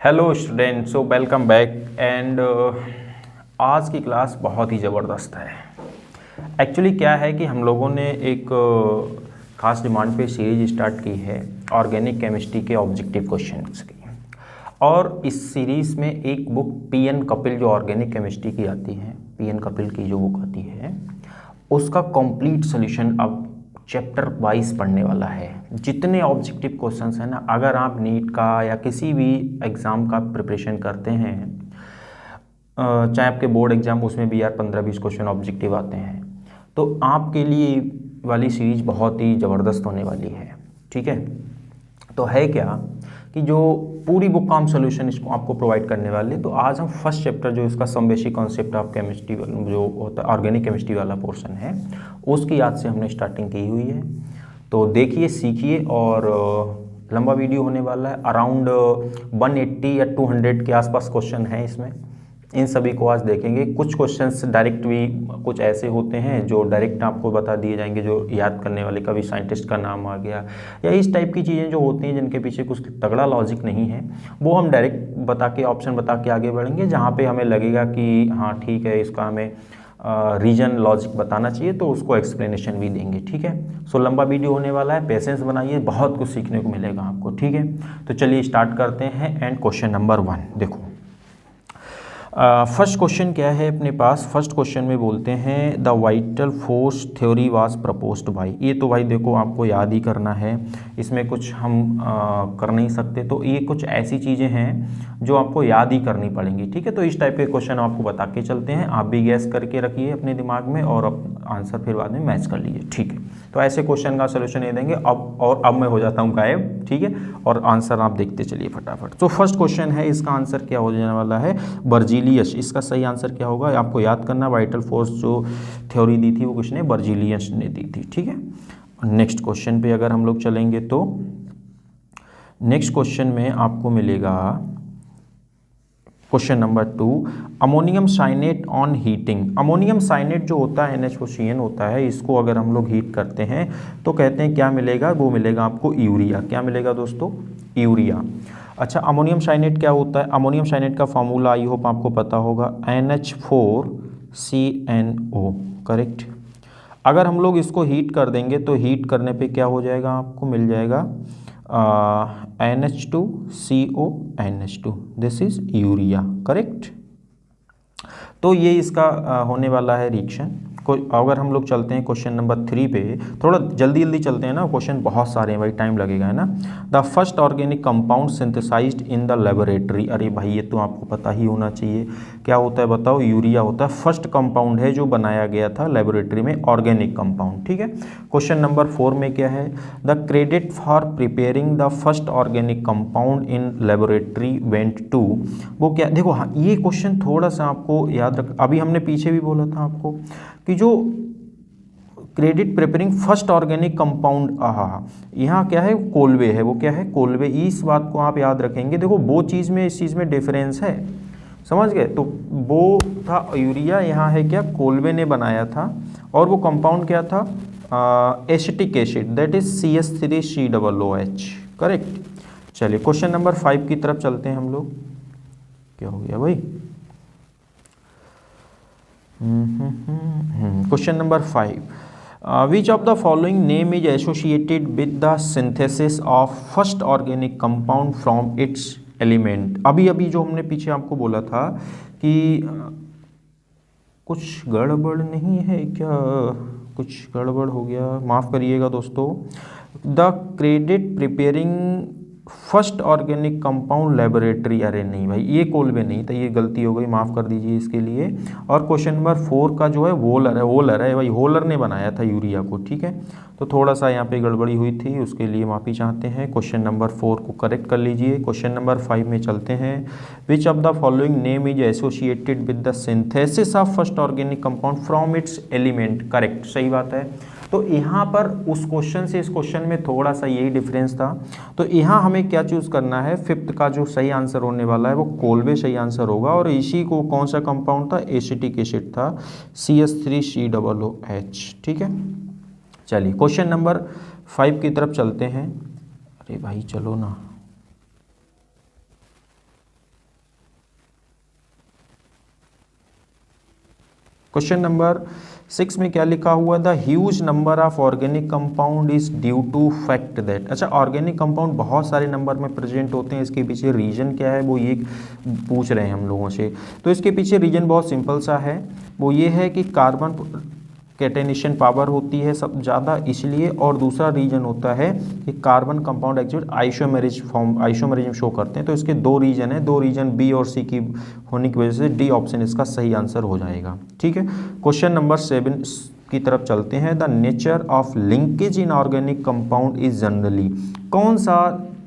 Hello student, so welcome back and आज की class बहुत ही ज़बरदस्त है। एक्चुअली क्या है कि हम लोगों ने एक ख़ास डिमांड पे सीरीज स्टार्ट की है ऑर्गेनिक केमिस्ट्री के ऑब्जेक्टिव क्वेश्चंस की, और इस सीरीज़ में एक बुक पीएन कपिल जो ऑर्गेनिक केमिस्ट्री की आती है, पीएन कपिल की जो बुक आती है उसका कंप्लीट सोल्यूशन अब चैप्टर वाइज पढ़ने वाला है। जितने ऑब्जेक्टिव क्वेश्चंस हैं ना, अगर आप नीट का या किसी भी एग्ज़ाम का प्रिपरेशन करते हैं, चाहे आपके बोर्ड एग्ज़ाम, उसमें भी यार 15-20 क्वेश्चन ऑब्जेक्टिव आते हैं, तो आपके लिए वाली सीरीज बहुत ही ज़बरदस्त होने वाली है। ठीक है, तो है क्या कि जो पूरी बुक का हम सोल्यूशन इसको आपको प्रोवाइड करने वाले। तो आज हम फर्स्ट चैप्टर जो इसका some basic concept of chemistry जो होता है ऑर्गेनिक केमिस्ट्री वाला पोर्शन है, उसकी याद से हमने स्टार्टिंग की हुई है। तो देखिए, सीखिए, और लंबा वीडियो होने वाला है। अराउंड 180 या 200 के आसपास क्वेश्चन हैं इसमें। इन सभी को आज देखेंगे। कुछ क्वेश्चंस डायरेक्ट भी कुछ ऐसे होते हैं जो डायरेक्ट आपको बता दिए जाएंगे, जो याद करने वाले का भी साइंटिस्ट का नाम आ गया, या इस टाइप की चीज़ें जो होती हैं जिनके पीछे कुछ तगड़ा लॉजिक नहीं है, वो हम डायरेक्ट बता के, ऑप्शन बता के आगे बढ़ेंगे। जहाँ पे हमें लगेगा कि हाँ ठीक है, इसका हमें रीजन लॉजिक बताना चाहिए, तो उसको एक्सप्लेनेशन भी देंगे। ठीक है, सो लंबा वीडियो होने वाला है, पेशेंस बनाइए, बहुत कुछ सीखने को मिलेगा आपको। ठीक है, तो चलिए स्टार्ट करते हैं। एंड क्वेश्चन नंबर 1 देखो। फर्स्ट क्वेश्चन क्या है अपने पास? फर्स्ट क्वेश्चन में बोलते हैं the vital force theory was proposed by. ये तो भाई देखो आपको याद ही करना है, इसमें कुछ हम कर नहीं सकते। तो ये कुछ ऐसी चीज़ें हैं जो आपको याद ही करनी पड़ेंगी। ठीक है, तो इस टाइप के क्वेश्चन आपको बता के चलते हैं, आप भी गैस करके रखिए अपने दिमाग में, और आंसर फिर बाद में मैच कर लीजिए। ठीक है, तो ऐसे क्वेश्चन का सोल्यूशन ये देंगे। अब मैं हो जाता हूँ गायब। ठीक है, और आंसर आप देखते चलिए फटाफट। तो फर्स्ट क्वेश्चन है, इसका आंसर क्या हो जाने वाला है? बर्जीलियस। इसका सही आंसर क्या होगा आपको याद करना। वाइटल फोर्स जो थ्योरी दी थी वो किसने? बर्जीलियस ने दी थी। ठीक है, नेक्स्ट क्वेश्चन पे अगर हम लोग चलेंगे तो नेक्स्ट क्वेश्चन में आपको मिलेगा question number 2, ammonium cyanate on heating. Ammonium cyanate जो होता है NaCN होता है, इसको अगर हम लोग हीट करते हैं तो कहते हैं क्या मिलेगा? वो मिलेगा आपको यूरिया। क्या मिलेगा दोस्तों? यूरिया। अच्छा, अमोनियम साइनेट क्या होता है? अमोनियम साइनेट का फॉर्मूला आई होप आपको पता होगा, NH4CnO। करेक्ट। अगर हम लोग इसको हीट कर देंगे तो हीट करने पे क्या हो जाएगा? आपको मिल जाएगा NH2CO NH2, this is urea. Correct. तो ये इसका होने वाला है रिएक्शन। अगर हम लोग चलते हैं क्वेश्चन नंबर 3 पे, थोड़ा जल्दी जल्दी चलते हैं ना, क्वेश्चन बहुत सारे हैं भाई, टाइम लगेगा, है ना। The first organic compound synthesized in the laboratory. अरे भाई ये तो आपको पता ही होना चाहिए, क्या होता है बताओ? यूरिया होता है। फर्स्ट कंपाउंड है जो बनाया गया था लेबोरेटरी में, ऑर्गेनिक कंपाउंड। ठीक है, क्वेश्चन नंबर 4 में क्या है? The credit for preparing the first organic compound in laboratory went to. वो क्या? देखो हाँ, ये क्वेश्चन थोड़ा सा आपको याद रख, अभी हमने पीछे भी बोला था आपको कि जो credit preparing first organic compound, यहाँ क्या है? कोल्वे है। वो क्या है? कोल्वे। इस बात को आप याद रखेंगे। देखो वो चीज़ में इस चीज़ में डिफरेंस है, समझ गए? तो वो था यूरिया, यहाँ है क्या? कोल्वे ने बनाया था, और वो कंपाउंड क्या था? Acetic acid, that is CH3COOH। Correct. चलिए क्वेश्चन नंबर 5 की तरफ चलते हैं हम लोग। क्या हो गया भाई? Question number 5, which of the following name is associated with the synthesis of first organic compound from its element. अभी अभी जो हमने पीछे आपको बोला था कि कुछ गड़बड़ नहीं है क्या? कुछ गड़बड़ हो गया, माफ़ करिएगा दोस्तों। The credit preparing first organic compound laboratory, अरे नहीं भाई, ये कोल्वे नहीं था, ये गलती हो गई, माफ़ कर दीजिए इसके लिए। और क्वेश्चन नंबर 4 का जो है वोलर है भाई, होलर ने बनाया था यूरिया को। ठीक है, तो थोड़ा सा यहाँ पे गड़बड़ी हुई थी, उसके लिए माफ़ी चाहते हैं। क्वेश्चन नंबर 4 को करेक्ट कर लीजिए। क्वेश्चन नंबर 5 में चलते हैं। Which of the following name is associated with the synthesis of first organic compound from its element. Correct, सही बात है। तो यहाँ पर उस क्वेश्चन से इस क्वेश्चन में थोड़ा सा यही डिफरेंस था। तो यहाँ हमें क्या चूज़ करना है? 5th का जो सही आंसर होने वाला है वो कोल्वे सही आंसर होगा। और इसी को कौन सा कंपाउंड था? एसिटिक एसिड था, CH3COOH। ठीक है, चलिए क्वेश्चन नंबर 5 की तरफ चलते हैं। अरे भाई चलो ना, क्वेश्चन नंबर 6 में क्या लिखा हुआ, the huge number of organic compound is due to fact that. अच्छा, ऑर्गेनिक कंपाउंड बहुत सारे नंबर में प्रेजेंट होते हैं, इसके पीछे रीजन क्या है वो ये पूछ रहे हैं हम लोगों से। तो इसके पीछे रीजन बहुत सिंपल सा है, वो ये है कि कार्बन कैटेनेशन पावर होती है सब ज़्यादा इसलिए, और दूसरा रीजन होता है कि carbon compound actually isomerism show करते हैं। तो इसके दो रीजन है, दो रीजन बी और सी की होने की वजह से डी ऑप्शन इसका सही आंसर हो जाएगा। ठीक है, क्वेश्चन नंबर 7 की तरफ चलते हैं। The nature of linkage in organic compound is generally, कौन सा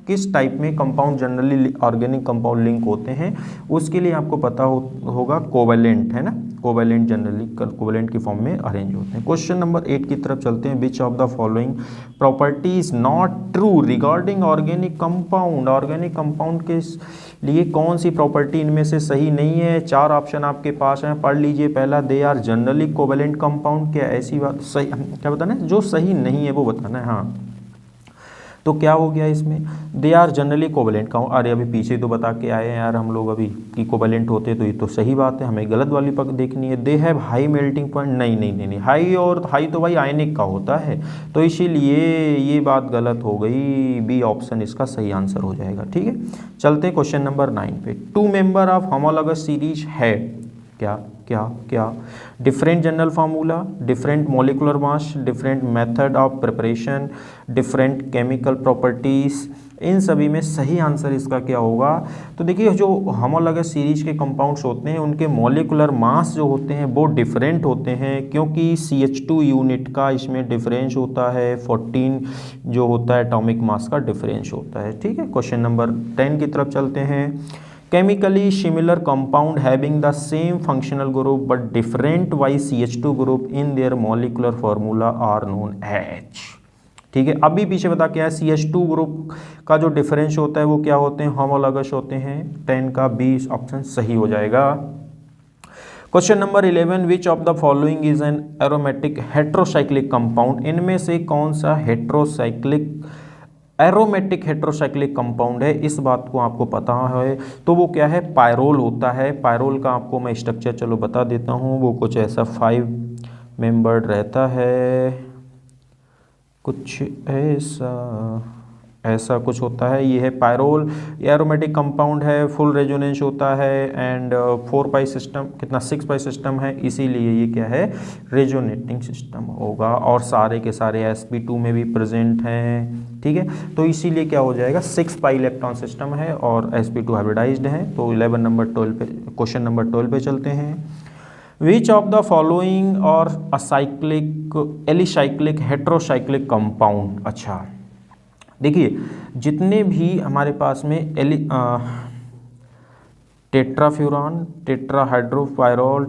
किस टाइप में compound generally organic compound link होते हैं, उसके लिए आपको पता होगा कोवेलेंट, है ना। कोवेलेंट जनरली कोवेलेंट की फॉर्म में अरेंज होते हैं। क्वेश्चन नंबर 8 की तरफ चलते हैं। Which of the following property is not true regarding organic compound, organic compound के लिए कौन सी प्रॉपर्टी इनमें से सही नहीं है। 4 ऑप्शन आपके पास हैं, पढ़ लीजिए। पहला, they are generally covalent compound, क्या ऐसी बात सही, क्या बताना है, जो सही नहीं है वो बताना है। हाँ, तो क्या हो गया इसमें, दे आर जनरली कोवेलेंट का, अरे अभी पीछे तो बता के आए हैं यार हम लोग अभी कि कोवेलेंट होते, तो ये तो सही बात है, हमें गलत वाली पक देखनी है। They have high melting point, नहीं नहीं नहीं नहीं, हाई और हाई तो भाई आयनिक का होता है, तो इसीलिए ये बात गलत हो गई, बी ऑप्शन इसका सही आंसर हो जाएगा। ठीक है, चलते हैं क्वेश्चन नंबर 9 पे। 2 मेंबर ऑफ होमोलॉगस सीरीज है, क्या क्या क्या, different general formula, different molecular mass, different method of preparation, different chemical properties, इन सभी में सही आंसर इसका क्या होगा। तो देखिए, जो होमोलॉगस सीरीज के कंपाउंड्स होते हैं उनके मॉलिकुलर मास जो होते हैं वो डिफरेंट होते हैं, क्योंकि CH2 यूनिट का इसमें डिफरेंस होता है, 14 जो होता है एटॉमिक मास का डिफरेंस होता है। ठीक है, क्वेश्चन नंबर 10 की तरफ चलते हैं। Chemically similar compound having the same functional group but different by CH2 group in their molecular formula are known as। ठीक है, अभी पीछे बता क्या है, CH2 ग्रुप का जो डिफरेंस होता है वो क्या होते हैं, होमोलॉगस होते हैं। 10 का 20 ऑप्शन सही हो जाएगा। Question number 11, which of the following is an aromatic heterocyclic compound, इनमें से कौन सा एरोमेटिक हेट्रोसाइक्लिक कंपाउंड है, इस बात को आपको पता है तो वो क्या है, पायरोल होता है। पायरोल का आपको मैं स्ट्रक्चर चलो बता देता हूँ, वो कुछ ऐसा 5 मेंबर्ड रहता है, कुछ ऐसा कुछ होता है, ये है पायरोल। एरोमेटिक कंपाउंड है, फुल रेजोनेंस होता है एंड 4 पाई सिस्टम, कितना 6 पाई सिस्टम है, इसीलिए ये क्या है, रेजोनेटिंग सिस्टम होगा, और सारे के सारे sp2 में भी प्रेजेंट हैं। ठीक है, तो इसीलिए क्या हो जाएगा, 6 पाई इलेक्ट्रॉन सिस्टम है और sp2 हाइब्रिडाइज्ड है। तो 11 नंबर 12 पे, क्वेश्चन नंबर 12 पे चलते हैं। विच ऑफ द फॉलोइंग और असाइक्लिक एलिसाइक्लिक हेट्रोसाइक्लिक कंपाउंड। अच्छा देखिए, जितने भी हमारे पास में टेट्राफ्यूरान, टेट्राहाइड्रोपायरोल,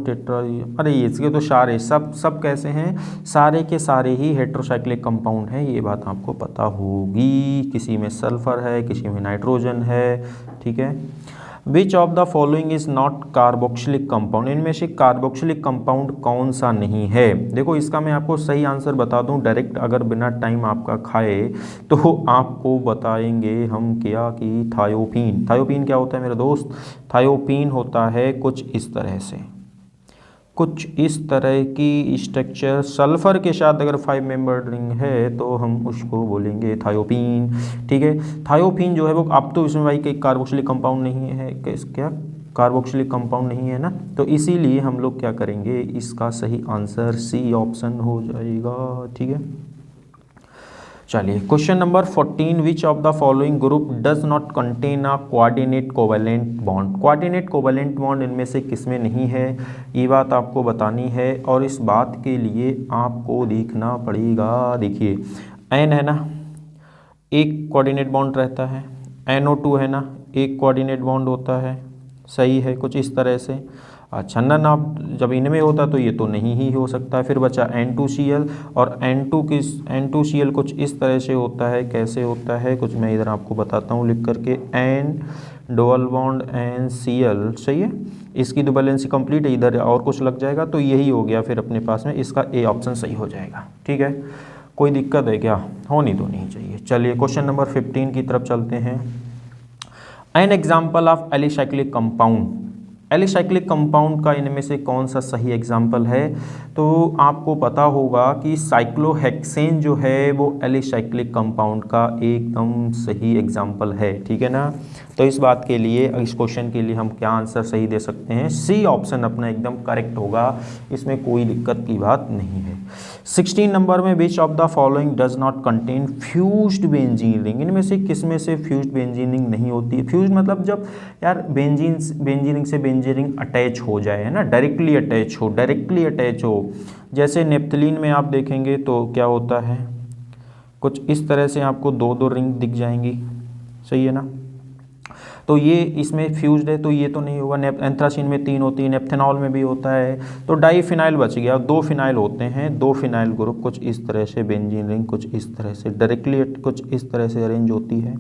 अरे इसके तो सारे सब कैसे हैं, सारे के सारे ही हेट्रोसाइक्लिक कंपाउंड हैं, ये बात आपको पता होगी। किसी में सल्फर है, किसी में नाइट्रोजन है। ठीक है, विच of the following is not carboxylic compound, इनमें से कार्बोक्सिलिक कंपाउंड कौन सा नहीं है। देखो, इसका मैं आपको सही आंसर बता दूं डायरेक्ट, अगर बिना टाइम आपका खाए तो आपको बताएंगे हम क्या कि थायोपीन। थायोपीन क्या होता है मेरे दोस्त, थायोपीन होता है कुछ इस तरह से, कुछ इस तरह की स्ट्रक्चर, सल्फर के साथ अगर 5 मेंबर्ड रिंग है तो हम उसको बोलेंगे थायोपीन। ठीक है, थायोपीन जो है वो, अब तो इसमें भाई कोई कार्बोक्सिलिक कंपाउंड नहीं है, क्या कार्बोक्सिलिक कंपाउंड नहीं है ना, तो इसीलिए हम लोग क्या करेंगे, इसका सही आंसर सी ऑप्शन हो जाएगा। ठीक है, चलिए question number 14, which of the following group does not contain a coordinate covalent bond. Coordinate covalent bond इनमें से किसमें नहीं है, ये बात आपको बतानी है, और इस बात के लिए आपको देखना पड़ेगा। देखिए, एन है ना, एक कोऑर्डिनेट बॉन्ड रहता है, NO2 है ना, एक कोऑर्डिनेट बॉन्ड होता है, सही है, कुछ इस तरह से। अच्छा, नन आप जब इनमें होता तो ये तो नहीं ही हो सकता। फिर बचा N2Cl, और N2Cl कुछ इस तरह से होता है, कैसे होता है कुछ मैं इधर आपको बताता हूँ लिख करके, N डबल बॉन्ड NCl, सही है, इसकी तो बैलेंस कंप्लीट है, इधर और कुछ लग जाएगा तो यही हो गया फिर अपने पास में, इसका ए ऑप्शन सही हो जाएगा। ठीक है, कोई दिक्कत है क्या, होनी तो नहीं चाहिए। चलिए क्वेश्चन नंबर 15 की तरफ चलते हैं। An example of alicyclic compound, alicyclic compound का इनमें से कौन सा सही एग्जाम्पल है? तो आपको पता होगा कि साइक्लोहेक्सेन जो है वो एलिसाइक्लिक कंपाउंड का एकदम सही एग्जाम्पल है, ठीक है ना। तो इस बात के लिए, इस क्वेश्चन के लिए हम क्या आंसर सही दे सकते हैं? सी ऑप्शन अपना एकदम करेक्ट होगा, इसमें कोई दिक्कत की बात नहीं है। 16 नंबर में विच of the following does not contain fused benzene ring, इनमें से किस में से फ्यूज्ड बेंजीन रिंग नहीं होती है? फ्यूज मतलब जब यार बेंजीन रिंग से बेंजीन रिंग अटैच हो जाए, है ना, डायरेक्टली अटैच हो। जैसे नेप्थलीन में आप देखेंगे तो क्या होता है, कुछ इस तरह से आपको दो दो रिंग दिख जाएंगी, सही है ना। तो ये इसमें फ्यूज्ड है, तो ये तो नहीं होगा। एंथ्रासीन में 3 होती है, नेप्थेनॉल में भी होता है। तो डाईफिनाइल बच गया, 2 फिनाइल होते हैं, 2 फिनाइल ग्रुप कुछ इस तरह से, बेंजीन रिंग कुछ इस तरह से डायरेक्टली कुछ इस तरह से अरेंज होती है।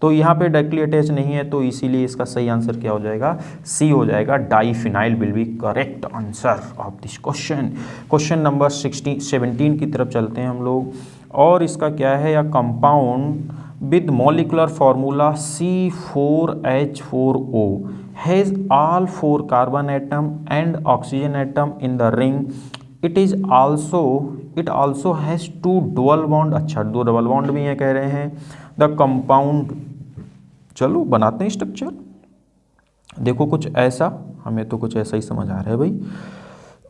तो यहाँ पे डायरेक्टली अटैच नहीं है, तो इसीलिए इसका सही आंसर क्या हो जाएगा? सी हो जाएगा। Diphenyl will be correct answer of this question. Question number 17 की तरफ चलते हैं हम लोग। और इसका क्या है? या compound with molecular formula C4H4O has all 4 carbon atom and oxygen atom in the ring. It also has 2 double bond, अच्छा 2 डबल बॉन्ड भी हैं कह रहे हैं। द कंपाउंड, चलो बनाते हैं स्ट्रक्चर। देखो कुछ ऐसा, हमें तो कुछ ऐसा ही समझ आ रहा है भाई।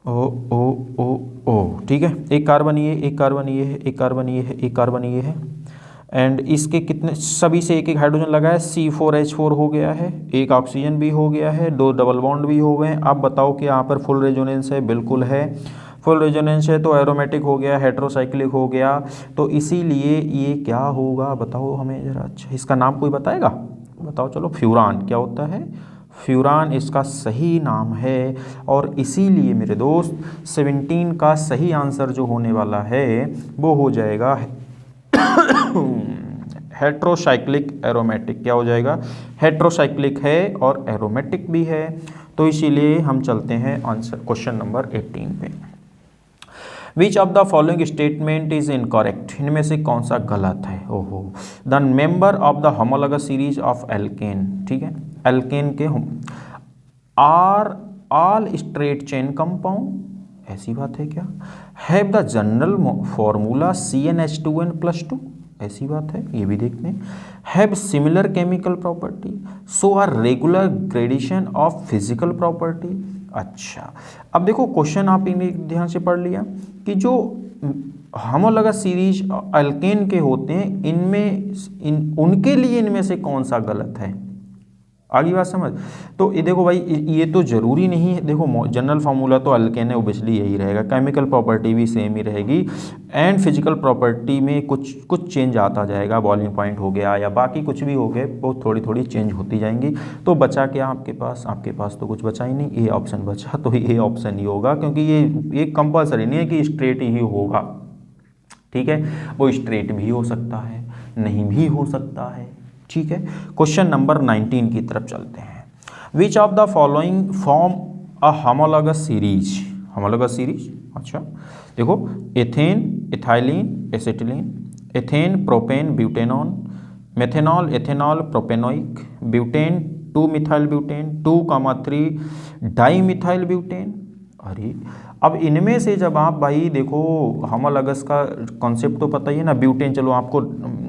ओ ओ ओ ओ, ठीक है। एक कार्बन ये, एक कार्बन ये है, एक कार्बन ये है, एक कार्बन ये है, एंड इसके कितने, सभी से एक एक हाइड्रोजन लगा है, C4H4 हो गया है, एक ऑक्सीजन भी हो गया है, 2 डबल बॉन्ड भी हो गए हैं। अब बताओ कि यहाँ पर फुल रेजोनेंस है? बिल्कुल है, फुल रेजोनेंस है, तो एरोमेटिक हो गया, हेट्रोसाइक्लिक हो गया। तो इसीलिए ये क्या होगा बताओ हमें जरा। अच्छा, इसका नाम कोई बताएगा? बताओ चलो। फ्यूरान। क्या होता है? फ्यूरान इसका सही नाम है। और इसीलिए मेरे दोस्त 17 का सही आंसर जो होने वाला है वो हो जाएगा हेट्रोसाइक्लिक एरोमेटिक। क्या हो जाएगा? हेट्रोसाइक्लिक है और एरोमेटिक भी है। तो इसीलिए हम चलते हैं आंसर क्वेश्चन नंबर 18 पे। Which of the following statement is incorrect, इनमें से कौन सा गलत है? ओहो। The member of the homologous series of alkane, ठीक है, एल्केन के are all straight chain compound, ऐसी बात है क्या? Have the general formula CnH2n+2, ऐसी बात है, ये भी देखते हैं। Have similar chemical property, so are regular gradation of physical property. अच्छा, अब देखो क्वेश्चन आप इन्हें ध्यान से पढ़ लिया कि जो होमोलॉगस सीरीज अल्केन के होते हैं, इनमें उनके लिए इनमें से कौन सा गलत है? आगे बात समझ। तो ये देखो भाई, ये तो जरूरी नहीं है। देखो जनरल फार्मूला तो अल्केन है, ओबियसली यही रहेगा। केमिकल प्रॉपर्टी भी सेम ही रहेगी, एंड फिजिकल प्रॉपर्टी में कुछ चेंज आता जाएगा। बॉइलिंग पॉइंट हो गया या बाकी कुछ भी हो गए, वो थोड़ी थोड़ी चेंज होती जाएंगी। तो बचा क्या आपके पास तो कुछ बचा ही नहीं, ए ऑप्शन बचा। तो ये ऑप्शन ही होगा, क्योंकि ये कंपल्सरी नहीं है कि स्ट्रेट ही होगा, ठीक है। वो स्ट्रेट भी हो सकता है, नहीं भी हो सकता है, ठीक है। क्वेश्चन नंबर 19 की तरफ चलते हैं। Which of the following form a homologous series? Homologous series, अच्छा देखो, ethane, ethylene, acetylene, ethane, propane, butanone, methanol, ethanol, propanoic, butane, 2 methyl butane, 2,3 di methyl butane. अरे अब इनमें से जब आप भाई देखो, होमोलॉगस का कॉन्सेप्ट तो पता ही है ना, ब्यूटेन। चलो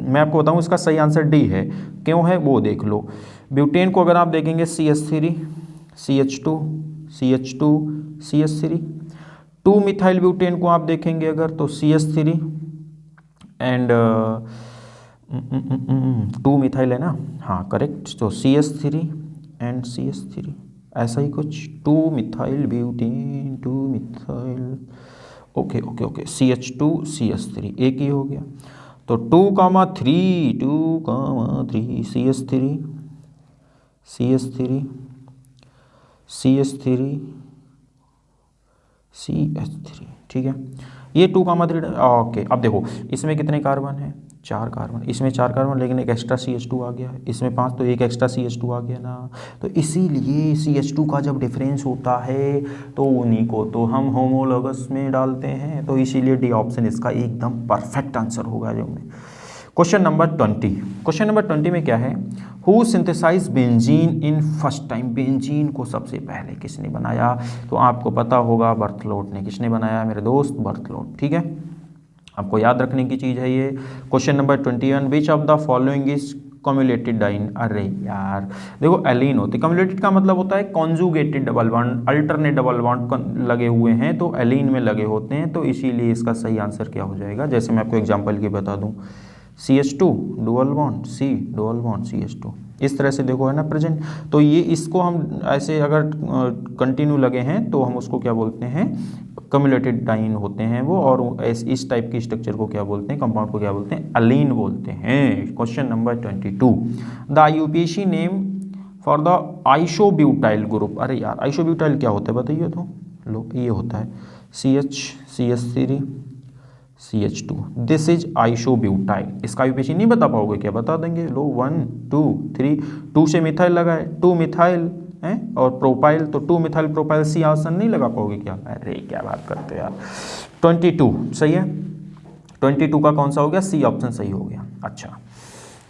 मैं आपको बताऊं, इसका सही आंसर डी है। क्यों है वो देख लो। ब्यूटेन को अगर आप देखेंगे CH3 CH2 CH2 CH3, 2 methyl butane को आप देखेंगे अगर तो CH3 एंड 2 मिथाइल है ना, हाँ करेक्ट। तो CH3 एंड CH3 ऐसा ही कुछ, 2 methyl butane, 2 methyl, okay CH2 CH3 एक ही हो गया। तो 2,3 CH3 CH3 CH3 CH3, ठीक है। ये 2,3, ओके। अब देखो इसमें कितने कार्बन हैं? 4 कार्बन। इसमें 4 कार्बन, लेकिन एक एक्स्ट्रा CH2 आ गया। इसमें 5, तो एक एक्स्ट्रा CH2 आ गया ना। तो इसीलिए CH2 का जब डिफरेंस होता है तो उन्हीं को तो हम होमोलॉगस में डालते हैं। तो इसीलिए डी ऑप्शन इसका एकदम परफेक्ट आंसर होगा। जो में क्वेश्चन नंबर 20, क्वेश्चन नंबर 20 में क्या है, who synthesize benzene in first time, benzene को सबसे पहले किसने बनाया, तो आपको पता होगा बर्थलोट ने। किसने बनाया मेरे दोस्त, बर्थलोट, ठीक है, आपको याद रखने की चीज़ है ये। Question number 21, which of the following is cumulated diene, अरे यार देखो एलीन होते, कम्युलेटेड का मतलब होता है conjugated double bond, alternate double bond लगे हुए हैं तो एलीन में लगे होते हैं, तो इसीलिए इसका सही आंसर क्या हो जाएगा, जैसे मैं आपको एग्जांपल की बता दूं, CH2 dual bond, C dual bond CH2, इस तरह से देखो है ना प्रेजेंट, तो ये इसको हम ऐसे अगर कंटिन्यू लगे हैं तो हम उसको क्या बोलते हैं, कम्युलेटेड डाइन होते हैं वो, और इस टाइप की स्ट्रक्चर को क्या बोलते हैं, कंपाउंड को क्या बोलते हैं, अलीन बोलते हैं। Question number 22, the IUPAC name for the isobutyl group, अरे यार आइसोब्यूटाइल क्या होता है बताइए तो, लो ये होता है CH3 CH2, this is isobutyl. इसका IUPAC नहीं बता पाओगे क्या, बता देंगे, लो 1 2 3, 2 से मिथाइल लगा है, 2 मिथाइल है, और प्रोपाइल तो 2 मिथाइल प्रोपाइल, C ऑप्शन नहीं लगा पाओगे क्या, अरे क्या बात करते हो यार। 22 सही है, 22 का कौन सा हो गया, C ऑप्शन सही हो गया। अच्छा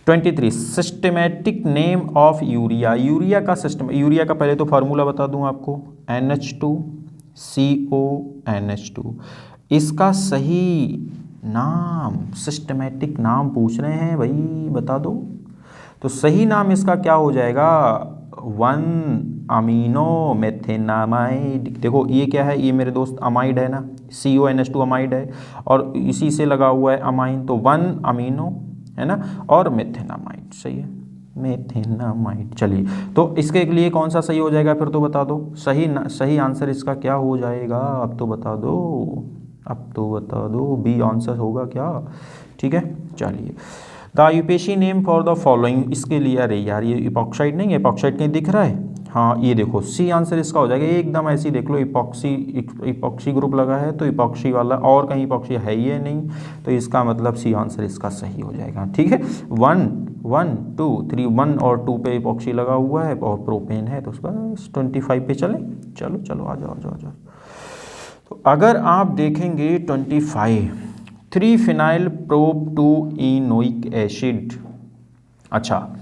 23, systematic name of urea, urea का सिस्टम, यूरिया का पहले तो फार्मूला बता दूं आपको, NH2CO NH2, इसका सही नाम, सिस्टमेटिक नाम पूछ रहे हैं भाई, बता दो, तो सही नाम इसका क्या हो जाएगा, 1 अमीनो मेथेनामाइड। देखो ये क्या है, ये मेरे दोस्त अमाइड है ना, CONH2 अमाइड है, और इसी से लगा हुआ है अमाइन, तो 1 अमीनो है ना, और मेथेनामाइड, सही है, मेथेनामाइड। चलिए तो इसके लिए कौन सा सही हो जाएगा फिर तो बता दो, सही आंसर इसका क्या हो जाएगा, अब तो बता दो, अब तो बता दो, बी आंसर होगा क्या, ठीक है। चलिए the IUPAC name for the following, इसके लिए अरे यार ये इपॉक्साइड नहीं है, इपॉक्साइड कहीं दिख रहा है, हाँ ये देखो C आंसर इसका हो जाएगा, एकदम ऐसे ही देख लो, इपॉक्सी ग्रुप लगा है तो इपॉक्सी वाला, और कहीं इपॉक्सी है ही नहीं, तो इसका मतलब C आंसर इसका सही हो जाएगा, ठीक है। 1 1 2 3, 1 और 2 पे इपॉक्सी लगा हुआ है और प्रोपेन है, तो उसका 25 पे चले, चलो चलो आ जाओ आ जाओ आ जाओ। तो अगर आप देखेंगे 25, 3 फिनाइल प्रोप 2 इनोइक एसिड, अच्छा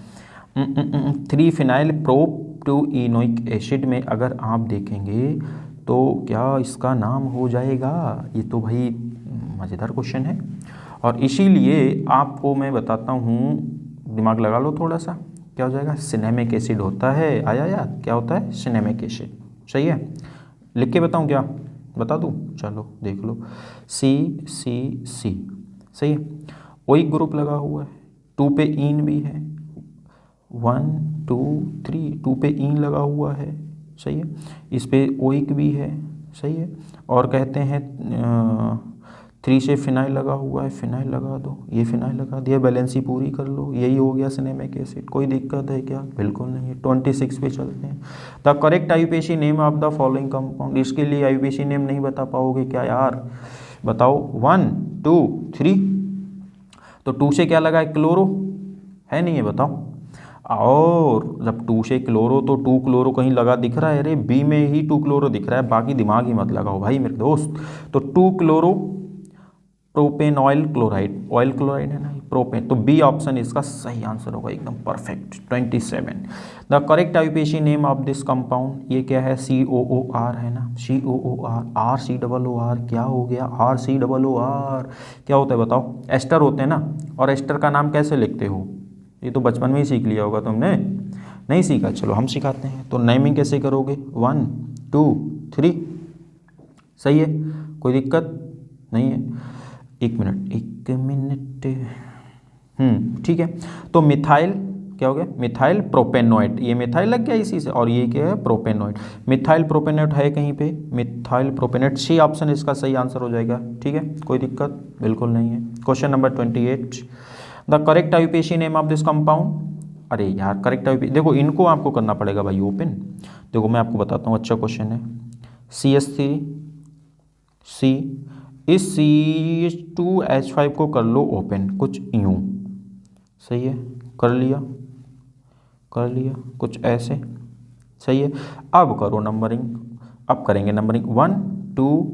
3 फिनाइल प्रोप 2 इनोइक एसिड में अगर आप देखेंगे तो क्या इसका नाम हो जाएगा, ये तो भाई मज़ेदार क्वेश्चन है, और इसीलिए आपको मैं बताता हूँ, दिमाग लगा लो थोड़ा सा, क्या हो जाएगा, सिनेमिक एसिड होता है, आया याद, क्या होता है, सिनेमिक एसिड, सही है, लिख के बताऊँ क्या, बता दूँ, चलो देख लो, C सही है, ओइक ग्रुप लगा हुआ है, 2 पे इन भी है, 1 2 3, 2 पे इन लगा हुआ है, सही है, इस पे ओइक भी है, सही है, और कहते हैं 3 से फिनाइल लगा हुआ है, फिनाइल लगा दो, ये फिनाइल लगा दिया, बैलेंसी पूरी कर लो, यही हो गया सिनेमिक एसिड, कोई दिक्कत है क्या, बिल्कुल नहीं है। 26 पे चलते हैं, the correct IUPAC name of the following compound, इसके लिए IUPAC नेम नहीं बता पाओगे क्या यार, बताओ, 1 2 3, तो 2 से क्या लगा है, क्लोरो है नहीं है, बताओ, और जब 2 से क्लोरो तो 2 क्लोरो कहीं लगा दिख रहा है, अरे बी में ही 2 क्लोरो दिख रहा है, बाकी दिमाग ही मत लगाओ भाई मेरे दोस्त, तो 2 क्लोरो प्रोपेनॉइल क्लोराइड, ऑयल क्लोराइड है ना प्रोपेन, तो बी ऑप्शन इसका सही आंसर होगा, एकदम perfect. 27, the correct IUPAC name of this compound, ये क्या है, COOR है ना, COOR, RCOOR, क्या हो गया, RCOOR क्या होता है बताओ, एस्टर होते हैं ना, और एस्टर का नाम कैसे लिखते हो, ये तो बचपन में ही सीख लिया होगा तुमने, नहीं सीखा, चलो हम सिखाते हैं, तो नेमिंग कैसे करोगे, 1 2 3, सही है, कोई दिक्कत नहीं है, एक मिनट, ठीक है, तो मिथाइल क्या हो गया, मिथाइल प्रोपेनोइड, ये मिथाइल लग गया इसी से, और ये क्या है, प्रोपेनोइड, मिथाइल प्रोपेनोइड है कहीं पे, मिथाइल प्रोपेनोइड, C ऑप्शन इसका सही आंसर हो जाएगा, ठीक है, कोई दिक्कत बिल्कुल नहीं है। Question number 28, the correct IUPAC name of this compound, अरे यार करेक्ट IUPAC, देखो इनको आपको करना पड़ेगा भाई ओपन, देखो मैं आपको बताता हूँ, अच्छा क्वेश्चन है, CH3C, इस CH2H5 को कर लो ओपन, कुछ यूँ, सही है, कर लिया कुछ ऐसे, सही है, अब करो नंबरिंग, अब करेंगे नंबरिंग, 1 2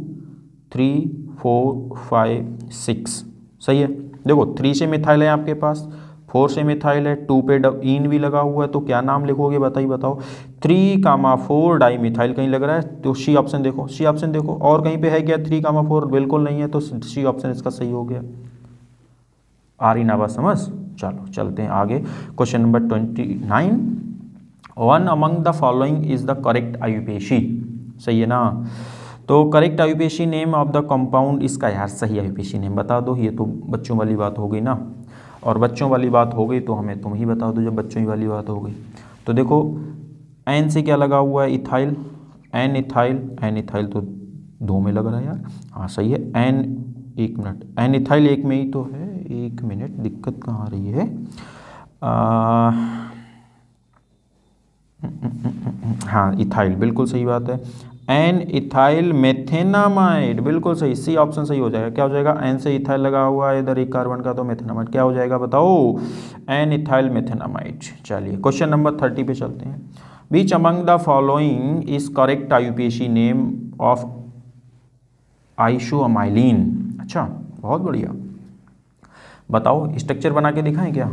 3 4 5 6, सही है, देखो 3 से मिथाइल है आपके पास, 4 से मिथाइल है, 2 पे इन भी लगा हुआ है, तो क्या नाम लिखोगे बताओ। 3,4 डाई मिथाइल कहीं लग रहा है, तो सी ऑप्शन देखो, सी ऑप्शन देखो। और कहीं पे है क्या 3,4? बिल्कुल नहीं है, तो सी ऑप्शन इसका सही हो गया। आ रही ना बात समझ? चलो चलते हैं आगे। Question number 29, one among the following is the correct IUPAC. सही है ना? तो correct IUPAC name of the compound, इसका यार सही आयुपेशी नेम बता दो। ये तो बच्चों वाली बात हो गई ना, और बच्चों वाली बात हो गई तो हमें तुम ही बता दो जब बच्चों ही वाली बात हो गई। तो देखो एन से क्या लगा हुआ है? Ethyl, N ethyl, N ethyl तो 2 में लग रहा है यार। हाँ सही है। एन, एक मिनट, एन इथाइल 1 में ही तो है। 1 मिनट, दिक्कत कहाँ आ रही है? हाँ इथाइल, बिल्कुल सही बात है। एन इथाइल मेथेनामाइड, बिल्कुल सही, सी ऑप्शन सही हो जाएगा। क्या हो जाएगा? एन से इथाइल लगा हुआ है इधर एक कार्बन का, तो मेथेनामाइड क्या हो जाएगा बताओ? N ethyl methanamide. चलिए क्वेश्चन नंबर 30 पे चलते हैं। Which among the following is correct IUPAC name of isoamylene. अच्छा बहुत बढ़िया, बताओ स्ट्रक्चर बना के दिखाएं क्या?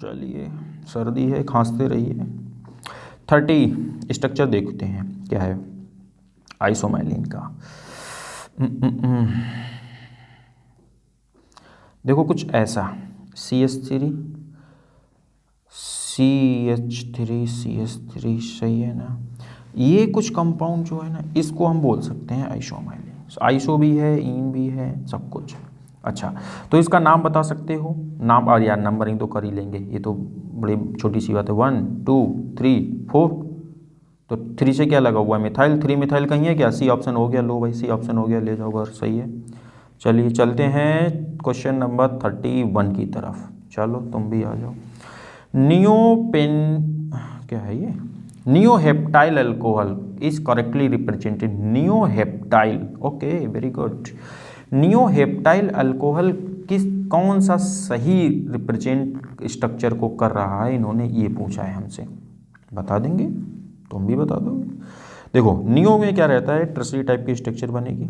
चलिए सर्दी है, खांसते रहिए। 30 स्ट्रक्चर देखते हैं क्या है आइसोमाइलिन का। देखो कुछ ऐसा, CH3 CH3 CH3, सही है ना? ये कुछ कंपाउंड जो है ना, इसको हम बोल सकते हैं आइसोमाइलिन। आइसो भी है, इन भी है, सब कुछ। अच्छा तो इसका नाम बता सकते हो? नाम, और यार नंबरिंग तो कर ही लेंगे, ये तो बड़ी छोटी सी बात है। 1 2 3 4, तो 3 से क्या लगा हुआ है? मिथाइल। 3 मिथाइल कहीं है क्या? सी ऑप्शन हो गया। लो भाई सी ऑप्शन हो गया, ले जाओ घर, सही है। चलिए चलते हैं क्वेश्चन नंबर 31 की तरफ। चलो तुम भी आ जाओ। नियोपेन, क्या है ये? Neoheptyl alcohol is correctly represented. Neoheptyl, okay very good. Neoheptyl alcohol कौन सा सही रिप्रेजेंट स्ट्रक्चर को कर रहा है? इन्होंने ये पूछा है हमसे, बता देंगे? तुम भी बता दोगे? देखो नियो में क्या रहता है? ट्रसरी टाइप की स्ट्रक्चर बनेगी,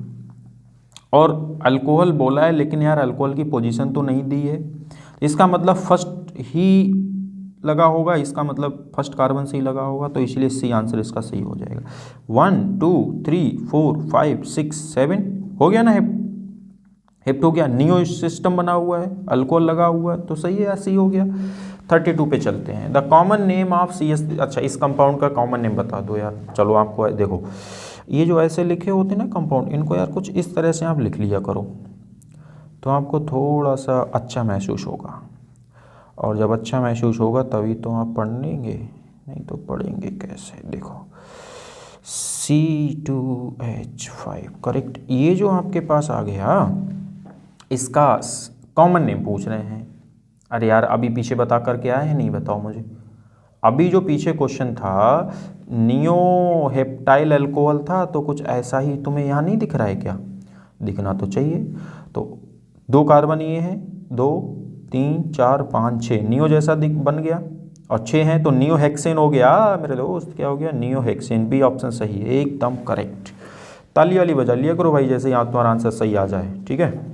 और अल्कोहल बोला है, लेकिन यार अल्कोहल की पोजीशन तो नहीं दी है। इसका मतलब फर्स्ट ही लगा होगा, इसका मतलब फर्स्ट कार्बन से ही लगा होगा, तो इसलिए सी आंसर इसका सही हो जाएगा। 1 2 3 4 5 6 7 हो गया ना? हेप्ट हो गया। नियो सिस्टम बना हुआ है, अल्कोहल लगा हुआ है, तो सही है यार, सी हो गया। 32 पे चलते हैं। The common name of CH, अच्छा इस कंपाउंड का कॉमन नेम बता दो यार। चलो आपको देखो, ये जो ऐसे लिखे होते हैं ना कंपाउंड, इनको यार कुछ इस तरह से आप लिख लिया करो, तो आपको थोड़ा सा अच्छा महसूस होगा, और जब अच्छा महसूस होगा तभी तो आप पढ़ेंगे, नहीं तो पढ़ेंगे कैसे? देखो C2H5 करेक्ट। ये जो आपके पास आ गया, इसका कॉमन नेम पूछ रहे हैं। अरे यार अभी पीछे बता कर के आए हैं, नहीं बताओ मुझे? अभी जो पीछे क्वेश्चन था नियोहेप्टाइल अल्कोहल था, तो कुछ ऐसा ही तुम्हें यहाँ नहीं दिख रहा है क्या? दिखना तो चाहिए। तो 2 कार्बन ये है, 2 3 4 5 6, नियो जैसा बन गया, और 6 हैं तो नियो हेक्सेन हो गया मेरे दोस्त। क्या हो गया? Neo hexane. बी ऑप्शन सही है, एकदम करेक्ट। ताली वाली बजा लिया करो भाई, जैसे यहाँ तुम्हारा आंसर सही आ जाए, ठीक है।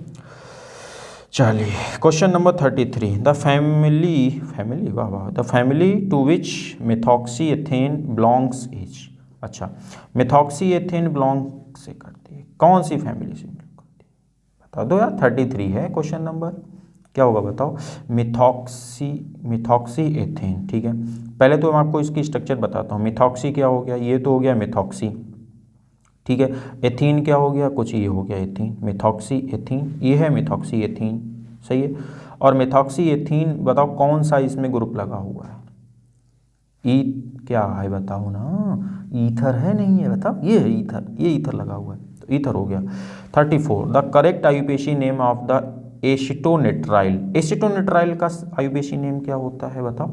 चलिए क्वेश्चन नंबर 33, द फैमिली वाह वाह, the family to which methoxy ethane belongs is. अच्छा मेथॉक्सी एथेन बिलोंग से करती है, कौन सी फैमिली से बिलोंग करती है? बता दो यार, 33 है क्वेश्चन नंबर, क्या होगा बताओ? मिथॉक्सी एथेन, ठीक है। पहले तो मैं आपको इसकी स्ट्रक्चर बताता हूँ। मिथॉक्सी क्या हो गया? ये तो हो गया मिथॉक्सी, ठीक है। एथीन क्या हो गया? कुछ ये हो गया एथीन। मिथॉक्सी एथीन, ये है मिथॉक्सी एथीन, सही है। और मिथॉक्सी एथीन बताओ कौन सा इसमें ग्रुप लगा हुआ है? क्या है बताओ ना? ईथर है, नहीं है? बताओ, ये है ईथर, ये ईथर लगा हुआ है, तो ईथर हो गया। 34, the correct IUPAC name of the acetonitrile. Acetonitrile का आयुपेशी नेम क्या होता है बताओ?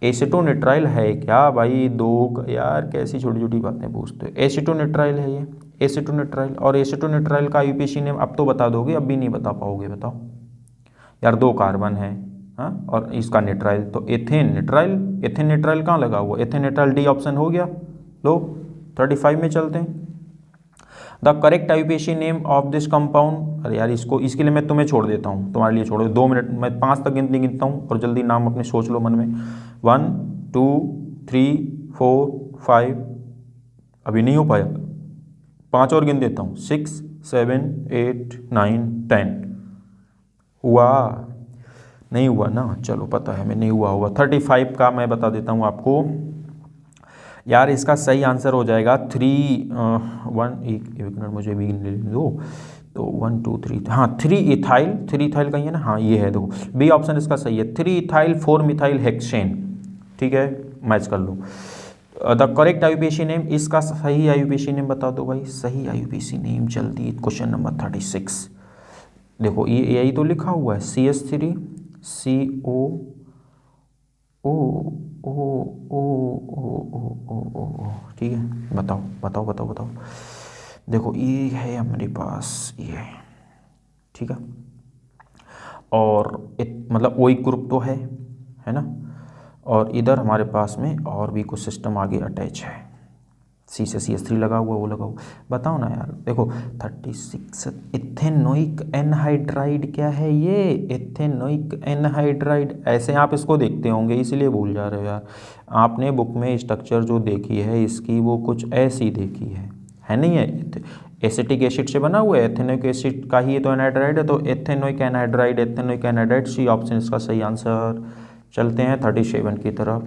एसिटोनिट्राइल है क्या भाई? 2 यार कैसी छोटी छोटी बातें पूछते हो। एसिटोनिट्राइल है ये, एसिटोनिट्राइल। और एसिटोनिट्राइल का आयुपेशी नेम अब तो बता दोगे, अब भी नहीं बता पाओगे, बताओ यार। 2 कार्बन है, हाँ, और इसका निट्राइल, तो एथेन निट्राइल। एथेन निट्राइल कहाँ लगा हुआ? एथेन निट्राइल, डी ऑप्शन हो गया। लो 35 में चलते हैं। The correct IUPAC name of this compound, अरे यार इसके लिए मैं तुम्हें छोड़ देता हूँ, तुम्हारे लिए छोड़ो 2 मिनट, मैं 5 तक गिनता हूँ और जल्दी नाम अपने सोच लो मन में। 1 2 3 4 5, अभी नहीं हो पाया, 5 और गिन देता हूँ, 6 7 8 9 10। हुआ? नहीं हुआ ना, चलो पता है मैं नहीं हुआ होगा। 35 का मैं बता देता हूँ आपको यार, इसका सही आंसर हो जाएगा 3 1 एक मिनट मुझे भी ले दो, तो 1 2 3, हाँ 3 इथाइल कहीं है ना, हाँ ये है, देखो बी ऑप्शन इसका सही है, 3 इथाइल 4 मिथाइल हेक्सेन। ठीक है, मैच कर लो। द करेक्ट आईयूपीएसी नेम, इसका सही आईयूपीएसी नेम बता दो भाई, सही आईयूपीएसी नेम जल्दी। क्वेश्चन नंबर 36, देखो ये यही तो लिखा हुआ है, CH3 CO ओ ओ ओ ओ ओ ओ ओ, ठीक है, बताओ बताओ बताओ बताओ। देखो ये है हमारे पास ये, ठीक है, और मतलब ओ एक ग्रुप तो है ना, और इधर हमारे पास में और भी कुछ सिस्टम आगे अटैच है, सी से CH3 लगा हुआ, वो लगा हुआ, बताओ ना यार। देखो 36 इथेनोइक एनहाइड्राइड, क्या है ये? इथेनोइक एनहाइड्राइड, ऐसे आप इसको देखते होंगे इसीलिए भूल जा रहे हो यार। आपने बुक में स्ट्रक्चर जो देखी है इसकी वो कुछ ऐसी देखी है नहीं है? एसिटिक एसिड से बना हुआ है, एथेनोइक एसिड का ही ये तो एनहाइड्राइड है, तो एथेनोइक एनहाइड्राइड सी ऑप्शन इसका सही आंसर। चलते हैं 37 की तरफ।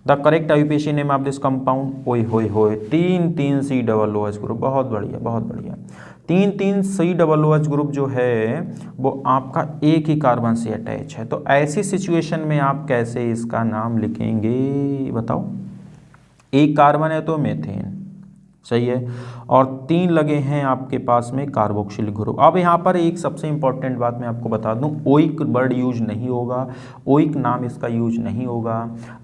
The correct IUPAC name of this compound, ओए होए होए, 3,3 COOH ग्रुप, बहुत बढ़िया बहुत बढ़िया। 3,3 COOH ग्रुप जो है वो आपका एक ही कार्बन से अटैच है, तो ऐसी सिचुएशन में आप कैसे इसका नाम लिखेंगे बताओ? एक कार्बन है तो मेथेन, सही है, और 3 लगे हैं आपके पास में कार्बोक्सिल ग्रुप। अब यहाँ पर एक सबसे इंपॉर्टेंट बात मैं आपको बता दूं, ओइक वर्ड यूज नहीं होगा, ओइक नाम इसका यूज नहीं होगा,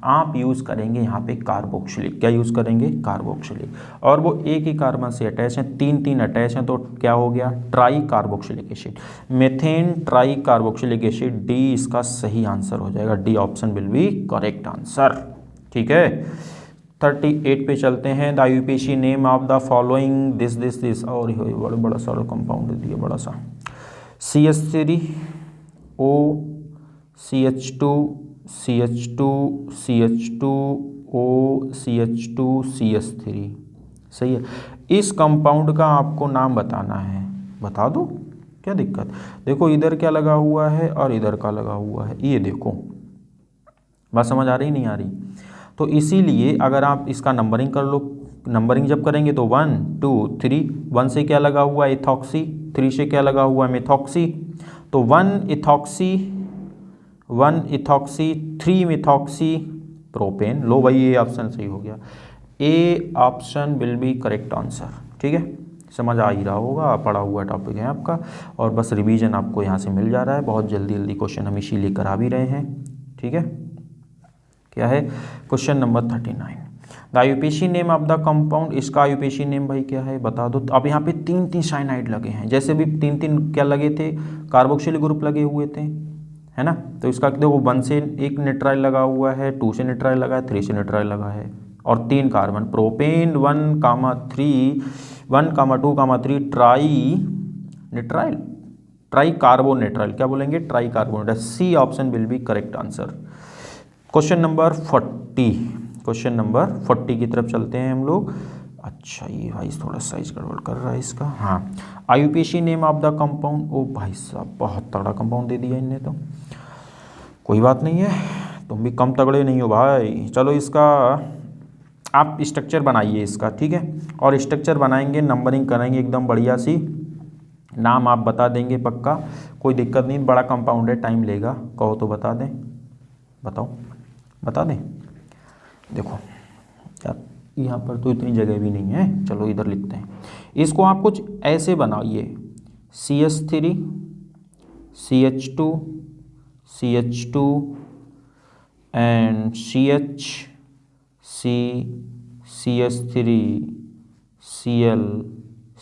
आप यूज करेंगे यहाँ पे कार्बोक्सिलिक। क्या यूज करेंगे? कार्बोक्सिलिक। और वो एक ही कार्बन से अटैच हैं, 3 अटैच हैं, तो क्या हो गया? Try carboxylic acid, methane try carboxylic acid. D इसका सही आंसर हो जाएगा, D option will be correct answer. ठीक है, 38 पे चलते हैं। The IUPAC name of the following this, और बड़ा बड़ा सारा कंपाउंड दे दिया, बड़ा सा। CH3 O CH2 CH2 CH2 O CH2 CH3, सही है। इस कंपाउंड का आपको नाम बताना है, बता दो, क्या दिक्कत? देखो इधर क्या लगा हुआ है और इधर का लगा हुआ है, ये देखो, बात समझ आ रही नहीं आ रही? तो इसीलिए अगर आप इसका नंबरिंग कर लो, नंबरिंग जब करेंगे तो 1 2 3, 1 से क्या लगा हुआ है? इथॉक्सी, 3 से क्या लगा हुआ है? मिथॉक्सी, तो 1 इथॉक्सी 3 मिथॉक्सी प्रोपेन। लो भाई, ये ऑप्शन सही हो गया, A option will be correct answer. ठीक है, समझ आ ही रहा होगा, पढ़ा हुआ टॉपिक है आपका, और बस रिवीजन आपको यहाँ से मिल जा रहा है, बहुत जल्दी जल्दी क्वेश्चन हम इसीलिए करा भी रहे हैं। ठीक है, क्या है question number 39, the IUPAC name of the compound. इसका आईयूपीएसी नेम भाई क्या है बता दो। अब यहाँ पे 3 साइनाइड लगे हैं, जैसे भी 3 क्या लगे थे? कार्बोक्सिल ग्रुप लगे हुए थे, है ना। तो इसका देखो 1 से एक निट्राइल लगा हुआ है, 2 से निट्राइल लगा है, 3 से निट्राइल लगा है, और 3 carbon propane 1,3 1,2,3 trinitrile, tricarbonitrile, क्या बोलेंगे? Tricarbonitrile. C option will be correct answer. Question number 40, question number 40 की तरफ चलते हैं हम लोग। अच्छा ये भाई थोड़ा साइज गड़बड़ कर रहा है इसका। हाँ, IUPAC name of the compound. ओ भाई साहब बहुत तगड़ा कंपाउंड दे दिया इनने तो, कोई बात नहीं है, तुम भी कम तगड़े नहीं हो भाई। चलो इसका आप स्ट्रक्चर बनाइए इसका, ठीक है, और स्ट्रक्चर बनाएंगे, नंबरिंग करेंगे एकदम बढ़िया सी, नाम आप बता देंगे पक्का, कोई दिक्कत नहीं। बड़ा कंपाउंड है, टाइम लेगा, कहो तो बता दें, बताओ बता दें। देखो यार यहाँ पर तो इतनी जगह भी नहीं है, चलो इधर लिखते हैं। इसको आप कुछ ऐसे बनाइए, CH3 CH2 CH2 and CH3 Cl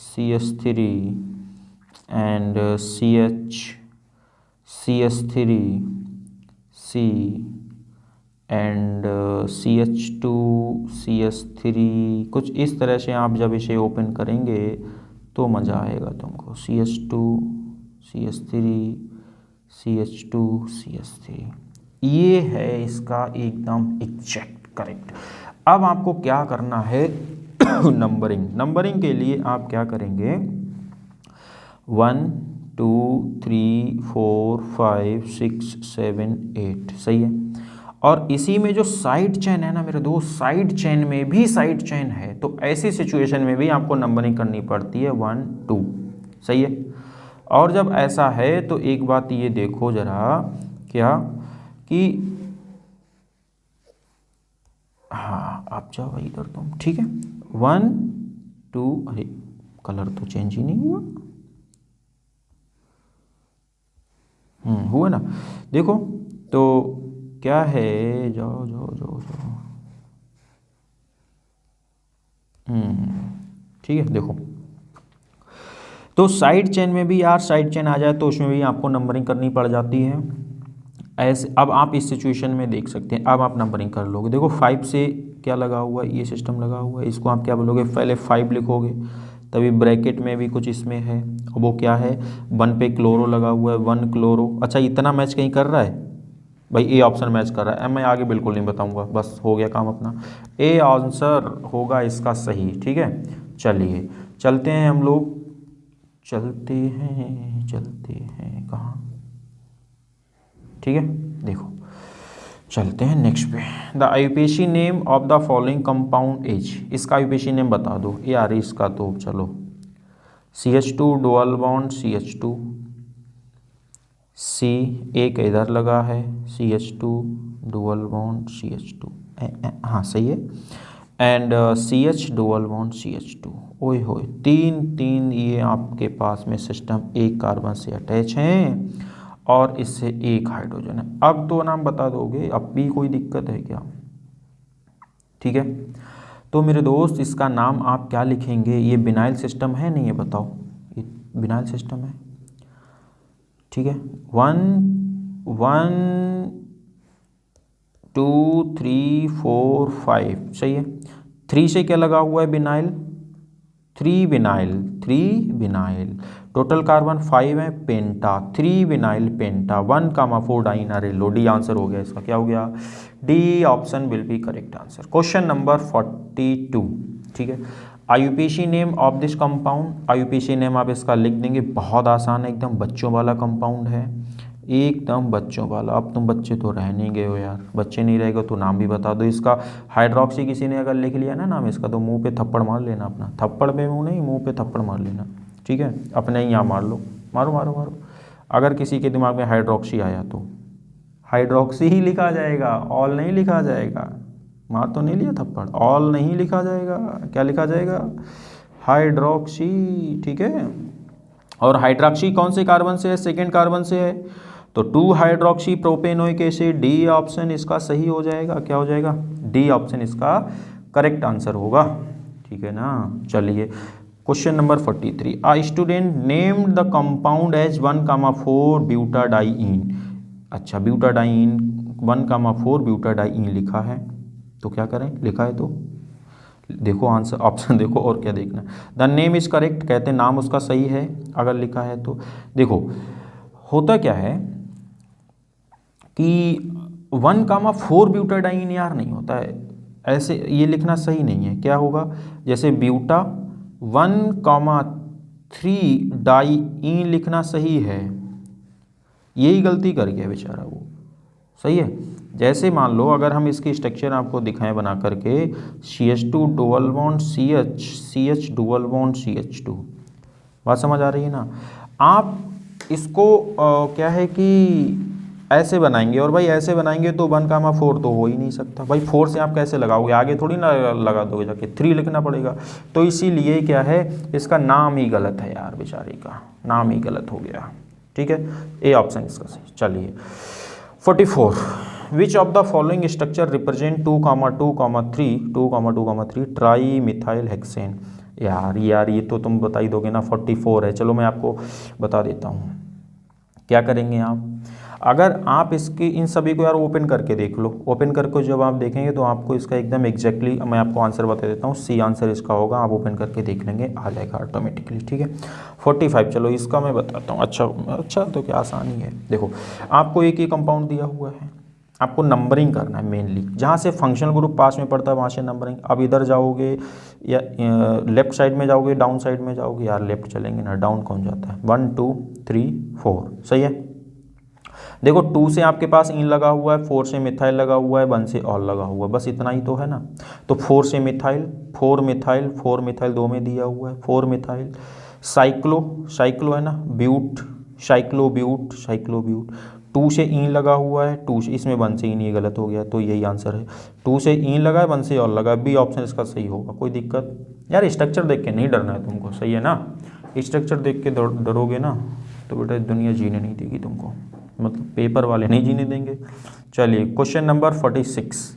CH3 and CH3 C and CH2 CH3, कुछ इस तरह से आप जब इसे ओपन करेंगे तो मज़ा आएगा तुमको। CH2 CH3 CH2 CH3, ये है इसका एकदम एग्जैक्ट करेक्ट। अब आपको क्या करना है नंबरिंग के लिए आप क्या करेंगे 1 2 3 4 5 6 7 8, सही है। और इसी में जो साइड चेन है ना मेरे दोस्त, साइड चेन में भी साइड चेन है, तो ऐसी सिचुएशन में भी आपको नंबरिंग करनी पड़ती है 1 2, सही है। और जब ऐसा है तो एक बात ये देखो जरा क्या कि हाँ आप जाओ इधर तुम, ठीक है। 1 2, अरे कलर तो चेंज ही नहीं हुआ, हुआ ना, देखो तो क्या है, जाओ जाओ जाओ जाओ, ठीक है। देखो तो साइड चेन में भी यार, साइड चेन आ जाए तो उसमें भी आपको नंबरिंग करनी पड़ जाती है ऐसे। अब आप इस सिचुएशन में देख सकते हैं, अब आप नंबरिंग कर लोगे। देखो 5 से क्या लगा हुआ है, ये सिस्टम लगा हुआ है, इसको आप क्या बोलोगे, पहले 5 लिखोगे, तभी ब्रैकेट में भी कुछ इसमें है, वो क्या है 1 पे क्लोरो लगा हुआ है, 1 क्लोरो। अच्छा इतना मैच कहीं कर रहा है भाई, ए ऑप्शन मैच कर रहा है। मैं आगे बिल्कुल नहीं बताऊंगा, बस हो गया काम अपना, ए आंसर होगा इसका सही, ठीक है। चलिए चलते हैं हम लोग, चलते हैं कहाँ, ठीक है। देखो चलते हैं नेक्स्ट पे। The IUPAC name of the following compound is, इसका आईयूपीएसी नेम बता दो यार, इसका तो चलो CH2 dual bond CH2, C एक इधर लगा है CH2 डुअल बॉन्ड CH2, हाँ सही है, and CH dual bond CH2। ओए होए, 3 ये आपके पास में सिस्टम एक कार्बन से अटैच हैं और इससे एक हाइड्रोजन है। अब तो नाम बता दोगे, अब भी कोई दिक्कत है क्या, ठीक है। तो मेरे दोस्त इसका नाम आप क्या लिखेंगे, ये बिनाइल सिस्टम है नहीं, ये बताओ, ये बिनाइल सिस्टम है, ठीक है। 1 1 2 3 4 5, सही है। 3 से क्या लगा हुआ है, बिनाइल, 3 बिनाइल, टोटल कार्बन 5 है, पेंटा, 3 बिनाइल पेंटा, 1,4 डाइनारेलो। डी आंसर हो गया इसका, क्या हो गया, D option will be correct answer. Question number 42, ठीक है। IUPAC name of this compound, IUPAC name आप इसका लिख देंगे, बहुत आसान है, एकदम बच्चों वाला कंपाउंड है, एकदम बच्चों वाला। अब तुम बच्चे तो रह नहीं गए हो यार, बच्चे नहीं रहेगा तो नाम भी बता दो इसका। हाइड्रोक्सी किसी ने अगर लिख लिया ना नाम इसका, तो मुंह पे थप्पड़ मार लेना अपना, थप्पड़ पे मुंह नहीं, मुंह पे थप्पड़ मार लेना, ठीक है। अपने ही यहाँ मार लो, मारो मारो मारो। अगर किसी के दिमाग में हाइड्रोक्सी आया तो हाइड्रोक्सी ही लिखा जाएगा, ऑल नहीं लिखा जाएगा। मार तो नहीं लिया थप्पड़, ऑल नहीं लिखा जाएगा, क्या लिखा जाएगा, हाइड्रोक्सी, ठीक है। और हाइड्रोक्सी कौन से कार्बन से है, सेकेंड कार्बन से है, तो 2 hydroxy propanoic acid, D option इसका सही हो जाएगा, क्या हो जाएगा, डी ऑप्शन इसका करेक्ट आंसर होगा, ठीक है ना। चलिए question number 43, a student named the compound as 1,4 butadiene. अच्छा ब्यूटाडाइइन 1,4 ब्यूटाडाइइन लिखा है, तो क्या करें, लिखा है तो देखो आंसर ऑप्शन देखो, और क्या देखना। द नेम इज करेक्ट, कहते हैं नाम उसका सही है अगर लिखा है तो। देखो होता क्या है कि 1,4 ब्यूटाडाइन यार नहीं होता है ऐसे, ये लिखना सही नहीं है। क्या होगा, जैसे ब्यूटा 1,3 डाइइन लिखना सही है, यही गलती कर गया बेचारा वो, सही है। जैसे मान लो अगर हम इसकी स्ट्रक्चर आपको दिखाएं बना करके, CH2 dual bond CH, CH dual bond CH2, बात समझ आ रही है ना। आप इसको क्या है कि ऐसे बनाएंगे, और भाई ऐसे बनाएंगे तो 1,4 तो हो ही नहीं सकता भाई, 4 से आप कैसे लगाओगे, आगे थोड़ी ना लगा दोगे, जाके 3 लिखना पड़ेगा। तो इसीलिए क्या है, इसका नाम ही गलत है यार, बेचारी का नाम ही गलत हो गया, ठीक है। ए ऑप्शन इसका सही। चलिए 44, विच of the following structure represent 2,2,3 tri methyl hexane. यार ये तो तुम बता ही दोगे ना, 44 है। चलो मैं आपको बता देता हूँ, क्या करेंगे आप, अगर आप इसकी इन सभी को यार ओपन करके देख लो, ओपन करके जब आप देखेंगे तो आपको इसका एकदम एग्जैक्टली मैं आपको आंसर बता देता हूँ, सी आंसर इसका होगा। आप ओपन करके देख लेंगे, आ जाएगा ऑटोमेटिकली, ठीक है। 45 चलो इसका मैं बताता हूँ। अच्छा तो क्या आसानी है, देखो आपको एक ही कंपाउंड दिया हुआ है, आपको नंबरिंग करना है मेनली, जहाँ से फंक्शनल ग्रुप पास में पड़ता है वहाँ से नंबरिंग। अब इधर जाओगे या लेफ्ट साइड में जाओगे, डाउन साइड में जाओगे, यार लेफ्ट चलेंगे ना, डाउन कौन जाता है, 1 2 3 4, सही है। देखो 2 से आपके पास इन लगा हुआ है, 4 से मिथाइल लगा हुआ है, 1 से ऑल लगा हुआ है, बस इतना ही तो है ना। तो 4 से मिथाइल, 4 मिथाइल, 4 मिथाइल 2 में दिया हुआ है, 4 मिथाइल, साइक्लो है ना, ब्यूट, साइक्लो ब्यूट। 2 से इन लगा हुआ है, 2 से, इसमें 1 से इन, ये गलत हो गया, तो यही आंसर है। 2 से इन लगा है, 1 से ऑल लगा है, बी ऑप्शन इसका सही होगा। कोई दिक्कत यार, स्ट्रक्चर देख के नहीं डरना है तुमको, सही है ना। स्ट्रक्चर देख के डरोगे ना तो बेटा दुनिया जीने नहीं देगी तुमको, मतलब पेपर वाले नहीं जीने देंगे। चलिए question number 46,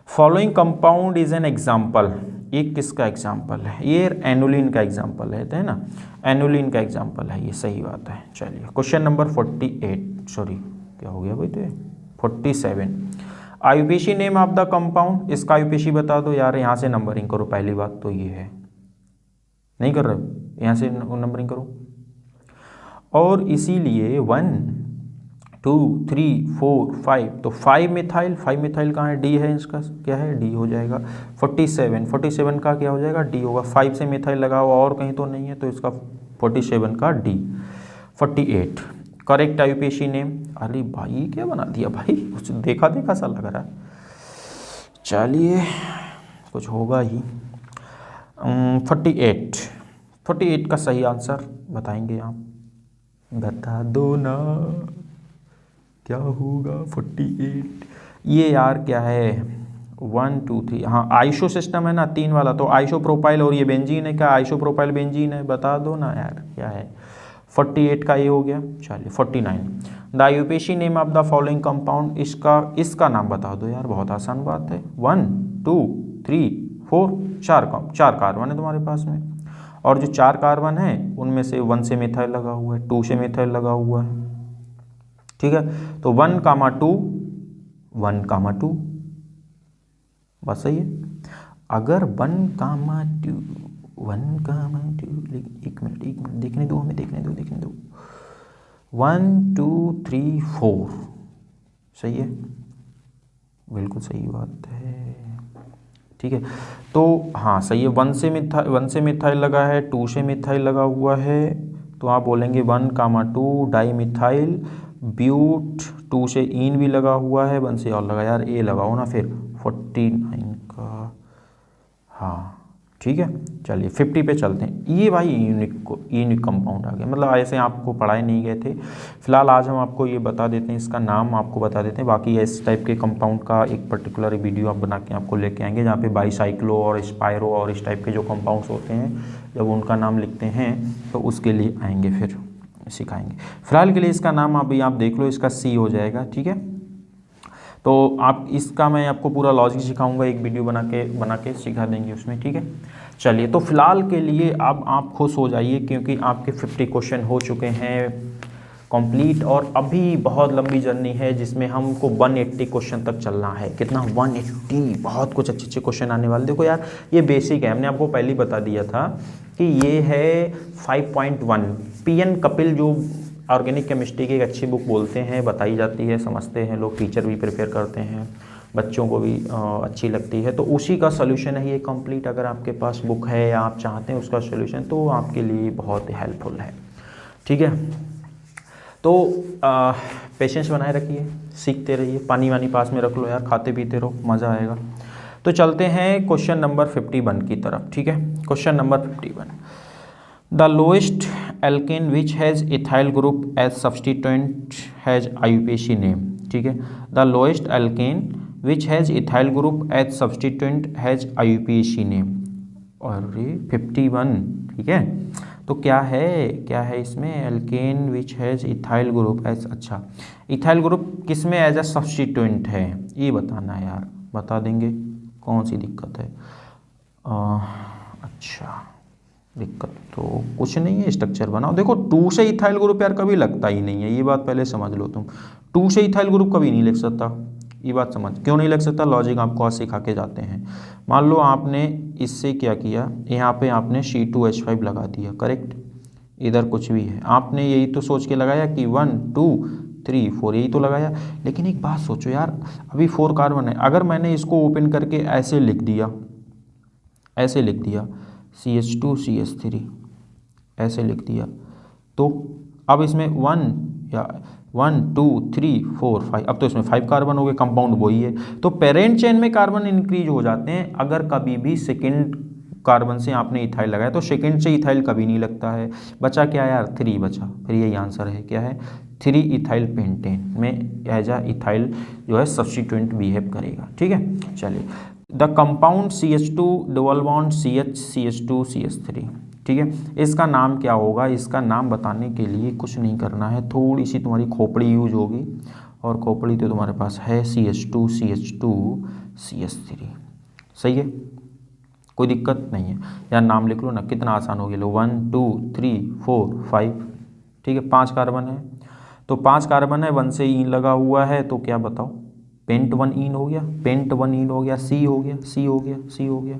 following compound is an example. एक किसका एग्जाम्पल है, ये एनुलिन का एग्जाम्पल है ना, एनुलिन का एग्जाम्पल है ये, सही बात है। चलिए क्वेश्चन नंबर 48, सॉरी क्या हो गया भाई, तो 47, IUPAC name of the compound. इसका आईयूपीएसी बता दो यार, यहाँ से नंबरिंग करो, पहली बात तो ये है, नहीं कर रहे हो, यहाँ से नंबरिंग करो। और इसीलिए 1 2 3 4 5, तो 5 मिथाइल कहाँ है, डी है, इसका क्या है, डी हो जाएगा। 47 का क्या हो जाएगा, डी होगा। 5 से मिथाइल लगा हुआ और कहीं तो नहीं है, तो इसका 47 का डी। 48 correct IUPAC name. अरे भाई क्या बना दिया भाई, कुछ देखा सा लग रहा है। चलिए कुछ होगा ही। 48 का सही आंसर बताएंगे आप, बता दो ना क्या होगा। 48 ये यार क्या है, 1 2 3, हाँ आइसो सिस्टम है ना 3 वाला, तो आइसो प्रोपाइल और ये बेंजीन है, क्या आइसो प्रोपाइल बेंजीन है, बता दो ना यार क्या है। 48 का ये हो गया। चलिए 49, the IUPAC name of the following compound. इसका नाम बता दो यार, बहुत आसान बात है। 1 2 3 4, 4 कार्बन है तुम्हारे पास में, और जो 4 कार्बन है उनमें से 1 से मिथाइल लगा हुआ है, 2 से मिथाइल लगा हुआ है, ठीक है। तो 1 कामा 2 बस सही है। अगर 1 कामा 2 एक मिनट देखने दो, 1 2 3 4, सही है, बिल्कुल सही बात है, ठीक है। तो हाँ सही है, 1 से मिथाइल लगा है, 2 से मिथाइल लगा हुआ है, तो आप बोलेंगे 1 कामा 2 डाई मिथाइल ब्यूट, 2 से इन भी लगा हुआ है, 1 से और लगा, यार ए लगाओ ना फिर। 49 का, हाँ ठीक है। चलिए 50 पे चलते हैं। ये भाई यूनिक कंपाउंड आ गया, मतलब ऐसे आपको पढ़ाए नहीं गए थे। फिलहाल आज हम आपको ये बता देते हैं, इसका नाम आपको बता देते हैं, बाकी इस टाइप के कंपाउंड का एक पर्टिकुलर वीडियो आप बना के आपको लेके आएंगे, जहाँ पे बाईसाइक्लो और स्पायरो और इस टाइप के जो कंपाउंड्स होते हैं जब उनका नाम लिखते हैं तो उसके लिए आएंगे, फिर सिखाएंगे। फिलहाल के लिए इसका नाम अभी आप देख लो, इसका सी हो जाएगा, ठीक है। तो आप इसका मैं आपको पूरा लॉजिक सिखाऊंगा, एक वीडियो बना के सिखा देंगे उसमें, ठीक है। चलिए तो फिलहाल के लिए अब आप खुश हो जाइए, क्योंकि आपके 50 क्वेश्चन हो चुके हैं कंप्लीट, और अभी बहुत लंबी जर्नी है जिसमें हमको 180 क्वेश्चन तक चलना है। कितना, 180, बहुत कुछ अच्छे क्वेश्चन आने वाले। देखो यार ये बेसिक है, हमने आपको पहले ही बता दिया था कि ये है 5.1 PN कपिल, जो ऑर्गेनिक केमिस्ट्री की एक अच्छी बुक बोलते हैं, बताई जाती है, समझते हैं लोग, टीचर भी प्रिपेयर करते हैं, बच्चों को भी अच्छी लगती है, तो उसी का सोल्यूशन है ये कंप्लीट। अगर आपके पास बुक है या आप चाहते हैं उसका सोल्यूशन, तो आपके लिए बहुत हेल्पफुल है, ठीक है। तो पेशेंस बनाए रखिए, सीखते रहिए, पानी वानी पास में रख लो यार, खाते पीते रहो, मज़ा आएगा। तो चलते हैं क्वेश्चन नंबर 51 की तरफ, ठीक है। Question number 51, the lowest alkane which has ethyl group as substituent has IUPAC name, ठीक है। The lowest alkane which has ethyl group as substituent has IUPAC name. और 51, ठीक है। तो क्या है इसमें, alkane which has ethyl group as, अच्छा इथाइल ग्रुप किस में एज अ सब्सटीट्यूएंट है, ये बताना है यार, बता देंगे, कौन सी दिक्कत है। अच्छा दिक्कत तो कुछ नहीं है, स्ट्रक्चर बनाओ। देखो 2 से इथाइल ग्रुप यार कभी लगता ही नहीं है, ये बात पहले समझ लो तुम। 2 से इथाइल ग्रुप कभी नहीं लिख सकता, ये बात समझ। क्यों नहीं लग सकता, लॉजिक आपको आज सिखा के जाते हैं। मान लो आपने इससे क्या किया, यहाँ पे आपने C2H5 लगा दिया, करेक्ट। इधर कुछ भी है, आपने यही तो सोच के लगाया कि 1 2 3 4 यही तो लगाया। लेकिन एक बात सोचो यार, अभी 4 कार्बन है, अगर मैंने इसको ओपन करके ऐसे लिख दिया, ऐसे लिख दिया CH2 CH3 ऐसे लिख दिया, तो अब इसमें 1 2 3 4 5, अब तो इसमें 5 कार्बन हो गए, कंपाउंड वही है। तो पेरेंट चेन में कार्बन इंक्रीज हो जाते हैं अगर कभी भी सेकेंड कार्बन से आपने इथाइल लगाया, तो सेकेंड से इथाइल कभी नहीं लगता है। बचा क्या यार, 3 बचा, फिर यही आंसर है, क्या है 3 इथाइल पेंटेन में एज आ इथाइल जो है सब्स्टिट्यूएंट बिहेव करेगा, ठीक है। चलिए, the compound CH2 double bond CH CH2 CH3, ठीक है, इसका नाम क्या होगा। इसका नाम बताने के लिए कुछ नहीं करना है, थोड़ी सी तुम्हारी खोपड़ी यूज होगी, और खोपड़ी तो तुम्हारे पास है CH2 CH2 CH3, सही है, कोई दिक्कत नहीं है। यार नाम लिख लो ना, कितना आसान हो गया। लो 1 2 3 4 5, ठीक है, 5 कार्बन है, तो 5 कार्बन है, 1 से ईन लगा हुआ है, तो क्या बताओ, पेंट 1 ईन हो गया, पेंट 1 ईन हो गया, C हो गया, C हो गया, C हो गया।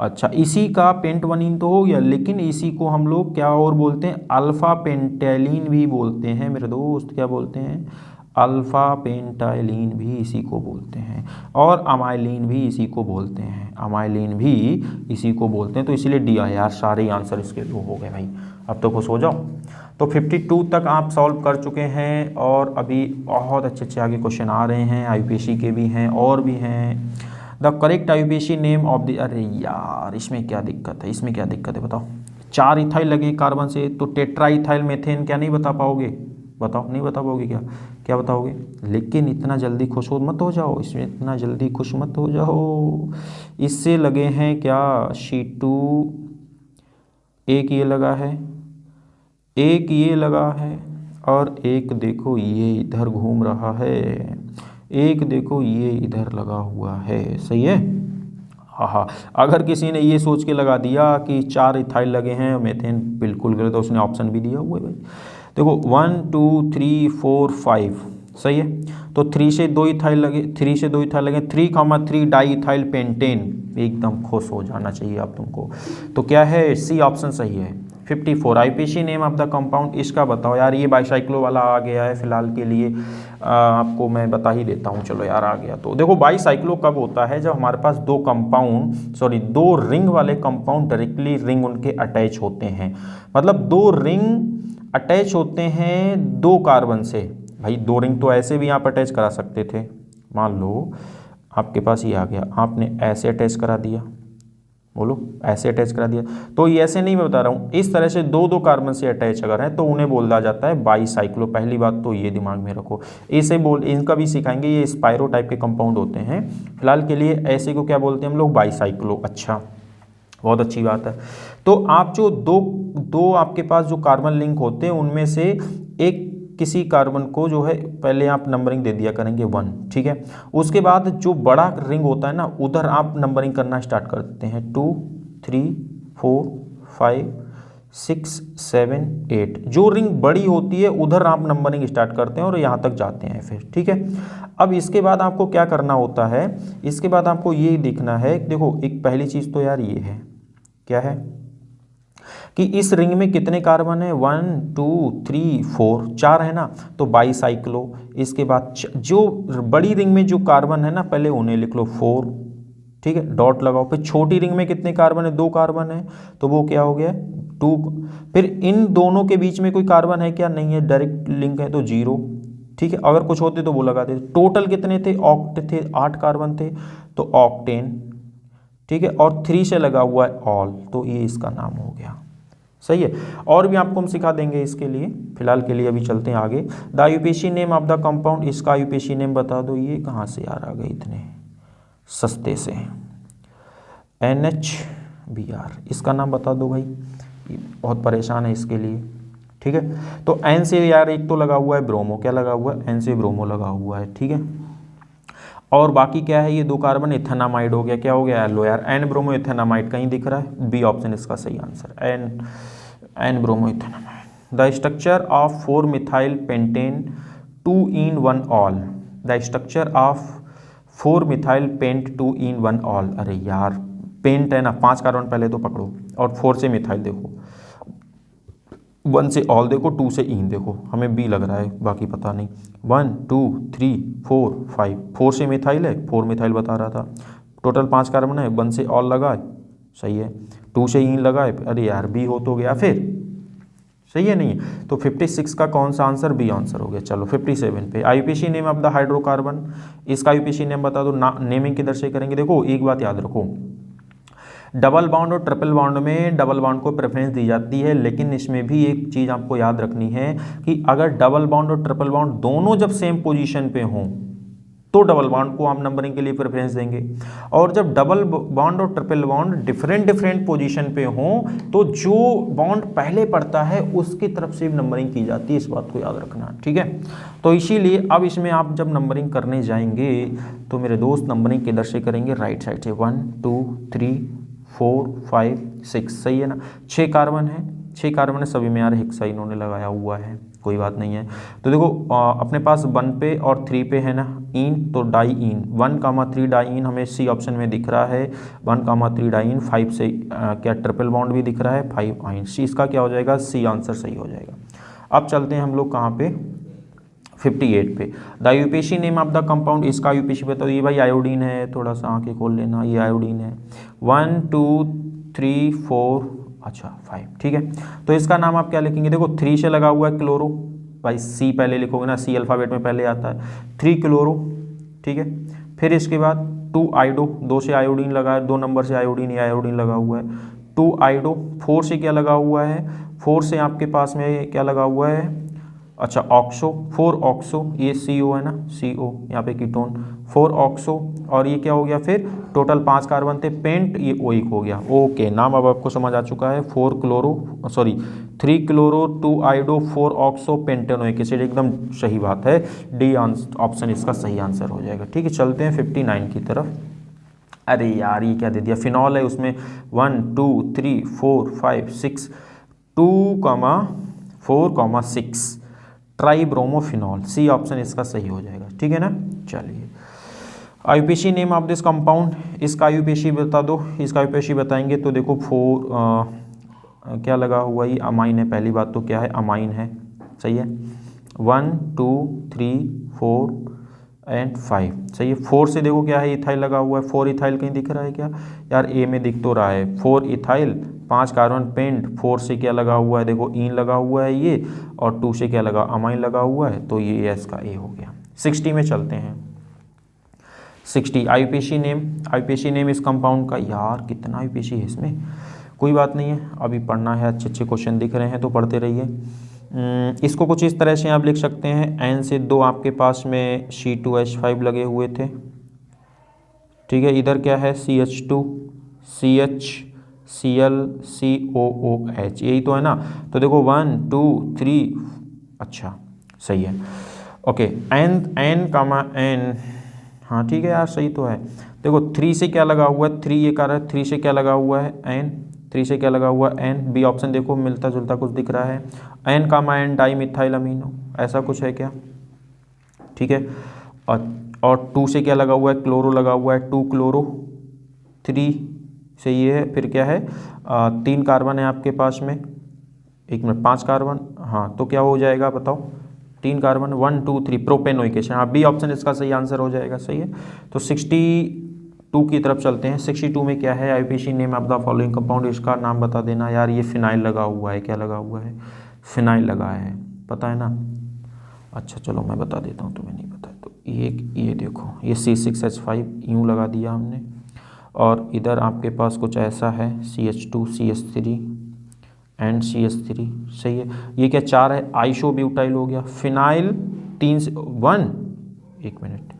अच्छा, इसी का पेंट 1 ईन तो हो गया, लेकिन इसी को हम लोग क्या और बोलते हैं, अल्फा पेंटाइलिन भी बोलते हैं मेरे दोस्त, क्या बोलते हैं, अल्फा पेंटाइलिन भी इसी को बोलते हैं, और अमाइलिन भी इसी को बोलते हैं, अमाइलिन भी इसी को बोलते हैं। तो इसीलिए डी आया यार, सारे आंसर इसके 2 हो गए भाई। अब तो खुश हो जाओ। तो 52 तक आप सॉल्व कर चुके हैं, और अभी बहुत अच्छे अच्छे आगे क्वेश्चन आ रहे हैं, IUPAC के भी हैं और भी हैं। The correct IUPAC name of the, अरे यार इसमें क्या दिक्कत है, इसमें क्या दिक्कत है बताओ। 4 इथाइल लगे कार्बन से, तो टेट्रा इथाइल मेथेन क्या नहीं बता पाओगे, बताओ, नहीं बता पाओगे क्या, क्या बताओगे। लेकिन इतना जल्दी खुश हो मत हो जाओ, इसमें इतना जल्दी खुश मत हो जाओ। इससे लगे हैं क्या, C2, एक ये लगा है, एक ये लगा है, और एक देखो ये इधर घूम रहा है, एक देखो ये इधर लगा हुआ है, सही है। हाँ, अगर किसी ने ये सोच के लगा दिया कि 4 इथाइल लगे हैं मेथेन, बिल्कुल गलत, तो उसने ऑप्शन भी दिया हुआ है भाई। देखो 1 2 3 4 5, सही है। तो 3 से 2 इथाइल लगे, 3 से 2 इथाइल लगे, 3,3 डाई इथाइल पेंटेन, एकदम खुश हो जाना चाहिए आप तुमको। तो क्या है, C ऑप्शन सही है। 54 IUPAC name of the compound, इसका बताओ यार। ये बाईसाइक्लो वाला आ गया है फिलहाल के लिए, आपको मैं बता ही देता हूँ, चलो यार आ गया। तो देखो बाईसाइक्लो कब होता है, जब हमारे पास 2 रिंग वाले कंपाउंड डायरेक्टली रिंग उनके अटैच होते हैं, मतलब 2 रिंग अटैच होते हैं 2 कार्बन से। भाई 2 रिंग तो ऐसे भी आप अटैच करा सकते थे, मान लो आपके पास ये आ गया, आपने ऐसे अटैच करा दिया, बोलो ऐसे अटैच करा दिया, तो ये ऐसे नहीं मैं बता रहा हूँ, इस तरह से 2 कार्बन से अटैच अगर है तो उन्हें बोला जाता है बाईसाइक्लो। पहली बात तो ये दिमाग में रखो, इसे इनका भी सिखाएंगे, ये स्पाइरो टाइप के कंपाउंड होते हैं। फिलहाल के लिए ऐसे को क्या बोलते हैं हम लोग, बाईसाइक्लो। अच्छा, बहुत अच्छी बात है। तो आप जो दो आपके पास जो कार्बन लिंक होते हैं, उनमें से एक किसी कार्बन को जो है पहले आप नंबरिंग दे दिया करेंगे 1, ठीक है। उसके बाद जो बड़ा रिंग होता है ना, उधर आप नंबरिंग करना स्टार्ट कर देते हैं, 2 3 4 5 6 7 8। जो रिंग बड़ी होती है उधर आप नंबरिंग स्टार्ट करते हैं और यहाँ तक जाते हैं फिर, ठीक है। अब इसके बाद आपको क्या करना होता है, इसके बाद आपको ये देखना है, देखो एक पहली चीज़ तो यार ये है, क्या है कि इस रिंग में कितने कार्बन है, 1 2 3 4, 4 है ना, तो बाईसाइक्लो। इसके बाद जो बड़ी रिंग में जो कार्बन है ना, पहले उन्हें लिख लो 4, ठीक है, डॉट लगाओ। फिर छोटी रिंग में कितने कार्बन है, 2 कार्बन है, तो वो क्या हो गया 2। फिर इन दोनों के बीच में कोई कार्बन है क्या, नहीं है, डायरेक्ट लिंक है तो 0, ठीक है। अगर कुछ होते तो वो लगा देते। टोटल कितने थे, ऑक्ट थे, 8 कार्बन थे, तो ऑक्टेन, ठीक है। और 3 से लगा हुआ है ऑल, तो ये इसका नाम हो गया, सही है। और भी आपको हम सिखा देंगे इसके लिए, फिलहाल के लिए अभी चलते हैं आगे। The IUPAC name of the compound, इसका IUPAC नेम बता दो। ये कहाँ से यार आ गए इतने सस्ते से, NHBr, इसका नाम बता दो भाई, बहुत परेशान है इसके लिए, ठीक है। तो N से यार एक तो लगा हुआ है ब्रोमो, क्या लगा हुआ है, N से ब्रोमो लगा हुआ है, ठीक है। और बाकी क्या है, ये 2 कार्बन इथेनामाइड हो गया, क्या हो गया लो यार, एन ब्रोमो इथेनामाइड कहीं दिख रहा है, बी ऑप्शन इसका सही answer, N bromo ethanamide. The structure of 4 methyl pentene 2 in 1 ol, the structure of 4 methyl pent 2 in 1 ol. अरे यार पेंट है ना, 5 कार्बन पहले तो पकड़ो, और 4 से मिथाइल देखो, 1 से ऑल देखो, 2 से इन देखो, हमें बी लग रहा है, बाकी पता नहीं। 1 2 3 4 5, 4 से मिथाइल है, 4 मिथाइल बता रहा था, टोटल 5 कार्बन है, 1 से ऑल लगा है, सही है, 2 से इन लगा है, अरे यार बी हो तो गया फिर, सही है नहीं है, तो 56 का कौन सा आंसर, बी आंसर हो गया। चलो 57 पे, IUPAC name of the hydrocarbon, इसका आईयूपीएसी नेम बता दो, नेमिंग किधर से करेंगे। देखो एक बात याद रखो, डबल बॉन्ड और ट्रिपल बॉन्ड में डबल बॉन्ड को प्रेफरेंस दी जाती है, लेकिन इसमें भी एक चीज़ आपको याद रखनी है कि अगर डबल बॉन्ड और ट्रिपल बॉन्ड दोनों जब सेम पोजीशन पे हों तो डबल बॉन्ड को आप नंबरिंग के लिए प्रेफरेंस देंगे, और जब डबल बॉन्ड और ट्रिपल बॉन्ड डिफरेंट पोजीशन पे हों तो जो बॉन्ड पहले पड़ता है उसकी तरफ से नंबरिंग की जाती है, इस बात को याद रखना, ठीक है। तो इसीलिए अब इसमें आप जब नंबरिंग करने जाएंगे तो मेरे दोस्त नंबरिंग किधर से करेंगे, राइट साइड से, 1 2 3 4 5 6, सही है ना। 6 कार्बन है, 6 कार्बन है, सभी में यार हेक्सा इन्होंने लगाया हुआ है, कोई बात नहीं है। तो देखो अपने पास 1 पे और 3 पे है ना इन, तो डाई इन 1,3 डाई इन हमें सी ऑप्शन में दिख रहा है, 1,3 डाई इन, 5 से क्या ट्रिपल बॉन्ड भी दिख रहा है, 5 आइन, सी इसका क्या हो जाएगा, सी आंसर सही हो जाएगा। अब चलते हैं हम लोग कहाँ पे, 58 पे, the IUPAC name of the compound, इसका आईयूपीएसी बताओ। ये भाई आयोडीन है, थोड़ा सा आंखें खोल लेना, ये आयोडीन है, 1 2 3 4, अच्छा 5, ठीक है। तो इसका नाम आप क्या लिखेंगे, देखो 3 से लगा हुआ है क्लोरो, भाई सी पहले लिखोगे ना, सी अल्फ़ाबेट में पहले आता है, 3 क्लोरो, ठीक है। फिर इसके बाद 2 आइडो, 2 से आयोडीन लगा है, 2 नंबर से आयोडीन या आयोडीन लगा हुआ है, 2 आइडो, 4 से क्या लगा हुआ है, 4 से आपके पास में क्या लगा हुआ है, अच्छा ऑक्सो, 4 ऑक्सो, ये CO है ना, CO यहाँ पे कीटोन, 4 ऑक्सो, और ये क्या हो गया फिर, टोटल 5 कार्बन थे, पेंट, ये ओइक हो गया, ओके। नाम अब आपको समझ आ चुका है, 3 क्लोरो 2 आइडो 4 ऑक्सो पेंटेनोइक एसिड, एकदम सही बात है, डी ऑप्शन इसका सही आंसर हो जाएगा, ठीक है। चलते हैं 59 की तरफ। अरे यार ये क्या दे दिया, फिनॉल है उसमें, 1 2 3 4 5 6, 2,4,6 ट्राइब्रोमोफिनॉल, सी ऑप्शन इसका सही हो जाएगा, ठीक है ना। चलिए IUPAC name of this compound, इसका आईयूपीएसी बता दो, इसका आईयूपीएसी बताएंगे तो देखो 4 क्या लगा हुआ, ये अमाइन है, पहली बात तो क्या है, अमाइन है, सही है, 1 2 3 4 एंड 5, सही है। 4 से देखो क्या है, इथाइल लगा हुआ है, 4 इथाइल कहीं दिख रहा है क्या यार, ए में दिख तो रहा है, 4 इथाइल, 5 कार्बन पेंट, 4 से क्या लगा हुआ है, देखो इन लगा हुआ है ये, और 2 से क्या लगा, अमाइन लगा हुआ है, तो ये इसका ए हो गया। 60 में चलते हैं, 60 आईयूपीएसी नेम इस कंपाउंड का, यार कितना आईयूपीएसी है इसमें, कोई बात नहीं है, अभी पढ़ना है, अच्छे क्वेश्चन दिख रहे हैं तो पढ़ते रहिए। इसको कुछ इस तरह से आप लिख सकते हैं, N से 2 आपके पास में C2H5 लगे हुए थे, ठीक है, इधर क्या है CH2 CH Cl COOH, यही तो है ना। तो देखो 1 2 3, अच्छा सही है, ओके, N, हाँ ठीक है यार सही तो है। देखो 3 से क्या लगा हुआ है, 3 ये कर रहा है, 3 से क्या लगा हुआ है, N, 3 से क्या लगा हुआ है, N, बी ऑप्शन देखो मिलता जुलता कुछ दिख रहा है, N, डाई मिथाइल अमीनो, ऐसा कुछ है क्या, ठीक है। और 2 से क्या लगा हुआ है, क्लोरो लगा हुआ है, 2 क्लोरो, 3 से ये है, फिर क्या है, 3 कार्बन है आपके पास में, 1 मिनट 5 कार्बन, हाँ तो क्या हो जाएगा बताओ, 3 कार्बन, 1 2 3 प्रोपेनोइक एसिड, हाँ बी ऑप्शन इसका सही आंसर हो जाएगा, सही है। तो 62 की तरफ चलते हैं। 62 में क्या है, IUPAC name of the following compound, इसका नाम बता देना यार। ये फिनाइल लगा हुआ है, क्या लगा हुआ है, फिनाइल लगा है, पता है ना। अच्छा चलो मैं बता देता हूँ, तुम्हें नहीं पता तो ये देखो, ये C6H5 यूँ लगा दिया हमने, और इधर आपके पास कुछ ऐसा है CH2 CH3 एंड CH3, सही है। ये क्या 4 है, आइसोब्यूटाइल हो गया, फिनाइल 3 से 1, एक मिनट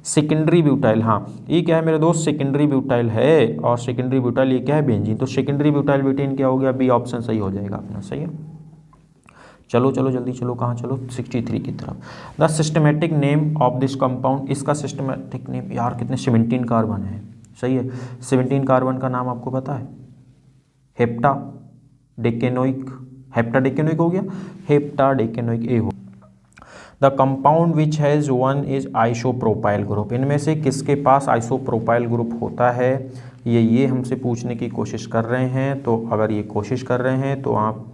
सेकेंडरी ब्यूटाइल, हाँ ये क्या है मेरे दोस्त, सेकेंडरी ब्यूटाइल है, और सेकेंडरी ब्यूटाइल ये क्या है, बेंजीन, तो सेकेंडरी ब्यूटाइल ब्यूटेन क्या हो गया, बी ऑप्शन सही हो जाएगा अपना, सही है। चलो चलो जल्दी चलो, कहाँ चलो, 63 की तरफ। The systematic name of this compound, इसका सिस्टमेटिक नेम, यार कितने 17 कार्बन है, सही है। 17 कार्बन का नाम आपको पता है? हेप्टाडेकेनोइक, हेप्टाडेकेनोइक हो गया, हेप्टाडेकेनोइक ए हो। The compound which has one is isopropyl group, इनमें से किसके पास आइसोप्रोपाइल ग्रुप होता है, ये हमसे पूछने की कोशिश कर रहे हैं। तो अगर ये कोशिश कर रहे हैं तो आप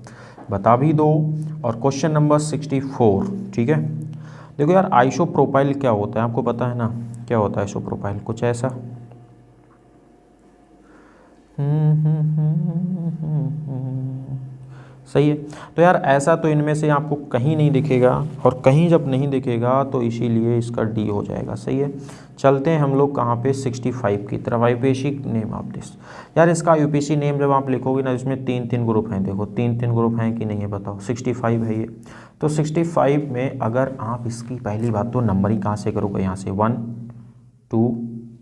बता भी दो। और क्वेश्चन नंबर 64, ठीक है। देखो यार, आइसोप्रोपाइल क्या होता है आपको पता है ना, क्या होता है आइसोप्रोपाइल, कुछ ऐसा। सही है। तो यार ऐसा तो इनमें से आपको कहीं नहीं दिखेगा, और कहीं जब नहीं दिखेगा तो इसीलिए इसका डी हो जाएगा, सही है। चलते हैं हम लोग कहाँ पे, 65 की तरफ। यूपीएससी नेम ऑफ दिस, यार इसका यूपीएससी नेम जब आप लिखोगे ना, इसमें 3 ग्रुप हैं, देखो 3 ग्रुप हैं कि नहीं है बताओ। 65 है ये, तो 65 में अगर आप इसकी पहली बात तो नंबरिंग कहाँ से करोगे, यहाँ से 1 2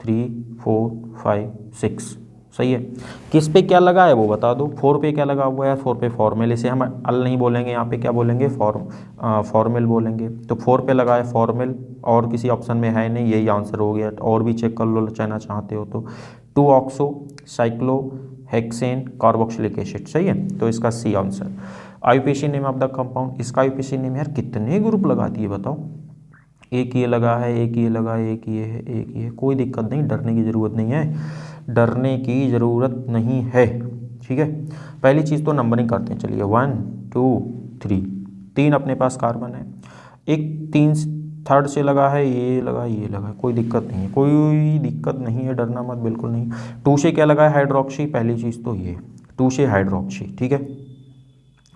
3 4 5 6, सही है। किस पे क्या लगा है वो बता दो। 4 पे क्या लगा हुआ है, 4 पे फॉर्मेल, इसे हम अल नहीं बोलेंगे, यहाँ पे क्या बोलेंगे, फॉर्मेल बोलेंगे। तो 4 पे लगा है फॉर्मेल, और किसी ऑप्शन में है नहीं, यही आंसर हो गया। और भी चेक कर लो चाहना चाहते हो तो। 2 ऑक्सो साइक्लोहेक्सेन कार्बोक्सिलिक एसिड, सही है। तो इसका C answer. IUPAC name of the compound, इसका आईयूपीएसी नेम, यार कितने ग्रुप लगाती है बताओ। एक ये लगा है, एक ये लगा है, एक ये है, एक ये है, कोई दिक्कत नहीं, डरने की ज़रूरत नहीं है, डरने की ज़रूरत नहीं है, ठीक है। पहली चीज़ तो नंबरिंग करते हैं, चलिए 1 2 3, 3 अपने पास कार्बन है, एक 3 थर्ड से लगा है, ये लगा, ये लगा, कोई दिक्कत नहीं है, कोई दिक्कत नहीं है, डरना मत, बिल्कुल नहीं। 2 से क्या लगा है, हाइड्रोक्सी, पहली चीज़ तो ये 2 से हाइड्रोक्सी, ठीक है,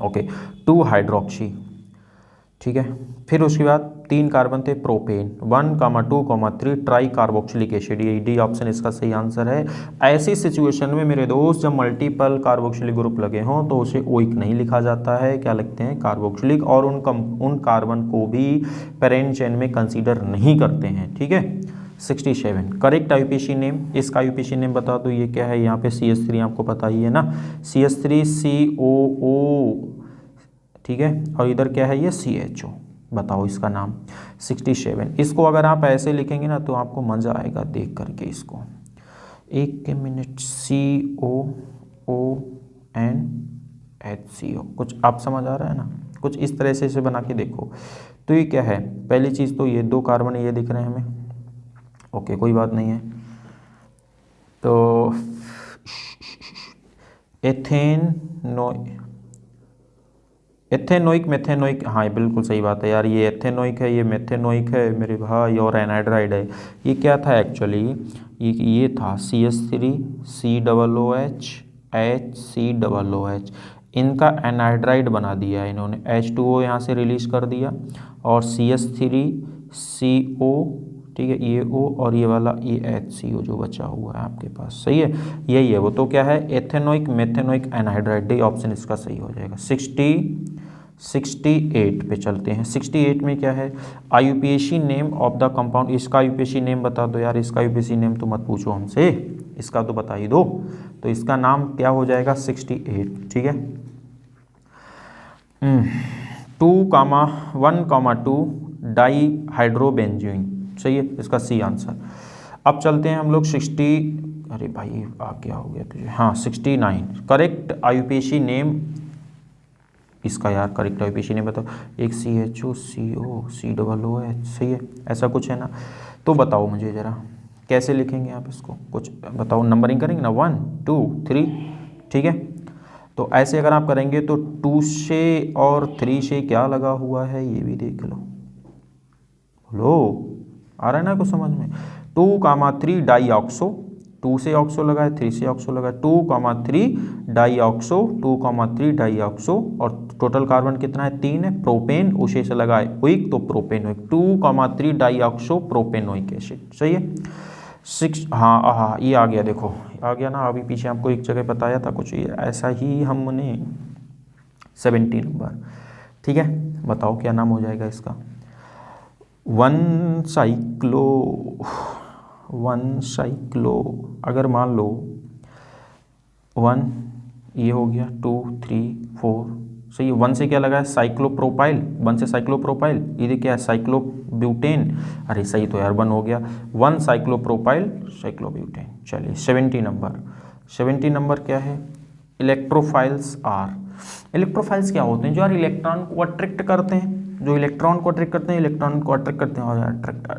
ओके 2 हाइड्रोक्सी, ठीक है। फिर उसके बाद 3 कार्बन थे, प्रोपेन, 1, 2, 3 ट्राई कार्बोक्सिलिक एसिड, ये डी ऑप्शन इसका सही आंसर है। ऐसी सिचुएशन में मेरे दोस्त जब मल्टीपल कार्बोक्सिलिक ग्रुप लगे हों तो उसे ओइक नहीं लिखा जाता है, क्या लिखते हैं, कार्बोक्सिलिक, और उन कार्बन को भी पेरेंट चेन में कंसीडर नहीं करते हैं, ठीक है। 67 करेक्ट आईयूपीएसी नेम, इसका आईयूपीएसी नेम बता दो, ये क्या है, यहाँ पे CH3 आपको पता ही है ना, CH3COO, ठीक है, और इधर क्या है, ये CHO, बताओ इसका नाम। 67, इसको अगर आप ऐसे लिखेंगे ना तो आपको मज़ा आएगा देख करके इसको, एक मिनट, COONHCO, कुछ आप समझ आ रहा है ना, कुछ इस तरह से इसे बना के देखो। तो ये क्या है, पहली चीज़ तो ये 2 कार्बन ये दिख रहे हैं हमें, ओके कोई बात नहीं है। तो एथेनोइक मेथेनोइक, हाँ बिल्कुल सही बात है यार, ये एथेनोइक है, ये मेथेनोइक है मेरे भाई, और एनाइड्राइड है। ये क्या था एक्चुअली, ये था CH3COOH HCOOH, इनका एनाइड्राइड बना दिया है इन्होंने, H2O यहाँ से रिलीज कर दिया, और CH3CO, ठीक है, ये O, और ये वाला ये HCO जो बचा हुआ है आपके पास, सही है, यही है वो। तो क्या है, ethanoic methanoic anhydride, D option इसका सही हो जाएगा। 68 पे चलते हैं। 68 में क्या है, IUPAC name of the compound, इसका आईयूपीएसी नेम बता दो यार, इसका आईयूपीएसी नेम तो मत पूछो हमसे, इसका तो बता ही दो। तो इसका नाम क्या हो जाएगा, 68, ठीक है। 1,2 डाई हाइड्रोबेंजीन, सही है, इसका सी आंसर। अब चलते हैं हम लोग 60, अरे भाई आ क्या हो गया तुझे, हाँ 69 करेक्ट आईयूपीएसी नेम, इसका यार करेक्ट आईयूपीएसी नेम बताओ। एक CHO CO COOH, सही है, ऐसा कुछ है ना। तो बताओ मुझे ज़रा कैसे लिखेंगे आप इसको, कुछ बताओ, नंबरिंग करेंगे ना 1 2 3, ठीक है। तो ऐसे अगर आप करेंगे तो 2 से और 3 से क्या लगा हुआ है ये भी देख लो, लो आ रहा है ना कुछ समझ में। 2,3 डाई ऑक्सो, 2 से ऑक्सो लगा है, 3 से ऑक्सो लगा है, 2,3 डाई ऑक्सो, 2,3 डाई ऑक्सो, और टोटल कार्बन कितना है, 3 है। प्रोपेन उसे से लगा है ओइक, तो propanoic, 2,3 di oxo propanoic acid, सही है। 6, हाँ ये आ गया, देखो आ गया ना, अभी पीछे आपको एक जगह बताया था कुछ ऐसा ही हमने, 70 नंबर, ठीक है। बताओ क्या नाम हो जाएगा इसका, 1 साइक्लो, अगर मान लो 1 ये हो गया, 2 3 4 सही है। 1 से क्या लगा है साइक्लोप्रोपाइल, 1 से साइक्लोप्रोपाइल, ये क्या है साइक्लोब्यूटेन, अरे सही तो यार 1 हो गया, 1 साइक्लोप्रोपाइल साइक्लोब्यूटेन। चलिए 70 नंबर क्या है, इलेक्ट्रोफाइल्स आर। इलेक्ट्रोफाइल्स क्या होते हैं, जो यार इलेक्ट्रॉन को अट्रैक्ट करते हैं, जो इलेक्ट्रॉन को अट्रैक्ट करते हैं, इलेक्ट्रॉन को अट्रैक्ट करते हैं और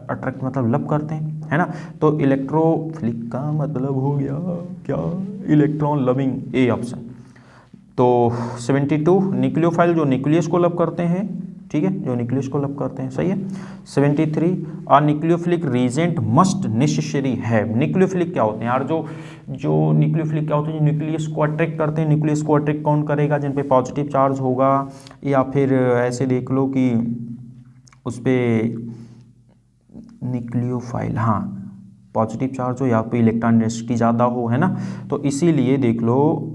अट्रैक्ट मतलब लब करते हैं, है ना। तो इलेक्ट्रोफिलिक का मतलब हो गया क्या, इलेक्ट्रॉन लविंग, ए ऑप्शन। तो 72 न्यूक्लियोफाइल, जो न्यूक्लियस को लब करते हैं, ठीक है, जो न्यूक्लियस को लब करते हैं, सही है। 73 और न्यूक्लियोफिलिक रीजेंट मस्ट नेसेसरी है। न्यूक्लियोफिलिक क्या होते हैं यार, जो न्यूक्लियोफिलिक क्या होते हैं, जो न्यूक्लियस को अट्रैक्ट करते हैं। न्यूक्लियस को अट्रैक्ट कौन करेगा, जिन पे पॉजिटिव चार्ज होगा, या फिर ऐसे देख लो कि उस पर न्यूक्लियोफाइल, हाँ पॉजिटिव चार्ज हो या फिर इलेक्ट्रॉन डेंसिटी ज़्यादा हो, है ना। तो इसीलिए देख लो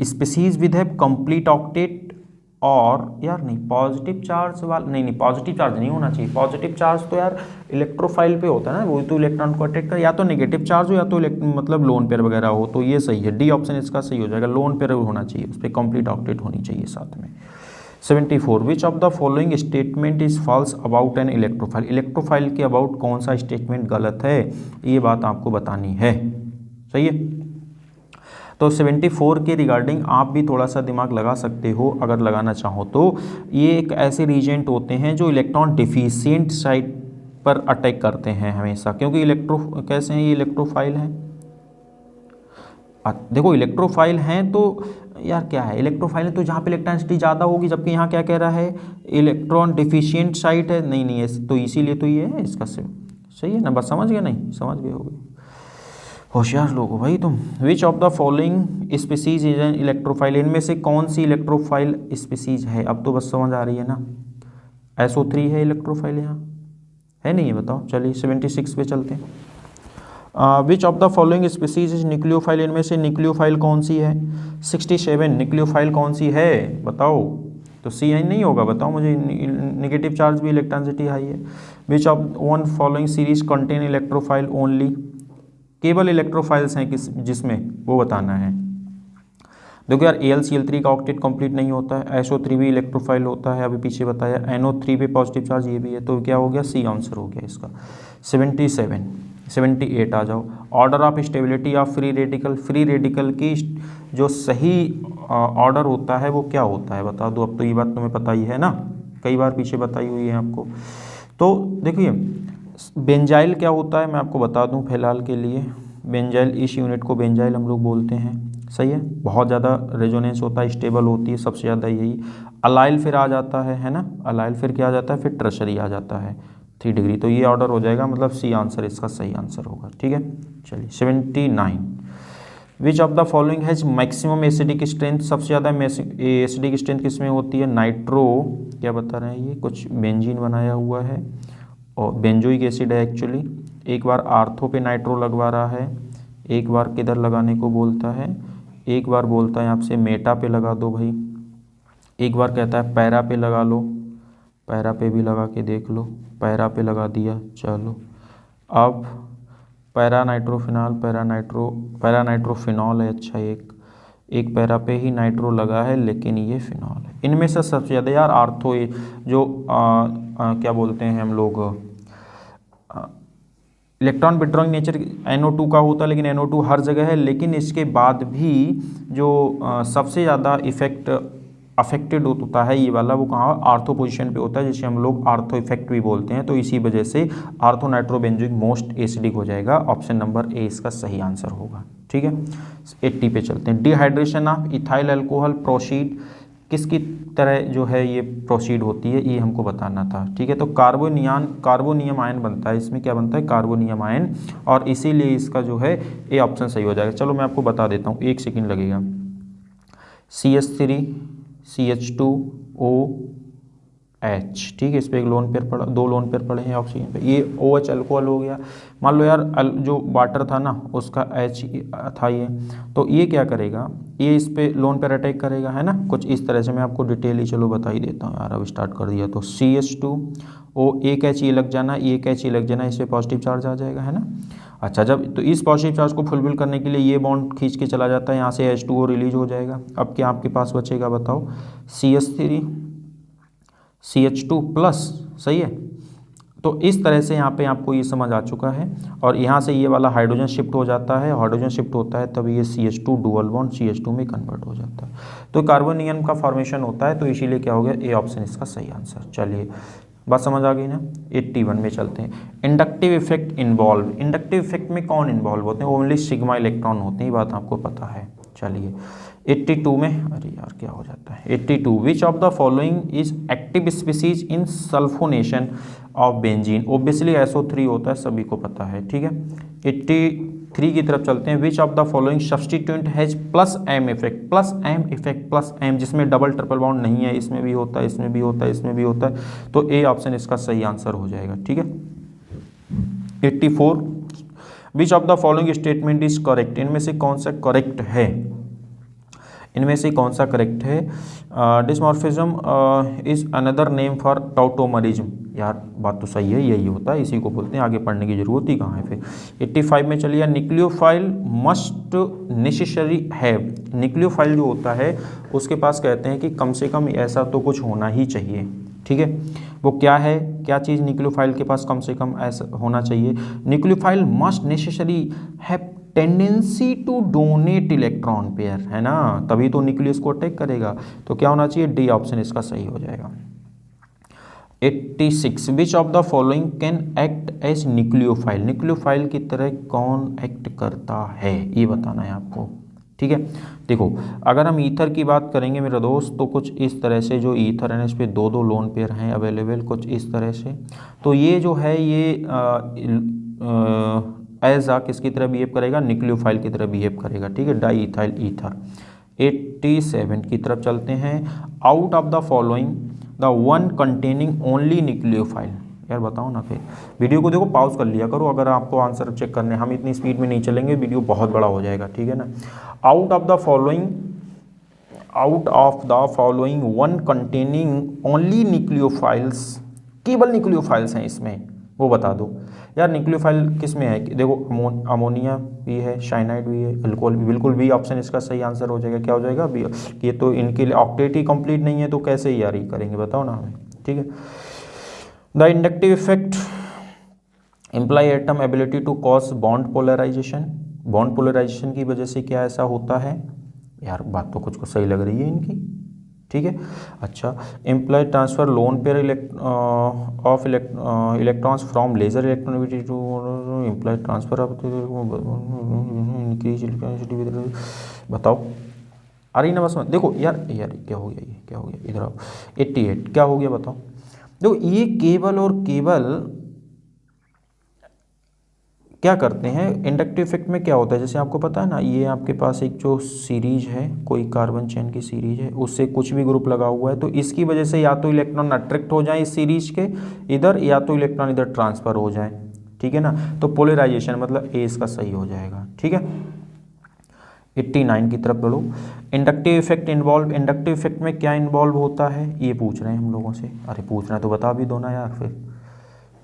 स्पीसीज विद है कंप्लीट ऑक्टेट, और यार नहीं पॉजिटिव चार्ज वाला, नहीं पॉजिटिव चार्ज नहीं होना चाहिए। पॉजिटिव चार्ज तो यार इलेक्ट्रोफाइल पे होता है ना, वो तो इलेक्ट्रॉन को अट्रैक्ट कर, या तो नेगेटिव चार्ज हो या तो मतलब लोन पेयर वगैरह हो, तो ये सही है, डी ऑप्शन इसका सही हो जाएगा। लोन पेयर होना चाहिए, उस पर कंप्लीट ऑक्टेट होनी चाहिए साथ में। 74 which of the following statement is false about an electrophile. Electrophile के अबाउट कौन सा स्टेटमेंट गलत है, ये बात आपको बतानी है, सही है। तो 74 के रिगार्डिंग आप भी थोड़ा सा दिमाग लगा सकते हो अगर लगाना चाहो तो। ये एक ऐसे रीजेंट होते हैं जो इलेक्ट्रॉन डिफिशिएंट साइट पर अटैक करते हैं हमेशा, क्योंकि कैसे हैं ये इलेक्ट्रोफाइल हैं। देखो इलेक्ट्रोफाइल हैं तो यार क्या है, इलेक्ट्रोफाइल है तो जहाँ पे इलेक्ट्रॉन डेंसिटी ज़्यादा होगी, जबकि यहाँ क्या कह रहा है इलेक्ट्रॉन डिफिशिएंट साइट है, नहीं है, तो इसीलिए तो ये है इसका सही है ना। बस समझ गए, नहीं समझ गए होगे, होशियार लोग हो भाई तुम। विच of the following species is an electrophile, इनमें से कौन सी इलेक्ट्रोफाइल स्पीसीज है। अब तो बस समझ आ रही है ना, SO3 है इलेक्ट्रोफाइल, यहाँ है नहीं है, बताओ। चलिए 76 पे चलते हैं। Which of the following species is nucleophile, इनमें से न्यूक्लियोफाइल कौन सी है। 67 न्यूक्लियोफाइल कौन सी है बताओ, तो सी नहीं होगा, बताओ मुझे। नेगेटिव चार्ज भी इलेक्ट्रॉन डेंसिटी हाई है। Which of one following series contain electrophile only, केवल इलेक्ट्रोफाइल्स हैं किस जिसमें, वो बताना है। देखो यार AlCl3 का ऑक्टेट कंप्लीट नहीं होता है, SO3 भी इलेक्ट्रोफाइल होता है, अभी पीछे बताया, NO3 पे पॉजिटिव चार्ज ये भी है, तो क्या हो गया, सी आंसर हो गया इसका। 78 आ जाओ। Order of stability of free radical, free radical की जो सही ऑर्डर होता है वो क्या होता है बता दो। अब तो ये बात तुम्हें पता ही है ना, कई बार पीछे बताई हुई है आपको। तो देखिए बेंजाइल क्या होता है मैं आपको बता दूं फिलहाल के लिए। बेंजाइल, इस यूनिट को बेंजाइल हम लोग बोलते हैं, सही है। बहुत ज़्यादा रेजोनेंस होता है, स्टेबल होती है सबसे ज़्यादा यही। अलाइल फिर आ जाता है ना, अलाइल फिर क्या आ जाता है, फिर टर्शरी आ जाता है 3 डिग्री। तो ये ऑर्डर हो जाएगा, मतलब सी आंसर इसका सही आंसर होगा, ठीक है। चलिए 79 विच of the following has maximum acidic strength, सबसे ज़्यादा एसिडिक स्ट्रेंथ किस में होती है, नाइट्रो, क्या बता रहे हैं ये, कुछ बेंजीन बनाया हुआ है और बेंजोइक एसिड है एक्चुअली। एक बार आर्थो पे नाइट्रो लगवा रहा है, एक बार किधर लगाने को बोलता है, एक बार बोलता है आपसे मेटा पे लगा दो भाई, एक बार कहता है पैरा पे लगा लो, पैरा पे भी लगा के देख लो, पैरा पे लगा दिया। चलो अब पैरा नाइट्रोफिनॉल, पैरा नाइट्रोफिनॉल है, अच्छा एक पैरा पे ही नाइट्रो लगा है लेकिन ये फिनॉल है। इनमें से सबसे ज़्यादा यार आर्थो जो क्या बोलते हैं हम लोग, इलेक्ट्रॉन विड्रॉइंग नेचर NO2 का होता है, लेकिन NO2 हर जगह है, लेकिन इसके बाद भी जो सबसे ज़्यादा अफेक्टेड होता है ये वाला, वो कहाँ आर्थो पोजीशन पे होता है, जिसे हम लोग आर्थो इफेक्ट भी बोलते हैं। तो इसी वजह से आर्थो नाइट्रोबेंजोइक मोस्ट एसिडिक हो जाएगा, ऑप्शन नंबर ए इसका सही आंसर होगा, ठीक है। 80 पे चलते हैं। Dehydration of ethyl alcohol proceed, किसकी तरह जो है ये प्रोसीड होती है, ये हमको बताना था, ठीक है। तो कार्बोनियम आयन बनता है, इसमें क्या बनता है, कार्बोनियम आयन, और इसीलिए इसका जो है ए ऑप्शन सही हो जाएगा। चलो मैं आपको बता देता हूँ, 1 सेकंड लगेगा। CH3 CH2O H, ठीक है। इस पर एक लोन पेयर पड़ा, 2 लोन पेयर पड़े हैं ऑक्सीजन पे। ये OH अल्कोहल हो गया। मान लो यार जो वाटर था ना उसका H था ये, तो ये क्या करेगा, ये इस पे लोन पेयर अटैक करेगा, है ना। कुछ इस तरह से मैं आपको डिटेल ही चलो बता ही देता हूँ यार। अब स्टार्ट कर दिया तो CH2O, एक H ये लग जाना, एक H ये लग जाना, इस पर पॉजिटिव चार्ज आ जाएगा, है ना। अच्छा, जब तो इस पॉजिटिव चार्ज को फुलफिल करने के लिए ये बॉन्ड खींच के चला जाता है, यहाँ से H2O रिलीज हो जाएगा। अब क्या आपके पास बचेगा बताओ, CH3 CH2 प्लस, सही है। तो इस तरह से यहाँ पे आपको ये समझ आ चुका है। और यहाँ से ये वाला हाइड्रोजन शिफ्ट हो जाता है, हाइड्रोजन शिफ्ट होता है तब ये CH2 डुअल बॉन्ड CH2 में कन्वर्ट हो जाता है, तो कार्बोनियन का फॉर्मेशन होता है। तो इसीलिए क्या हो गया, ए ऑप्शन इसका सही आंसर। चलिए बात समझ आ गई ना। 81 में चलते हैं। Inductive effect involve, inductive effect में कौन इन्वॉल्व होते हैं, ओनली सिग्मा इलेक्ट्रॉन होते हैं, ये बात आपको पता है। चलिए 82 में, अरे यार क्या हो जाता है, 82 विच of the following is active species in sulphonation of benzene. Obviously SO3 होता है, सभी को पता है, ठीक है। 83 की तरफ चलते हैं। Which of the following substituent has plus M effect, plus M effect, plus M, जिसमें डबल ट्रिपल बॉन्ड नहीं है, इसमें भी होता है, इसमें भी होता है, इसमें भी होता है, तो ए ऑप्शन इसका सही आंसर हो जाएगा, ठीक है। 84 विच of the following statement is correct, इनमें से कौन सा करेक्ट है, इनमें से कौन सा करेक्ट है। डिसमॉर्फिज्म इज अनदर नेम फॉर टाउटोमरिज्म, यार बात तो सही है, यही होता है, इसी को बोलते हैं, आगे पढ़ने की जरूरत ही कहाँ है फिर। 85 में चलिए, nucleophile must necessary have, nucleophile जो होता है उसके पास कहते हैं कि कम से कम ऐसा तो कुछ होना ही चाहिए, ठीक है। वो क्या है, क्या चीज़ न्यूक्लियोफाइल के पास कम से कम ऐसा होना चाहिए, nucleophile must necessary have tendency to donate electron pair, है ना, तभी तो न्यूक्लियस को अटैक करेगा। तो क्या होना चाहिए, डी ऑप्शन इसका सही हो जाएगा। 86 which of the following can act as nucleophile, nucleophile की तरह कौन एक्ट करता है, ये बताना है आपको, ठीक है। देखो अगर हम ईथर की बात करेंगे मेरे दोस्त, तो कुछ इस तरह से, जो ईथर है इस पर 2 लोन पेयर हैं अवेलेबल, कुछ इस तरह से। तो ये जो है ये एज आ किसकी तरह बिहेव करेगा, न्यूक्लियोफाइल की तरह बिहेव करेगा, ठीक है, डाई इथाइल ईथर। 87 की तरफ चलते हैं। Out of the following the one containing only nucleophile, यार बताओ ना फिर। वीडियो को देखो, पॉज कर लिया करो अगर आपको आंसर चेक करने, हम इतनी स्पीड में नहीं चलेंगे, वीडियो बहुत बड़ा हो जाएगा, ठीक है ना। Out of the following one containing only nucleophiles, केवल न्यूक्लियोफाइल्स हैं इसमें, वो बता दो यार। न्यूक्लियोफाइल किस में है, देखो अमोनिया भी है, साइनाइड भी है, अल्कोहल भी, बिल्कुल बी ऑप्शन इसका सही आंसर हो जाएगा। क्या हो जाएगा, बी। ये तो इनके लिए ऑक्टेट ही कंप्लीट नहीं है, तो कैसे यार ये करेंगे, बताओ ना हमें, ठीक है। The inductive effect imply atom ability to cause bond polarization, bond polarization की वजह से क्या ऐसा होता है, यार बात तो कुछ को सही लग रही है इनकी, ठीक है। अच्छा, imply transfer lone pair of electrons from lesser electronity to imply transfer of increase electronicity with, बताओ आ रही ना बस में। देखो यार क्या हो गया, ये क्या हो गया, इधर आओ। 88 क्या हो गया बताओ। देखो ये केबल और केबल क्या करते हैं, इंडक्टिव इफेक्ट में क्या होता है, जैसे आपको पता है ना, ये आपके पास एक जो सीरीज है, कोई कार्बन चेन की सीरीज है, उससे कुछ भी ग्रुप लगा हुआ है, तो इसकी वजह से या तो इलेक्ट्रॉन अट्रैक्ट हो जाए इस सीरीज के इधर, या तो इलेक्ट्रॉन इधर ट्रांसफर हो जाए, ठीक है ना। तो पोलराइजेशन मतलब ए इसका सही हो जाएगा, ठीक है। 89 की तरफ बढ़ो। Inductive effect involve, inductive effect में क्या इन्वॉल्व होता है, ये पूछ रहे हैं हम लोगों से। अरे पूछना है तो बता भी दो ना यार फिर,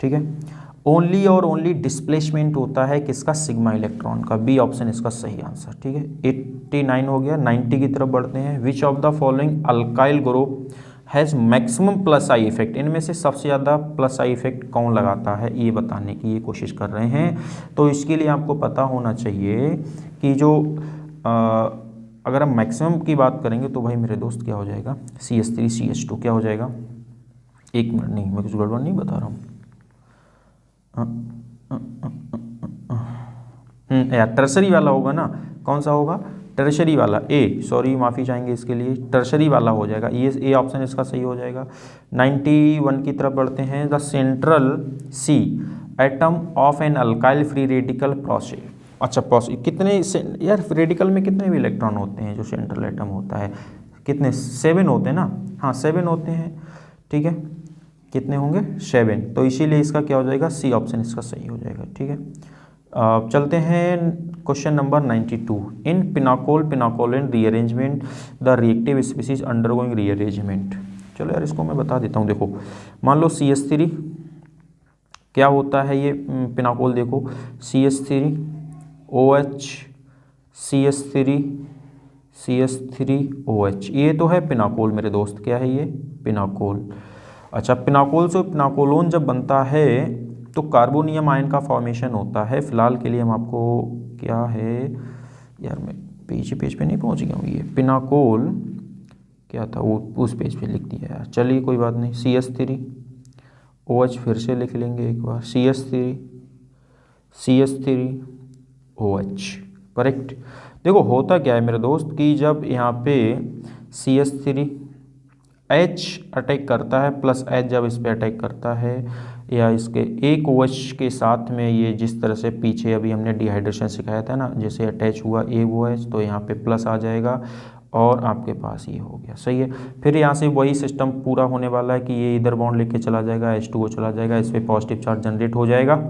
ठीक है। ओनली और ओनली डिस्प्लेसमेंट होता है किसका, सिग्मा इलेक्ट्रॉन का, बी ऑप्शन इसका सही आंसर, ठीक है। 89 हो गया। 90 की तरफ बढ़ते हैं। Which of the following alkyl group has maximum plus I effect, इनमें से सबसे ज़्यादा प्लस आई इफेक्ट कौन लगाता है, ये बताने की ये कोशिश कर रहे हैं। तो इसके लिए आपको पता होना चाहिए कि जो अगर हम मैक्सिमम की बात करेंगे तो भाई मेरे दोस्त क्या हो जाएगा, CH3 CH2 क्या हो जाएगा, एक मिनट, नहीं मैं कुछ गड़बड़ नहीं बता रहा हूँ यार, टर्शरी वाला होगा ना, कौन सा होगा, टर्शरी वाला, ए, सॉरी माफ़ी चाहेंगे इसके लिए, टर्शरी वाला हो जाएगा, ये ए ऑप्शन इसका सही हो जाएगा। 91 की तरफ बढ़ते हैं। The central C atom of an alkyl free radical process, अच्छा कितने यार रेडिकल में कितने भी इलेक्ट्रॉन होते हैं, जो सेंट्रल एटम होता है कितने, 7 होते हैं ना, हाँ 7 होते हैं, ठीक है। कितने होंगे 7, तो इसीलिए इसका क्या हो जाएगा, सी ऑप्शन इसका सही हो जाएगा। ठीक है, चलते हैं question number 92। In pinacol pinacolone rearrangement the reactive species undergoing rearrangement. चलो यार इसको मैं बता देता हूँ। देखो मान लो CH3 क्या होता है, ये पिनाकोल देखो CH3 OH CH3 OH, ये तो है पिनाकोल मेरे दोस्त। क्या है ये, पिनाकोल। अच्छा, पिनाकोल से पिनाकोलोन जब बनता है तो कार्बोनियम आयन का फॉर्मेशन होता है। फिलहाल के लिए हम आपको क्या है यार, मैं पेज पे नहीं पहुंच गया हूँ। ये पिनाकोल क्या था वो उस पेज पे लिख दिया यार। चलिए कोई बात नहीं, CH3 OH फिर से लिख लेंगे एक बार, CH3 OH, करेक्ट। देखो होता क्या है मेरे दोस्त कि जब यहाँ पे CH3 H अटैक करता है प्लस H जब इस पे अटैक करता है, या इसके एक OH के साथ में, ये जिस तरह से पीछे अभी हमने डिहाइड्रेशन सिखाया था ना, जैसे अटैच हुआ एक OH तो यहाँ पे प्लस आ जाएगा और आपके पास ये हो गया। सही है, फिर यहाँ से वही सिस्टम पूरा होने वाला है कि ये इधर बॉन्ड लेके चला जाएगा, H2O चला जाएगा, इस पर पॉजिटिव चार्ज जनरेट हो जाएगा,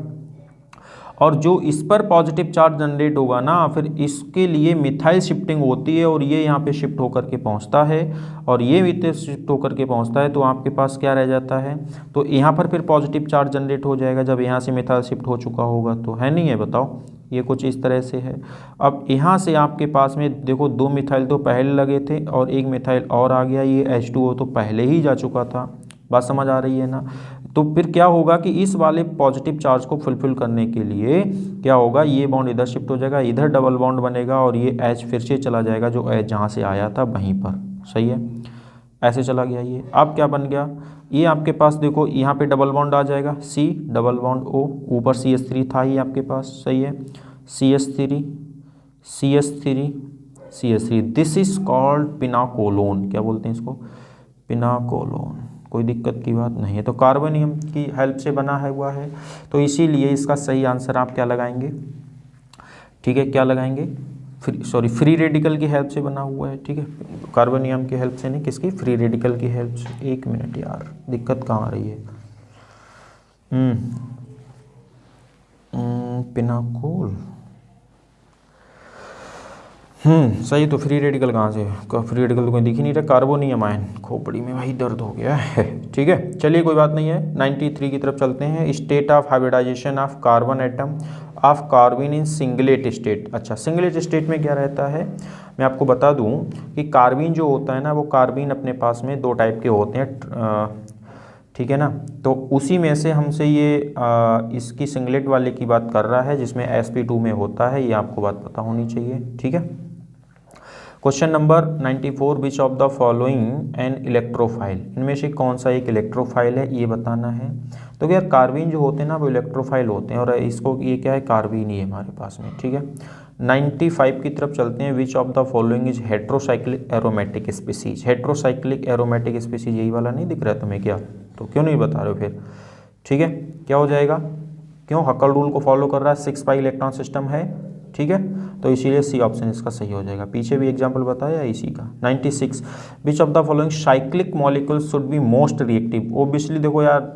और जो इस पर पॉजिटिव चार्ज जनरेट होगा ना, फिर इसके लिए मिथाइल शिफ्टिंग होती है और ये यहाँ पे शिफ्ट होकर के पहुँचता है, और ये मिथाइल शिफ्ट होकर के पहुँचता है तो आपके पास क्या रह जाता है, तो यहाँ पर फिर पॉजिटिव चार्ज जनरेट हो जाएगा जब यहाँ से मिथाइल शिफ्ट हो चुका होगा। तो है नहीं है, बताओ, ये कुछ इस तरह से है। अब यहाँ से आपके पास में देखो 2 मिथाइल तो पहले लगे थे और एक मिथाइल और आ गया, ये H2O तो पहले ही जा चुका था। बात समझ आ रही है ना। तो फिर क्या होगा कि इस वाले पॉजिटिव चार्ज को फुलफिल करने के लिए क्या होगा, ये बॉन्ड इधर शिफ्ट हो जाएगा, इधर डबल बॉन्ड बनेगा और ये H फिर से चला जाएगा जो H जहाँ से आया था वहीं पर। सही है, ऐसे चला गया ये। अब क्या बन गया, ये आपके पास देखो यहाँ पे डबल बॉन्ड आ जाएगा, C डबल बॉन्ड O, ऊपर CH3 था ही आपके पास। सही है, CH3 दिस इज कॉल्ड पिनाकोलोन। क्या बोलते हैं इसको, पिनाकोलोन। कोई दिक्कत की बात नहीं है। तो कार्बोनियम की हेल्प से बना है हुआ है, तो इसीलिए इसका सही आंसर आप क्या लगाएंगे, ठीक है, क्या लगाएंगे, फ्री रेडिकल की हेल्प से बना हुआ है। ठीक है, कार्बोनियम की हेल्प से नहीं, किसकी, फ्री रेडिकल की हेल्प से। एक मिनट यार, दिक्कत कहाँ आ रही है, पिनाकोल, सही। तो फ्री रेडिकल कहाँ से, फ्री रेडिकल तो कोई दिख ही नहीं रहा, कार्बोनियम आयन, खोपड़ी में भाई दर्द हो गया है। ठीक है, चलिए कोई बात नहीं है। 93 की तरफ चलते हैं। State of hybridization of carbon atom of carbene in singlet state. अच्छा, सिंगलेट स्टेट में क्या रहता है, मैं आपको बता दूं कि कार्बिन जो होता है ना, वो कार्बिन अपने पास में 2 टाइप के होते हैं, ठीक है ना। तो उसी में से हमसे ये इसकी सिंगलेट वाले की बात कर रहा है जिसमें sp2 में होता है, ये आपको बात पता होनी चाहिए। ठीक है, question number 94, which of the following an electrophile, इनमें से कौन सा एक इलेक्ट्रोफाइल है ये बताना है। तो यार कार्बिन जो होते हैं ना वो इलेक्ट्रोफाइल होते हैं, और इसको ये क्या है, कार्बिन ही है हमारे पास में। ठीक है, 95 की तरफ चलते हैं। Which of the following is heterocyclic aromatic species. Heterocyclic aromatic species यही वाला नहीं दिख रहा है तुम्हें क्या, तो क्यों नहीं बता रहे हो फिर। ठीक है, क्या हो जाएगा, क्यों, हक्कल रूल को फॉलो कर रहा है, 6 पाई इलेक्ट्रॉन सिस्टम है। ठीक है, तो इसीलिए सी ऑप्शन इसका सही हो जाएगा। पीछे भी एग्जांपल बताया इसी का। 96, विच of the following cyclic molecule should be most reactive. Obviously देखो यार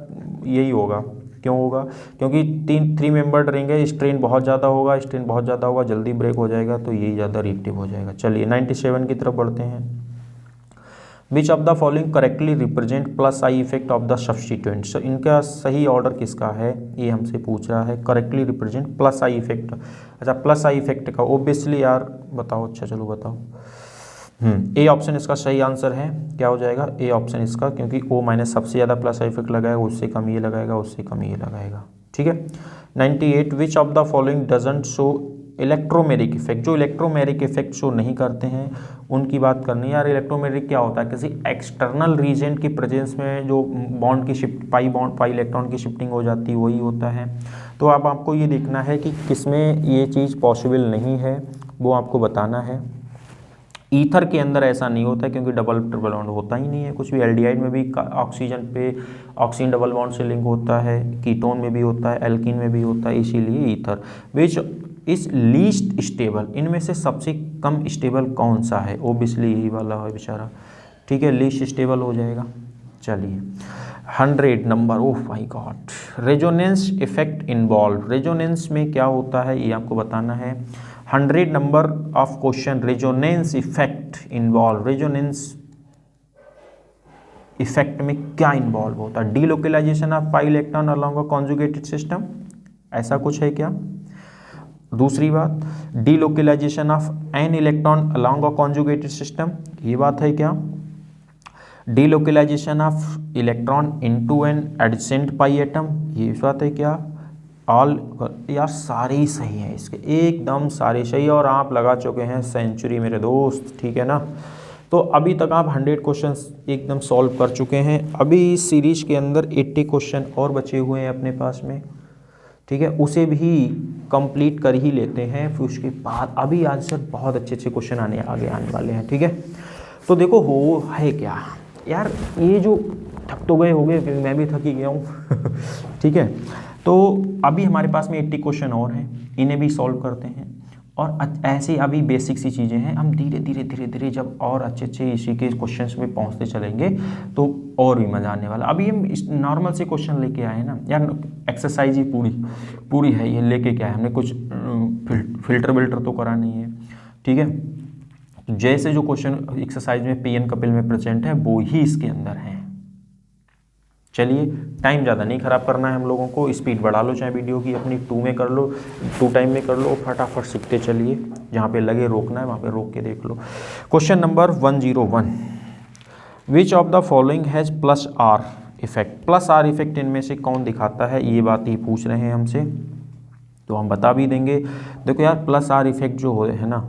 यही होगा, क्यों होगा, क्योंकि 3 मेंबर्ड रहेंगे, स्ट्रेन बहुत ज़्यादा होगा, जल्दी ब्रेक हो जाएगा, तो यही ज़्यादा रिएक्टिव हो जाएगा। चलिए 97 की तरफ बढ़ते हैं। Which of the following correctly represent plus I effect of the substituent. So इनका सही ऑर्डर किसका है ये हमसे पूछ रहा है, correctly represent plus I effect. अच्छा, प्लस आई इफेक्ट का ओबियसली यार बताओ, अच्छा चलो बताओ। ए ऑप्शन इसका सही आंसर है। क्या हो जाएगा, ए ऑप्शन इसका, क्योंकि ओ माइनस सबसे ज़्यादा प्लस आई इफेक्ट लगाएगा, उससे कम ये लगाएगा, उससे कम ये लगाएगा। ठीक है, 98, विच of the following doesn't show electromeric effect. जो इलेक्ट्रोमेरिक इफेक्ट शो नहीं करते हैं उनकी बात करनी है। यार इलेक्ट्रोमेरिक क्या होता है, किसी एक्सटर्नल रीजन की प्रेजेंस में जो बॉन्ड की शिफ्ट पाई इलेक्ट्रॉन की शिफ्टिंग हो जाती है, वही होता है। तो अब आपको ये देखना है कि किसमें ये चीज़ पॉसिबल नहीं है, वो आपको बताना है। ईथर के अंदर ऐसा नहीं होता है, क्योंकि डबल ट्रिपल बॉन्ड होता ही नहीं है कुछ भी। एल्डिहाइड में भी ऑक्सीजन पे ऑक्सीजन डबल बॉन्ड से लिंक होता है, कीटोन में भी होता है, एल्कीन में भी होता है, इसीलिए ether. Which is least stable, इनमें से सबसे कम स्टेबल कौन सा है, ओबियसली यही वाला है बेचारा। ठीक है, लीस्ट स्टेबल हो जाएगा। चलिए 100 नंबर, oh my God. Resonance effect involve, resonance में क्या होता है ये आपको बताना है। 100 नंबर of question resonance effect involve, resonance effect में क्या इन्वॉल्व होता है? Delocalization of pi electron along a conjugated system, ऐसा कुछ है क्या? दूसरी बात, delocalization of n electron along a conjugated system, ये बात है क्या? Delocalization of electron into an adjacent pi atom, ये बात है क्या? ऑल, यार सारे ही सही हैं इसके, एकदम सारे सही, और आप लगा चुके हैं सेंचुरी मेरे दोस्त, ठीक है ना। तो अभी तक आप 100 क्वेश्चंस एकदम सॉल्व कर चुके हैं। अभी इस सीरीज के अंदर 80 क्वेश्चन और बचे हुए हैं अपने पास में, ठीक है, उसे भी कंप्लीट कर ही लेते हैं। फिर उसके बाद अभी आज से बहुत अच्छे अच्छे क्वेश्चन आगे आने वाले हैं, ठीक है। तो देखो हो है क्या यार, ये जो थक तो गए हो गए, मैं भी थक ही गया हूँ ठीक है। तो अभी हमारे पास में 80 क्वेश्चन और हैं, इन्हें भी सॉल्व करते हैं। और ऐसे अभी बेसिक सी चीज़ें हैं, हम धीरे धीरे जब और अच्छे अच्छे इसी के क्वेश्चंस में पहुंचते चलेंगे तो और भी मज़ा आने वाला। अभी हम नॉर्मल से क्वेश्चन लेके आए हैं ना यार, एक्सरसाइज ही पूरी है ये लेके क्या है, हमने कुछ फिल्टर तो करा नहीं है, ठीक है। तो जैसे जो क्वेश्चन एक्सरसाइज में पीएन कपिल में प्रेजेंट है वो ही इसके अंदर है। चलिए, टाइम ज़्यादा नहीं ख़राब करना है हम लोगों को, स्पीड बढ़ा लो चाहे वीडियो की अपनी 2 में कर लो, 2 टाइम में कर लो, फटाफट सीखते चलिए, जहाँ पे लगे रोकना है वहाँ पे रोक के देख लो। Question number 101, which of the following has plus R effect, plus R effect इनमें से कौन दिखाता है, ये बात ही पूछ रहे हैं हमसे, तो हम बता भी देंगे। देखो यार, प्लस आर इफेक्ट जो है ना,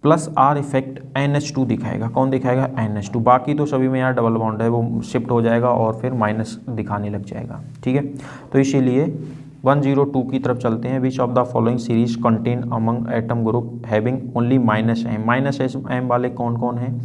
प्लस आर इफेक्ट NH2 दिखाएगा, कौन दिखाएगा? NH2, बाकी तो सभी में यार डबल बॉन्ड है, वो शिफ्ट हो जाएगा और फिर माइनस दिखाने लग जाएगा, ठीक है। तो इसीलिए 102 की तरफ चलते हैं। Which of the following series contain among atom group having only -m, -m वाले कौन कौन हैं?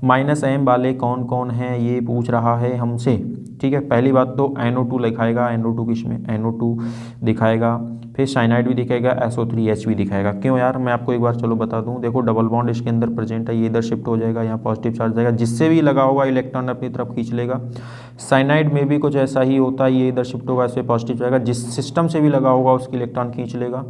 -m वाले कौन कौन हैं ये पूछ रहा है हमसे, ठीक है। पहली बात तो NO2 लिखाएगा, NO2 किसमें? NO2 दिखाएगा, फिर साइनाइड भी दिखाएगा, SO3H भी दिखाएगा। क्यों यार, मैं आपको एक बार चलो बता दूं, देखो डबल बॉन्ड इसके अंदर प्रेजेंट है, ये इधर शिफ्ट हो जाएगा, यहाँ पॉजिटिव चार्ज जाएगा, जिससे भी लगा होगा इलेक्ट्रॉन अपनी तरफ खींच लेगा। साइनाइड में भी कुछ ऐसा ही होता है, ये इधर शिफ्ट होगा, इससे पॉजिटिव जाएगा, जिस सिस्टम से भी लगा होगा उसकी इलेक्ट्रॉन खींच लेगा,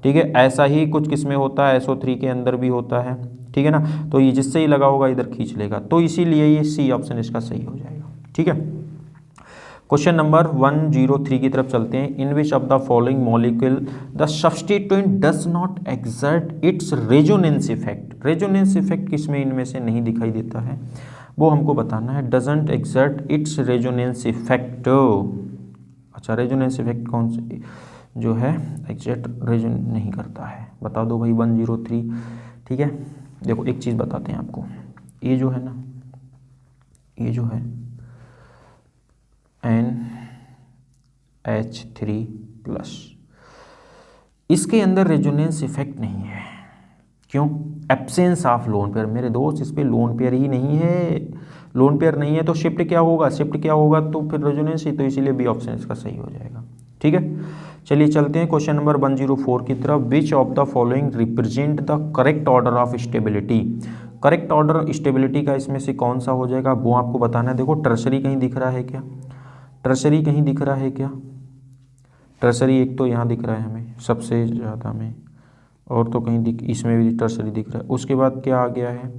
ठीक है। ऐसा ही कुछ किसमें होता है, SO3 के अंदर भी होता है, ठीक है ना। तो ये जिससे ही लगा होगा इधर खींच लेगा, तो इसीलिए ये C ऑप्शन इसका सही हो जाएगा, ठीक है। क्वेश्चन नंबर 103 की तरफ चलते हैं। In which of the following molecule the substituent does not exert its resonance effect, resonance effect किसमें इनमें से नहीं दिखाई देता है, वो हमको बताना है। Doesn't exert its resonance effect, अच्छा रेजोनेंस इफेक्ट कौन से जो है एक्सर्ट रेजोन नहीं करता है, बता दो भाई 103, ठीक है। देखो एक चीज़ बताते हैं आपको, ये जो है ना, ये जो है NH3+, इसके अंदर रेजोनेंस इफेक्ट नहीं है, क्यों? एब्सेंस ऑफ लोन पेयर, मेरे दोस्त इस पे लोन पेयर ही नहीं है, लोन पेयर नहीं है तो शिफ्ट क्या होगा, शिफ्ट क्या होगा तो फिर रेजोनेंस ही, तो इसीलिए बी ऑप्शन इसका सही हो जाएगा, ठीक है। चलिए चलते हैं क्वेश्चन नंबर 104 की तरफ। विच of the following represent the correct order of stability, correct order stability का इसमें से कौन सा हो जाएगा वो आपको बताना है। देखो टर्सरी कहीं दिख रहा है क्या, टर्सरी कहीं दिख रहा है क्या? टर्सरी एक तो यहाँ दिख रहा है हमें सबसे ज़्यादा में, और तो कहीं इसमें भी टर्सरी दिख रहा है। उसके बाद क्या आ गया है,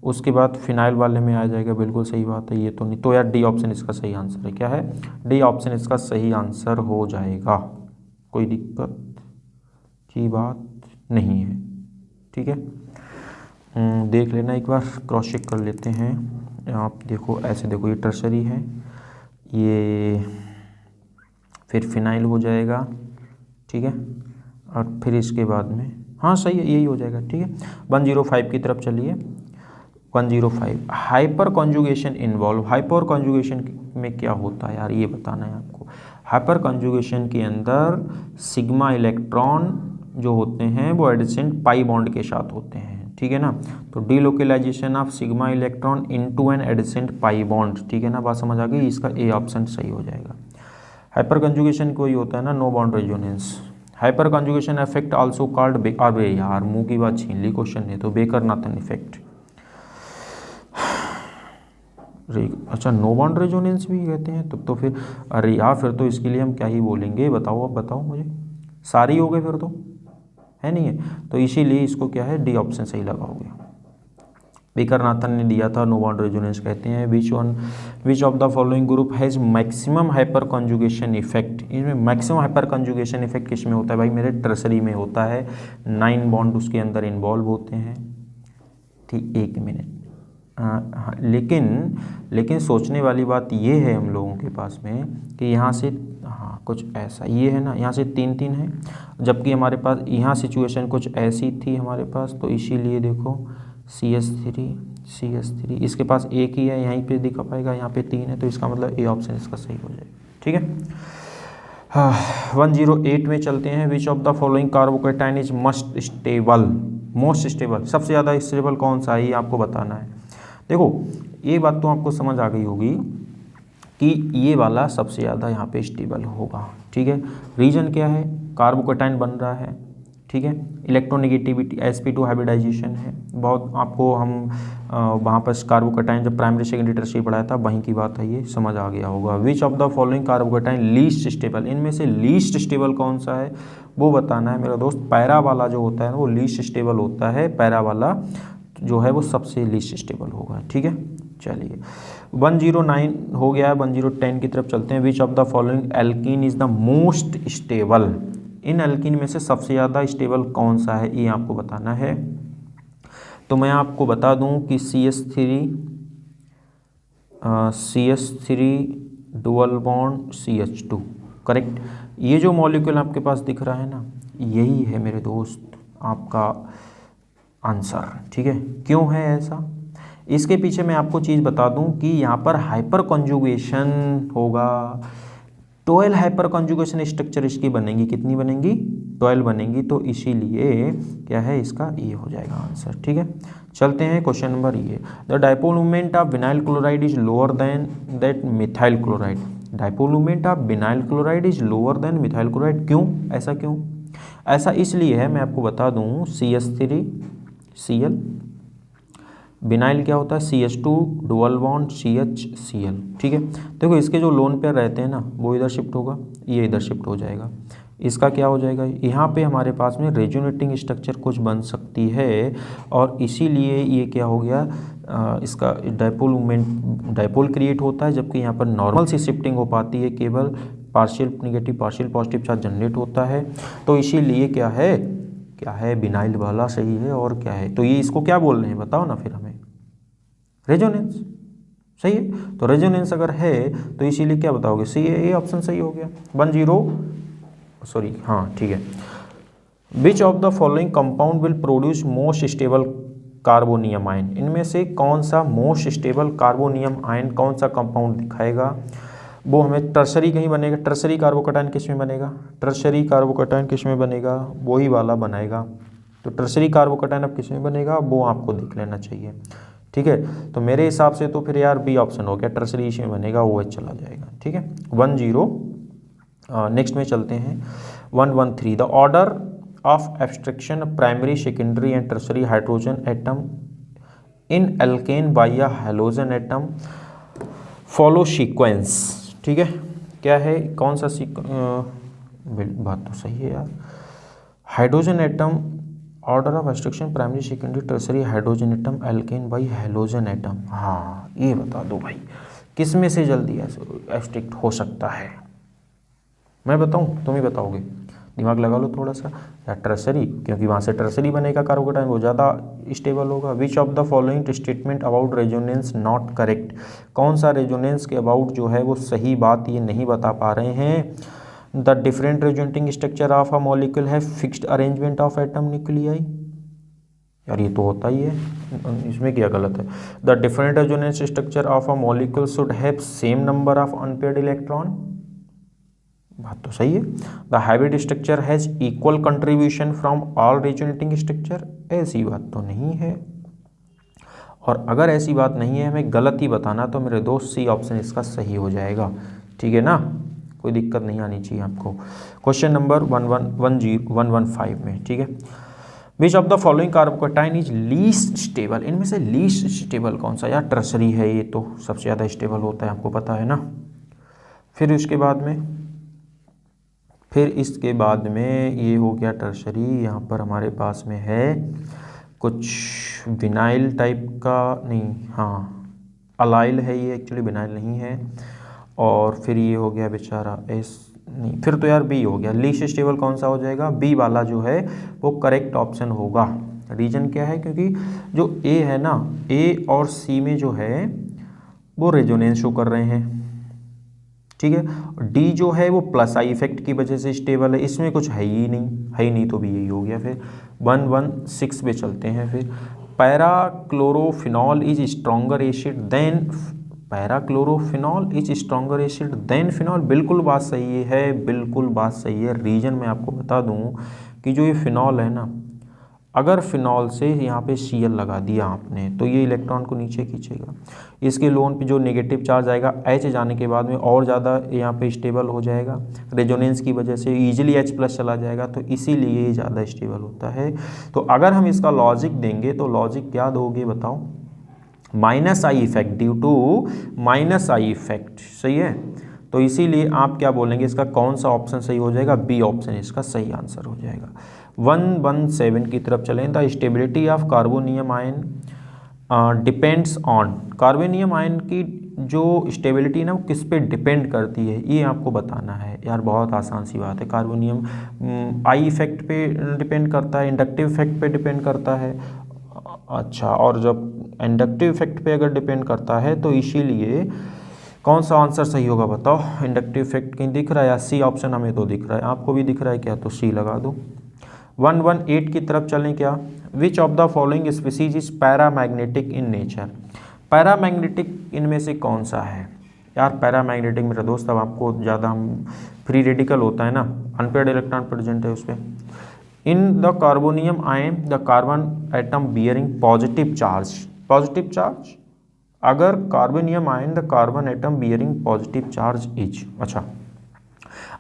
उसके बाद फिनाइल वाले में आ जाएगा, बिल्कुल सही बात है, ये तो नहीं, तो यार डी ऑप्शन इसका सही आंसर है। क्या है? डी ऑप्शन इसका सही आंसर हो जाएगा, कोई दिक्कत की बात नहीं है, ठीक है। देख लेना एक बार, क्रॉस चेक कर लेते हैं। आप देखो ऐसे देखो, ये टर्सरी है, ये फिर फिनाइल हो जाएगा, ठीक है, और फिर इसके बाद में हाँ सही है, यही हो जाएगा, ठीक है। 105 की तरफ चलिए। 105 hyper conjugation involve, hyper conjugation में क्या होता है यार, ये बताना है आपको। हाइपर कॉन्जुगेशन के अंदर सिग्मा इलेक्ट्रॉन जो होते हैं वो एडजेसेंट पाई बॉन्ड के साथ होते हैं, ठीक है ना। तो delocalization of sigma electron into an adjacent pi bond, ठीक है ना, बात समझ आ गई, इसका ए ऑप्शन सही हो जाएगा। हाइपर कॉन्जुगेशन कोई होता है ना, no bond resonance. Hyperconjugation effect also called अरे यार मुंह की बात छीन ली क्वेश्चन ने, तो बेकर नाथन इफेक्ट, अच्छा नो बॉन्ड रेजोनेंस भी कहते हैं तब तो फिर, अरे यार फिर तो इसके लिए हम क्या ही बोलेंगे, बताओ अब बताओ मुझे, सारी हो गए फिर तो, है नहीं है, तो इसीलिए इसको क्या है, डी ऑप्शन सही लगाओगे। विकरनाथन ने दिया था नो बॉन्ड रेजोनेंस कहते हैं। Which of the following group has maximum hyper conjugation effect, इसमें मैक्सिमम हाइपर कॉन्जुगेशन इफेक्ट किस में होता है भाई, मेरे टर्सरी में होता है, 9 बॉन्ड उसके अंदर इन्वॉल्व होते हैं। ठीक, 1 मिनट, हाँ, लेकिन सोचने वाली बात ये है हम लोगों के पास में कि यहाँ से, हाँ कुछ ऐसा ये है ना, यहाँ से 3 है, जबकि हमारे पास यहाँ सिचुएशन कुछ ऐसी थी हमारे पास, तो इसीलिए देखो CH3 इसके पास एक ही है, यहीं पे दिखा पाएगा, यहाँ पे 3 है, तो इसका मतलब ए ऑप्शन इसका सही हो जाएगा। ठीक है, हाँ 108 में चलते हैं। Which of the following carbocation is most stable, सबसे ज़्यादा स्टेबल कौन सा है, ये आपको बताना है। देखो ये बात तो आपको समझ आ गई होगी कि ये वाला सबसे ज़्यादा यहाँ पे स्टेबल होगा। ठीक है, रीजन क्या है, कार्बोकेटाइन बन रहा है। ठीक है, इलेक्ट्रोनेगेटिविटी, sp2 हाइब्रिडाइजेशन है, बहुत आपको हम वहाँ पर कार्बोकेटाइन जब प्राइमरी सेकेंडरी टर्शियरी पढ़ाया था वहीं की बात है, ये समझ आ गया होगा। विच of the following carbocation least stable, इनमें से लीस्ट स्टेबल कौन सा है वो बताना है मेरा दोस्त। पैरा वाला जो होता है वो लीस्ट स्टेबल होता है, पैरा वाला जो है वो सबसे लीस्ट स्टेबल होगा। ठीक है, चलिए 109 हो गया है, 110 की तरफ चलते हैं। Which of the following alkene is the most stable, in alkene में से सबसे ज़्यादा स्टेबल कौन सा है ये आपको बताना है। तो मैं आपको बता दूं कि CH3 dual bond CH2 correct, ये जो मॉलिक्यूल आपके पास दिख रहा है ना, यही है मेरे दोस्त आपका आंसर। ठीक है, क्यों है ऐसा, इसके पीछे मैं आपको चीज़ बता दूं कि यहाँ पर हाइपर कॉन्जुगेशन होगा, 12 हाइपर कॉन्जुगेशन स्ट्रक्चर इसकी बनेंगी, कितनी बनेंगी, 12 बनेंगी, तो इसीलिए क्या है इसका ये हो जाएगा आंसर। ठीक है, चलते हैं क्वेश्चन नंबर ये। The dipole moment of vinyl chloride is lower than that methyl chloride, dipole moment of vinyl chloride is lower than methyl chloride, क्यों ऐसा, क्यों ऐसा, इसलिए है, मैं आपको बता दूं CH3Cl, विनाइल क्या होता है CH2 डुअल बॉन्ड CHCl। ठीक है, देखो इसके जो लोन पेयर रहते हैं ना वो इधर शिफ्ट होगा, ये इधर शिफ्ट हो जाएगा, इसका क्या हो जाएगा, यहाँ पे हमारे पास में रेजोनेटिंग स्ट्रक्चर कुछ बन सकती है, और इसीलिए ये क्या हो गया, इसका डायपोल मूवमेंट, डायपोल क्रिएट होता है, जबकि यहाँ पर नॉर्मल सी शिफ्टिंग हो पाती है, केवल partial negative partial positive charge generate होता है, तो इसीलिए क्या है विनाइल वाला सही है, और क्या है, तो ये इसको क्या बोल रहे हैं बताओ ना फिर हमें, रेजोनेंस सही है, तो रेजोनेंस अगर है तो इसीलिए क्या बताओगे, सी ए ऑप्शन सही हो गया। 10 हाँ ठीक है। विच of the following compound will produce most stable carbonium ion, इनमें से कौन सा मोस्ट स्टेबल कार्बोनियम आयन कौन सा कंपाउंड दिखाएगा, वो हमें टर्सरी कहीं बनेगा, टर्सरी कार्बोकेटाइन किस में बनेगा, टर्सरी कार्बोकेटाइन किस में बनेगा, वही वाला बनाएगा, तो टर्सरी कार्बोकेटाइन अब किस में बनेगा वो आपको देख लेना चाहिए। ठीक है, तो मेरे हिसाब से तो फिर यार बी ऑप्शन हो गया, टर्सरी इसी में बनेगा, वो चला जाएगा। ठीक है, 10 नेक्स्ट में चलते हैं 113। The order of abstraction primary secondary and tertiary hydrogen atom in alkane by a halogen atom follow sequence. ठीक है, क्या है, कौन सा बात तो सही है यार, hydrogen atom order of abstraction primary secondary tertiary hydrogen atom alkane by halogen atom, हाँ ये बता दो भाई किस में से जल्दी एब्स्ट्रैक्ट हो सकता है, मैं बताऊं तुम ही बताओगे, दिमाग लगा लो थोड़ा सा, या टर्सरी, क्योंकि वहाँ से टर्सरी बनेगा कार्बोकेटाइन, वो ज़्यादा स्टेबल होगा। विच of the following statement about resonance not correct, कौन सा रेजोनेंस के अबाउट जो है वो सही बात ये नहीं बता पा रहे हैं। The different resonating structure of a molecule है fixed arrangement of atom nuclei, यार ये तो होता ही है, इसमें क्या गलत है। The different resonance structure of a molecule should have same number of unpaired electron, बात तो सही है। The hybrid structure has equal contribution from all resonating structure, ऐसी बात तो नहीं है, और अगर ऐसी बात नहीं है हमें गलत ही बताना, तो मेरे दोस्त सी ऑप्शन इसका सही हो जाएगा। ठीक है ना, कोई दिक्कत नहीं आनी चाहिए आपको। क्वेश्चन नंबर 115 में, ठीक है। विच of the following carbocation is least stable, इनमें से लीस्ट स्टेबल कौन सा? यार टर्सरी है, ये तो सबसे ज़्यादा स्टेबल होता है, आपको पता है ना। फिर इसके बाद में ये हो गया टर्सरी। यहाँ पर हमारे पास में है कुछ विनाइल टाइप का, नहीं हाँ अलाइल है ये, एक्चुअली विनाइल नहीं है। और फिर ये हो गया बेचारा एस, नहीं फिर तो यार बी हो गया। लीस्ट स्टेबल कौन सा हो जाएगा? बी वाला जो है वो करेक्ट ऑप्शन होगा। रीजन क्या है? क्योंकि जो ए है ना, ए और सी में जो है वो रेजोनेंस शो कर रहे हैं, ठीक है। डी जो है वो प्लस आई इफेक्ट की वजह से स्टेबल है, इसमें कुछ है ही नहीं, तो भी यही हो गया। फिर 116 पे चलते हैं। फिर parachlorophenol is stronger acid than, parachlorophenol is stronger acid than phenol. बिल्कुल बात सही है, बिल्कुल बात सही है। रीजन मैं आपको बता दूं कि जो ये फिनॉल है ना, अगर फिनॉल से यहाँ पे Cl लगा दिया आपने तो ये इलेक्ट्रॉन को नीचे खींचेगा, इसके लोन पे जो नेगेटिव चार्ज आएगा H जाने के बाद में और ज़्यादा यहाँ पे स्टेबल हो जाएगा, रेजोनेंस की वजह से ईजिली H प्लस चला जाएगा, तो इसीलिए ये ज़्यादा स्टेबल होता है। तो अगर हम इसका लॉजिक देंगे तो लॉजिक क्या दोगे बताओ? Minus I effect, due to minus I effect, सही है। तो इसीलिए आप क्या बोलेंगे, इसका कौन सा ऑप्शन सही हो जाएगा? बी ऑप्शन इसका सही आंसर हो जाएगा। 117 की तरफ चलें। The stability of carbonium ion depends on, carbonium ion की जो स्टेबिलिटी ना वो किस पे डिपेंड करती है, ये आपको बताना है। यार बहुत आसान सी बात है, कार्बोनियम आई इफेक्ट पे डिपेंड करता है, इंडक्टिव इफेक्ट पे डिपेंड करता है। अच्छा, और जब इंडक्टिव इफेक्ट पे अगर डिपेंड करता है तो इसीलिए कौन सा आंसर सही होगा बताओ? इंडक्टिव इफेक्ट कहीं दिख रहा है? या सी ऑप्शन हमें तो दिख रहा है, आपको भी दिख रहा है क्या? तो सी लगा दो। 118 की तरफ चलें क्या? विच of the following species is paramagnetic in nature, paramagnetic इनमें से कौन सा है? यार पैरामैग्नेटिक मेरा दोस्त, अब आपको ज़्यादा हम फ्री रेडिकल होता है ना, अनपेड इलेक्ट्रॉन प्रेजेंट है उस पर। In the carbonium ion the carbon atom bearing positive charge, positive charge, अगर carbonium ion the carbon atom bearing positive charge is, अच्छा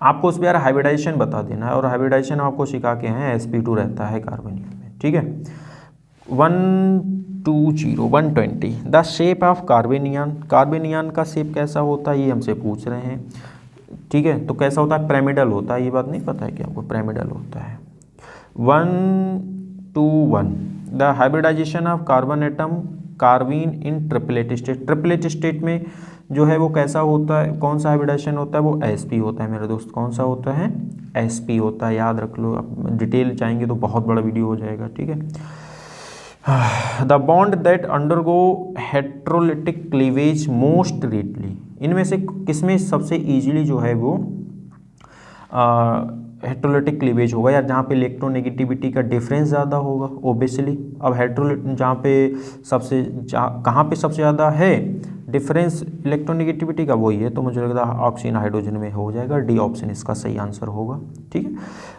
आपको उस पर यार हाइब्रिडाइजेशन बता देना है, और हाइब्रिडाइजेशन आपको सिखा के हैं sp2 रहता है कार्बोनियम में, ठीक है। 120 द शेप ऑफ कार्बेनियन, कार्बेनियन का शेप कैसा होता है ये हमसे पूछ रहे हैं, ठीक है। तो कैसा होता है? पिरामिडल होता है, ये बात नहीं पता है कि आपको? पिरामिडल होता है। 121 the hybridization of carbon atom carbene in triplet state, triplet state में जो है वो कैसा होता है? कौन सा हाइब्रिडाइजेशन होता है? वो sp होता है मेरे दोस्त। कौन सा होता है? sp होता है, याद रख लो। अब डिटेल चाहेंगे तो बहुत बड़ा वीडियो हो जाएगा, ठीक है। The bond that undergo heterolytic cleavage most readily, इनमें से किसमें सबसे ईजिली जो है वो हेट्रोलिटिक क्लीवेज होगा? यार जहाँ पे इलेक्ट्रोनेगेटिविटी का डिफरेंस ज़्यादा होगा ओबियसली। अब हेट्रोलिट जहाँ पे सबसे कहाँ पे सबसे ज़्यादा है डिफरेंस इलेक्ट्रोनेगेटिविटी का, वही है। तो मुझे लगता है ऑक्सीजन हाइड्रोजन में हो जाएगा, डी ऑप्शन इसका सही आंसर होगा, ठीक है।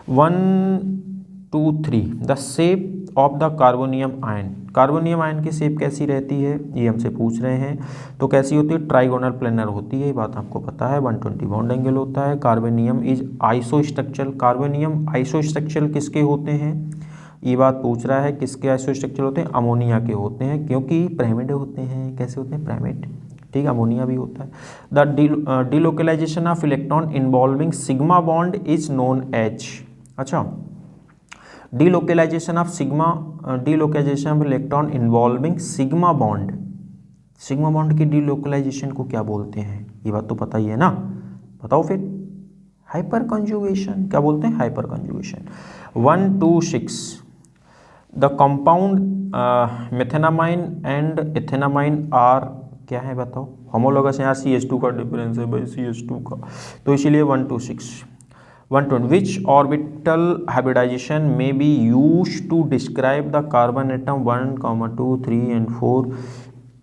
123 the shape of the carbonium ion, carbonium ion की शेप कैसी रहती है ये हमसे पूछ रहे हैं। तो कैसी होती है? ट्राइगोनल प्लेनर होती है, ये बात आपको पता है। 120 बॉन्ड एंगल होता है। कार्बोनियम इज आइसोस्ट्रक्चरल, कार्बोनियम आइसोस्ट्रक्चरल किसके होते हैं? ये बात पूछ रहा है, किसके आइसोस्ट्रक्चर होते हैं? अमोनिया के होते हैं, क्योंकि पिरामिड होते हैं। कैसे होते हैं? पिरामिड, ठीक है। अमोनिया भी होता है। The delocalization of electron involving sigma bond is known as, अच्छा delocalization of sigma, delocalization of electron involving sigma bond, sigma bond की डिलोकेलाइजेशन को क्या बोलते हैं? ये बात तो पता ही है ना, बताओ फिर। हाइपर कंजुगेशन, क्या बोलते हैं? Hyperconjugation. 126 the compound methanamine and ethanamine are क्या है बताओ? होमोलोगस है, यहाँ CH2 का डिफरेंस है भाई, CH2 का, तो इसीलिए 126। 120 विच ऑर्बिटल हाइब्रिडाइजेशन में be use to describe the carbon atom 1, 2, 3 and 4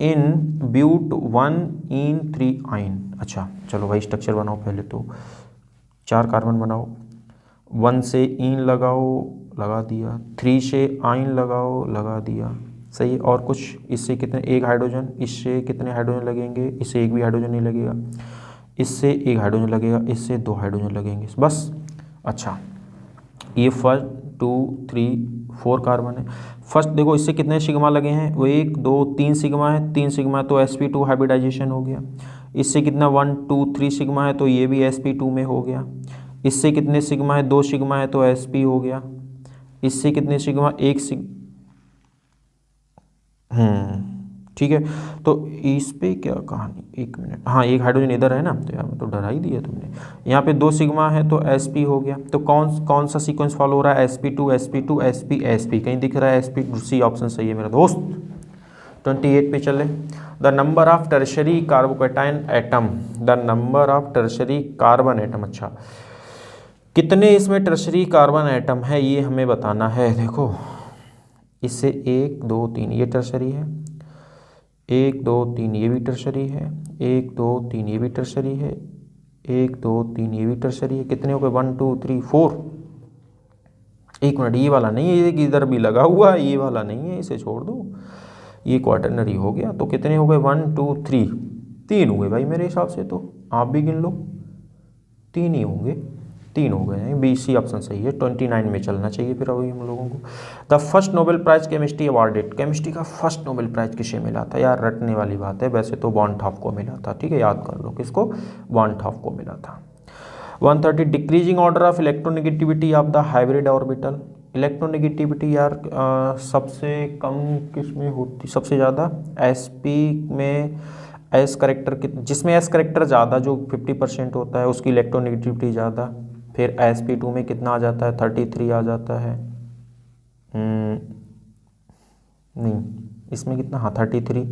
in but 1ene3 yne. अच्छा चलो भाई स्ट्रक्चर बनाओ पहले, तो 4 कार्बन बनाओ, 1 से इन लगाओ, लगा दिया, 3 से आइन लगाओ, लगा दिया, सही है। और कुछ इससे कितने? 1 हाइड्रोजन, इससे कितने हाइड्रोजन लगेंगे? इससे 1 भी हाइड्रोजन नहीं लगेगा, इससे 1 हाइड्रोजन लगेगा, इससे 2 हाइड्रोजन लगेंगे बस। अच्छा ये 1, 2, 3, 4 कार्बन है। फर्स्ट देखो इससे कितने सिग्मा लगे हैं, वो 1 2 3 सिग्मा है, 3 सिग्मा तो sp2 हाइब्रिडाइजेशन हो गया। इससे कितना 1 2 3 सिग्मा है तो ये भी sp2 में हो गया। इससे कितने सिग्मा है, 2 सिग्मा है तो sp हो गया। इससे कितने सिग्मा, 1 ठीक है। तो इस पे क्या कहानी, 1 मिनट, हाँ एक हाइड्रोजन इधर है ना, तो यार मैं तो डरा ही दिया तुमने। यहाँ पे 2 सिग्मा है तो sp हो गया। तो कौन कौन सा सीक्वेंस फॉलो हो रहा है, sp2 sp2 sp sp, कहीं दिख रहा है sp, सी ऑप्शन सही है मेरा दोस्त। 28 पे चले। The number of tertiary carbocation atom, the number of tertiary carbon atom, अच्छा कितने इसमें टर्शरी कार्बन एटम है ये हमें बताना है। देखो इससे 1 2 3 ये टर्शरी है, 1 2 3 ये भी टर्शरी है, 1 2 3 ये भी टर्शरी है, 1 2 3 ये भी टर्शरी है। कितने हो गए, 1 2 3 4। 1 मिनट, ये वाला नहीं है, ये इधर भी लगा हुआ है, ये वाला नहीं है, इसे छोड़ दो, ये क्वाटरनरी हो गया। तो कितने हो गए, 1 2 3, 3 हुए भाई मेरे हिसाब से, तो आप भी गिन लो, 3 ही होंगे, 3 हो गए हैं। बी सी ऑप्शन सही है। 29 में चलना चाहिए फिर अभी हम लोगों को। The first Nobel prize chemistry awarded, chemistry का फर्स्ट नोबेल प्राइज किसे मिला था यार, रटने वाली बात है, वैसे तो बॉन्टॉफ को मिला था, ठीक है याद कर लो, किसको, बॉन्टॉफ को मिला था। 130 decreasing order of electronegativity of the hybrid orbital, electronegativity यार सबसे कम किस में होती, सबसे ज़्यादा sp में एस करेक्टर, जिसमें एस करेक्टर ज़्यादा जो 50% होता है उसकी इलेक्ट्रोनेगेटिविटी ज़्यादा। फिर sp2 में कितना आ जाता है, 33 आ जाता है। नहीं इसमें कितना, हाँ 33,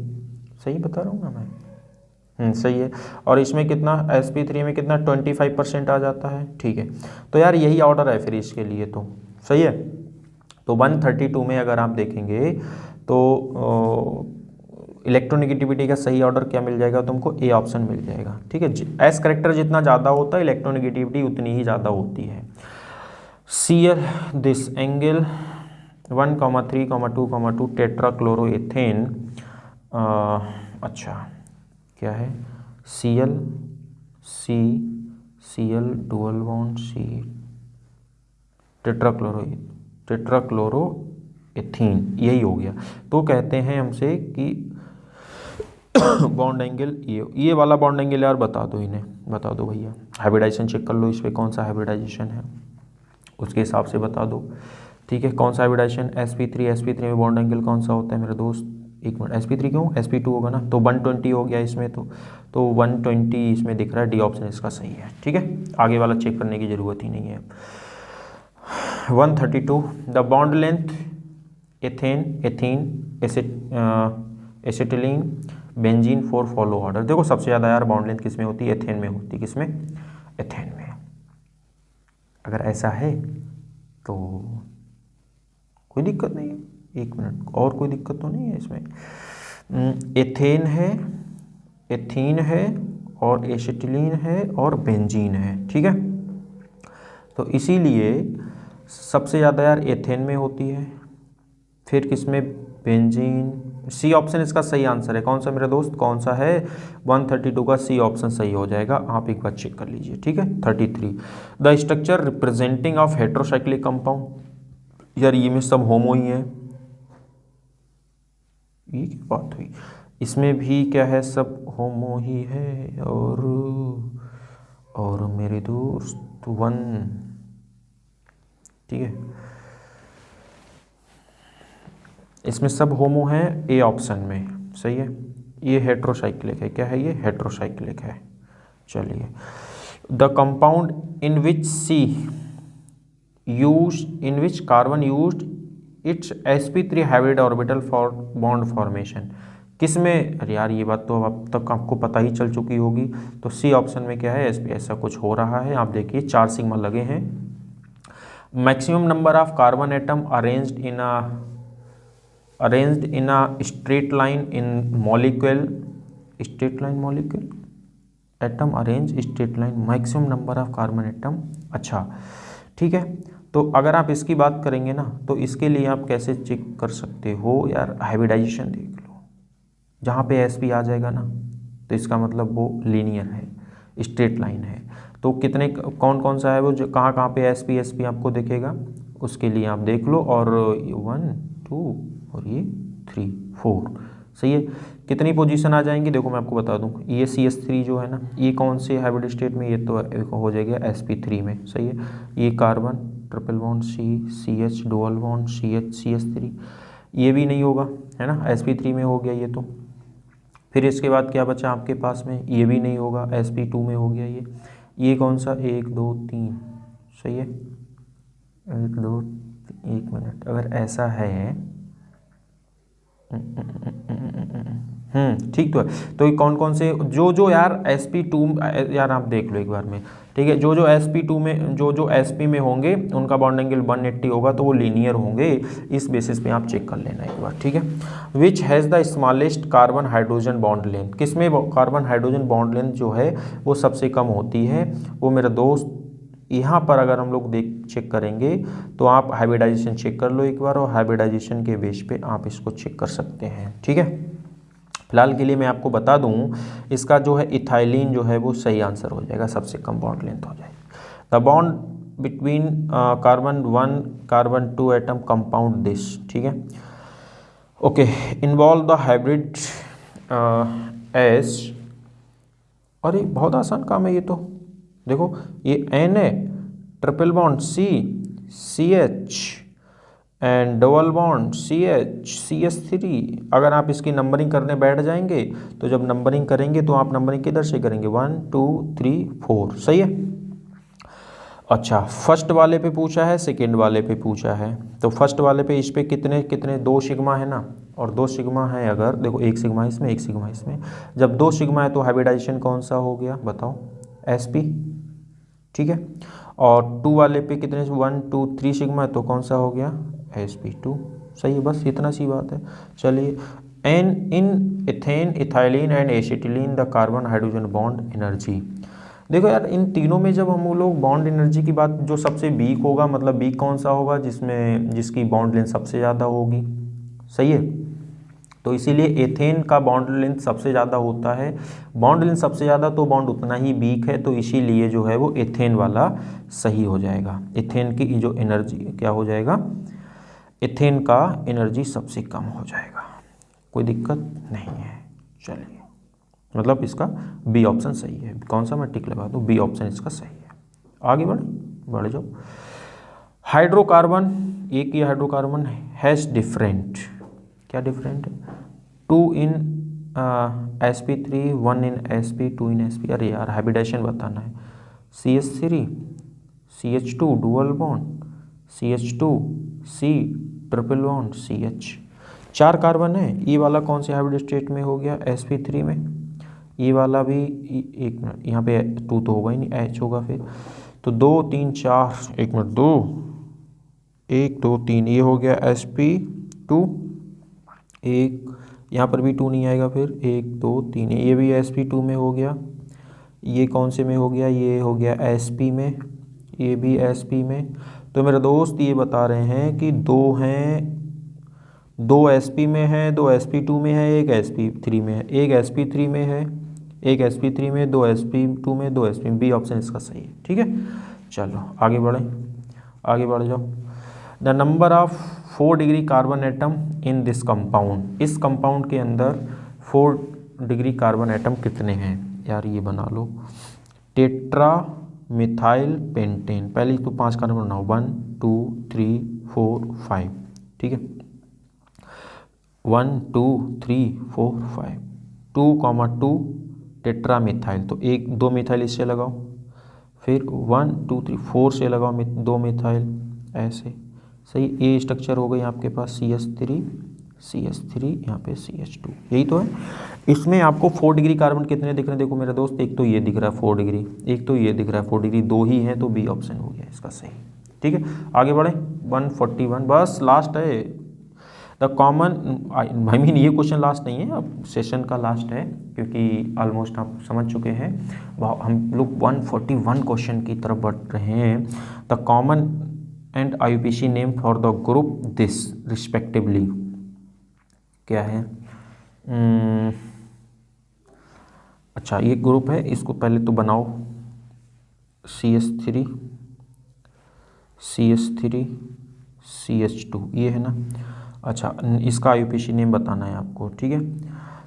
सही बता रहा हूँ ना मैं, सही है। और इसमें कितना, sp3 में कितना 25% आ जाता है, ठीक है। तो यार यही ऑर्डर है फिर इसके लिए, तो सही है। तो 132 में अगर आप देखेंगे तो इलेक्ट्रोनेगेटिविटी का सही ऑर्डर क्या मिल जाएगा तुमको, ए ऑप्शन मिल जाएगा, ठीक है। एस करेक्टर जितना ज़्यादा होता है इलेक्ट्रोनेगेटिविटी उतनी ही ज़्यादा होती है। Cl दिस एंगल 1,3,2,2 टेट्राक्लोरोएथेन, अच्छा क्या है, Cl C Cl dual bond C टेट्राक्लोरोएथीन, यही हो गया। तो कहते हैं हमसे कि बॉन्ड एंगल ये वाला बॉन्ड एंगल यार बता दो, इन्हें बता दो भैया, हाइब्रिडाइजेशन चेक कर लो इस पर कौन सा हाइब्रिडाइजेशन है, उसके हिसाब से बता दो, ठीक है। कौन सा हाइब्रिडाइजेशन, sp3 में बॉन्ड एंगल कौन सा होता है मेरे दोस्त, 1 मिनट, sp3 क्यों, sp2 होगा ना, तो 120 हो गया इसमें, तो 120 इसमें दिख रहा है, डी ऑप्शन इसका सही है, ठीक है। आगे वाला चेक करने की ज़रूरत ही नहीं है। 132 the bond length ethene acetylene benzene for follow order, देखो सबसे ज़्यादा यार बॉन्ड लेंथ किस में होती है, एथेन में होती है, किस में, एथेन में। अगर ऐसा है तो कोई दिक्कत नहीं है, 1 मिनट, और कोई दिक्कत तो नहीं है इसमें। एथेन है, एथीन है और एसिटिलीन है और बेंजीन है, ठीक है। तो इसीलिए सबसे ज़्यादा यार एथेन में होती है, फिर किसमें, बेंजीन, सी ऑप्शन इसका सही आंसर है। कौन सा मेरे दोस्त, कौन सा है, 132 का सी ऑप्शन सही हो जाएगा, आप एक बार चेक कर लीजिए, ठीक है। 33 the structure representing of heterocyclic compound, यार ये में सब होमो ही है, ये क्या बात हुई, इसमें भी क्या है, सब होमो ही है, और मेरे दोस्त 1, ठीक है, इसमें सब होमो है, ए ऑप्शन में सही है। ये हेट्रोसाइक्लिक है, क्या है ये, हेट्रोसाइक्लिक है। चलिए the compound in which carbon used it's sp3 hybrid orbital for bond formation, किस में, अरे यार ये बात तो अब तक आपको पता ही चल चुकी होगी। तो सी ऑप्शन में क्या है, sp, ऐसा कुछ हो रहा है, आप देखिए 4 सिग्मा लगे हैं। Maximum number of carbon atom arranged in a straight line in molecule, straight line molecule, atom arrange straight line, maximum number of carbon atom, अच्छा ठीक है। तो अगर आप इसकी बात करेंगे ना, तो इसके लिए आप कैसे चेक कर सकते हो यार, हाइब्रिडाइजेशन देख लो, जहाँ पे sp आ जाएगा ना तो इसका मतलब वो लीनियर है, स्ट्रेट लाइन है। तो कितने, कौन कौन सा है वो, जो कहाँ कहाँ पे sp आपको दिखेगा, उसके लिए आप देख लो। और 1 2 और ये 3 4, सही है। कितनी पोजीशन आ जाएंगी देखो मैं आपको बता दूं। ये CH3 जो है ना, ये कौन से हाइब्रिड स्टेट में, ये तो हो जाएगा sp3 में, सही है। ये carbon triple bond CH dual bond CH3, ये भी नहीं होगा, है ना, sp3 में हो गया ये तो। फिर इसके बाद क्या बचा आपके पास में, ये भी नहीं होगा, sp2 में हो गया ये कौन सा, 1 2 3, सही है। 1 2 1 मिनट, अगर ऐसा है ठीक तो है। तो ये कौन कौन से जो यार sp2, यार आप देख लो एक बार में, ठीक है। जो sp2 में जो sp में होंगे उनका बॉन्ड एंगल 180 होगा, तो वो लीनियर होंगे, इस बेसिस पे आप चेक कर लेना एक बार, ठीक है। Which has the smallest carbon hydrogen bond length, किसमें कार्बन हाइड्रोजन बॉन्ड लेंथ जो है वो सबसे कम होती है, वो मेरा दोस्त यहाँ पर अगर हम लोग चेक करेंगे तो आप हाइब्रिडाइजेशन चेक कर लो एक बार, और हाइब्रिडाइजेशन के बेस पे आप इसको चेक कर सकते हैं, ठीक है। फिलहाल के लिए मैं आपको बता दूं, इसका जो है इथाइलिन जो है वो सही आंसर हो जाएगा, सबसे कम बॉन्ड लेंथ हो जाएगी। The bond between carbon 1 carbon 2 atom compound this, ठीक है। Okay, involve the hybrid S, अरे बहुत आसान काम है ये तो। देखो ये N है, triple bond CH and double bond CH3। अगर आप इसकी नंबरिंग करने बैठ जाएंगे तो जब नंबरिंग करेंगे तो आप नंबरिंग किधर से करेंगे, 1 2 3 4, सही है। अच्छा, फर्स्ट वाले पे पूछा है, सेकेंड वाले पे पूछा है। तो फर्स्ट वाले पे इस पे कितने कितने 2 सिग्मा है ना, और 2 सिग्मा है, अगर देखो 1 सिग्मा इसमें 1 सिग्मा इसमें, जब 2 सिग्मा है तो हाइब्रिडाइजेशन कौन सा हो गया बताओ, sp, ठीक है। और 2 वाले पे कितने 1 2 3 सिग्मा है तो कौन सा हो गया, sp2, सही है। बस इतना सी बात है। चलिए, an in ethane ethylene and acetylene the carbon hydrogen bond energy. देखो यार, इन तीनों में जब हम लोग बॉन्ड एनर्जी की बात, जो सबसे वीक होगा, मतलब वीक कौन सा होगा, जिसकी बॉन्ड लेंथ सबसे ज़्यादा होगी, सही है। तो इसीलिए एथेन का बॉन्ड लेंथ सबसे ज़्यादा होता है, बॉन्ड लेंथ सबसे ज़्यादा तो बॉन्ड उतना ही वीक है, तो इसीलिए जो है वो एथेन वाला सही हो जाएगा। एथेन की जो एनर्जी क्या हो जाएगा, एथेन का एनर्जी सबसे कम हो जाएगा, कोई दिक्कत नहीं है। चलिए, मतलब इसका बी ऑप्शन सही है। कौन सा, मैं टिक लगा दूँ, बी ऑप्शन इसका सही है। आगे बढ़ जाओ। हाइड्रोकार्बन, एक ही हाइड्रोकार्बन हैज़ डिफरेंट, क्या डिफरेंट है, 2 इन sp3 1 इन sp 2 इन sp, अरे यार हाइब्रिडाइजेशन बताना है। CH3 CH2 dual bond CH2 C triple bond CH, 4 carbon है। ये वाला कौन से हाइब्रिड स्टेट में हो गया, sp3 में। ये वाला भी, एक मिनट, यहाँ पे 2 तो होगा ही नहीं, H होगा फिर, तो 2 3 4, एक मिनट, 2 1 2 3, ये हो गया sp2, एक यहाँ पर भी 2 नहीं आएगा, फिर 1 2 3, ये भी sp2 में हो गया। ये कौन से में हो गया, ये हो गया sp में, ये भी sp में। तो मेरे दोस्त ये बता रहे हैं कि 2 हैं, 2 sp में है, 2 sp2 में है, एक sp3 में है, एक sp3 में है, एक sp3 में, 2 sp2 में, 2 sp में। बी ऑप्शन इसका सही है, ठीक है। चलो आगे बढ़ें, आगे बढ़ जाओ। The number of 4 degree carbon atom in this compound, इस कंपाउंड के अंदर 4 डिग्री कार्बन एटम कितने हैं यार, ये बना लो। टेट्रा मिथाइल पेंटेन, पहले तो 5 कार्बन बनाओ, 1 2 3 4 5, ठीक है। 1 2 3 4 5, 2,2 टेट्रा मिथाइल, तो 1 2 मिथाइल इससे लगाओ, फिर 1 2 3 4 से लगाओ 2 मिथाइल, ऐसे, सही। ये स्ट्रक्चर हो गई आपके पास CH3 यहाँ पे CH2, यही तो है। इसमें आपको 4 डिग्री कार्बन कितने दिख रहे हैं, देखो मेरे दोस्त, एक तो ये दिख रहा है 4 डिग्री, एक तो ये दिख रहा है 4 डिग्री, 2 ही है, तो बी ऑप्शन हो गया इसका सही, ठीक है। आगे बढ़े, 141, बस लास्ट है। द कॉमन, आई मीन ये क्वेश्चन लास्ट नहीं है, अब सेशन का लास्ट है, क्योंकि ऑलमोस्ट आप समझ चुके हैं। हम लोग 141 क्वेश्चन की तरफ बढ़ रहे हैं। The common and IUPAC name for the group this respectively, क्या है, अच्छा ये ग्रुप है, इसको पहले तो बनाओ, CH3 CH2 ये है ना। अच्छा, इसका IUPAC नेम बताना है आपको, ठीक है।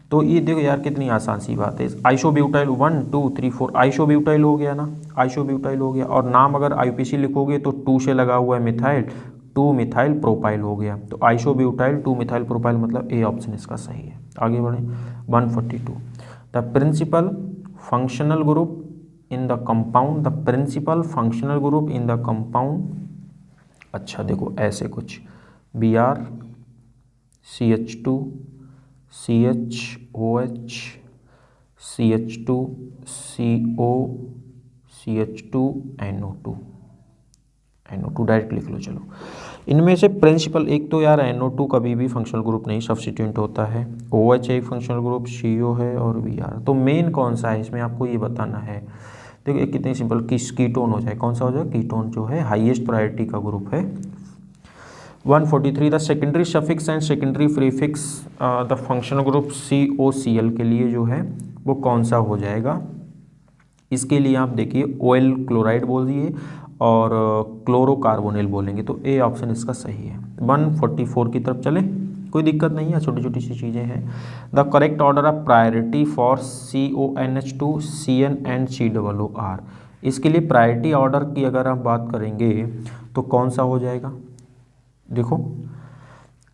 तो ये देखो यार कितनी आसान सी बात है। आइसोब्यूटाइल 1 2 3 4 आइसोब्यूटाइल हो गया ना, आइसोब्यूटाइल हो गया। और नाम अगर IUPAC लिखोगे तो 2 से लगा हुआ है मिथाइल, 2 मिथाइल प्रोपाइल हो गया। तो आइसोब्यूटाइल 2 मिथाइल प्रोपाइल मतलब ए ऑप्शन इसका सही है। आगे बढ़े 142 the principal functional group in the compound, the principal functional group in the compound. अच्छा देखो ऐसे कुछ Br CH2 CHOH CH2 CO CH2 NO2 direct लिख लो। चलो इनमें से प्रिंसिपल, एक तो यार NO2 कभी भी फंक्शनल ग्रुप नहीं सब्स्टिट्यूट होता है, OH एक फंक्शनल ग्रुप, CO है और Br। तो मेन कौन सा है इसमें आपको ये बताना है। देखिए कितनी सिंपल, कीटोन हो जाए। कौन सा हो जाए? कीटोन जो है हाईएस्ट प्रायोरिटी का ग्रुप है। 143 the secondary suffix and secondary prefix the functional group COCl के लिए जो है वो कौन सा हो जाएगा। इसके लिए आप देखिए ऑयल क्लोराइड बोलिए और क्लोरोकार्बोनिल बोलेंगे, तो ए ऑप्शन इसका सही है। 144 की तरफ चले, कोई दिक्कत नहीं है, छोटी छोटी सी चीज़ें हैं। The correct order of priority for CONH2 CN and COOR। इसके लिए प्रायोरिटी ऑर्डर की अगर आप बात करेंगे तो कौन सा हो जाएगा। देखो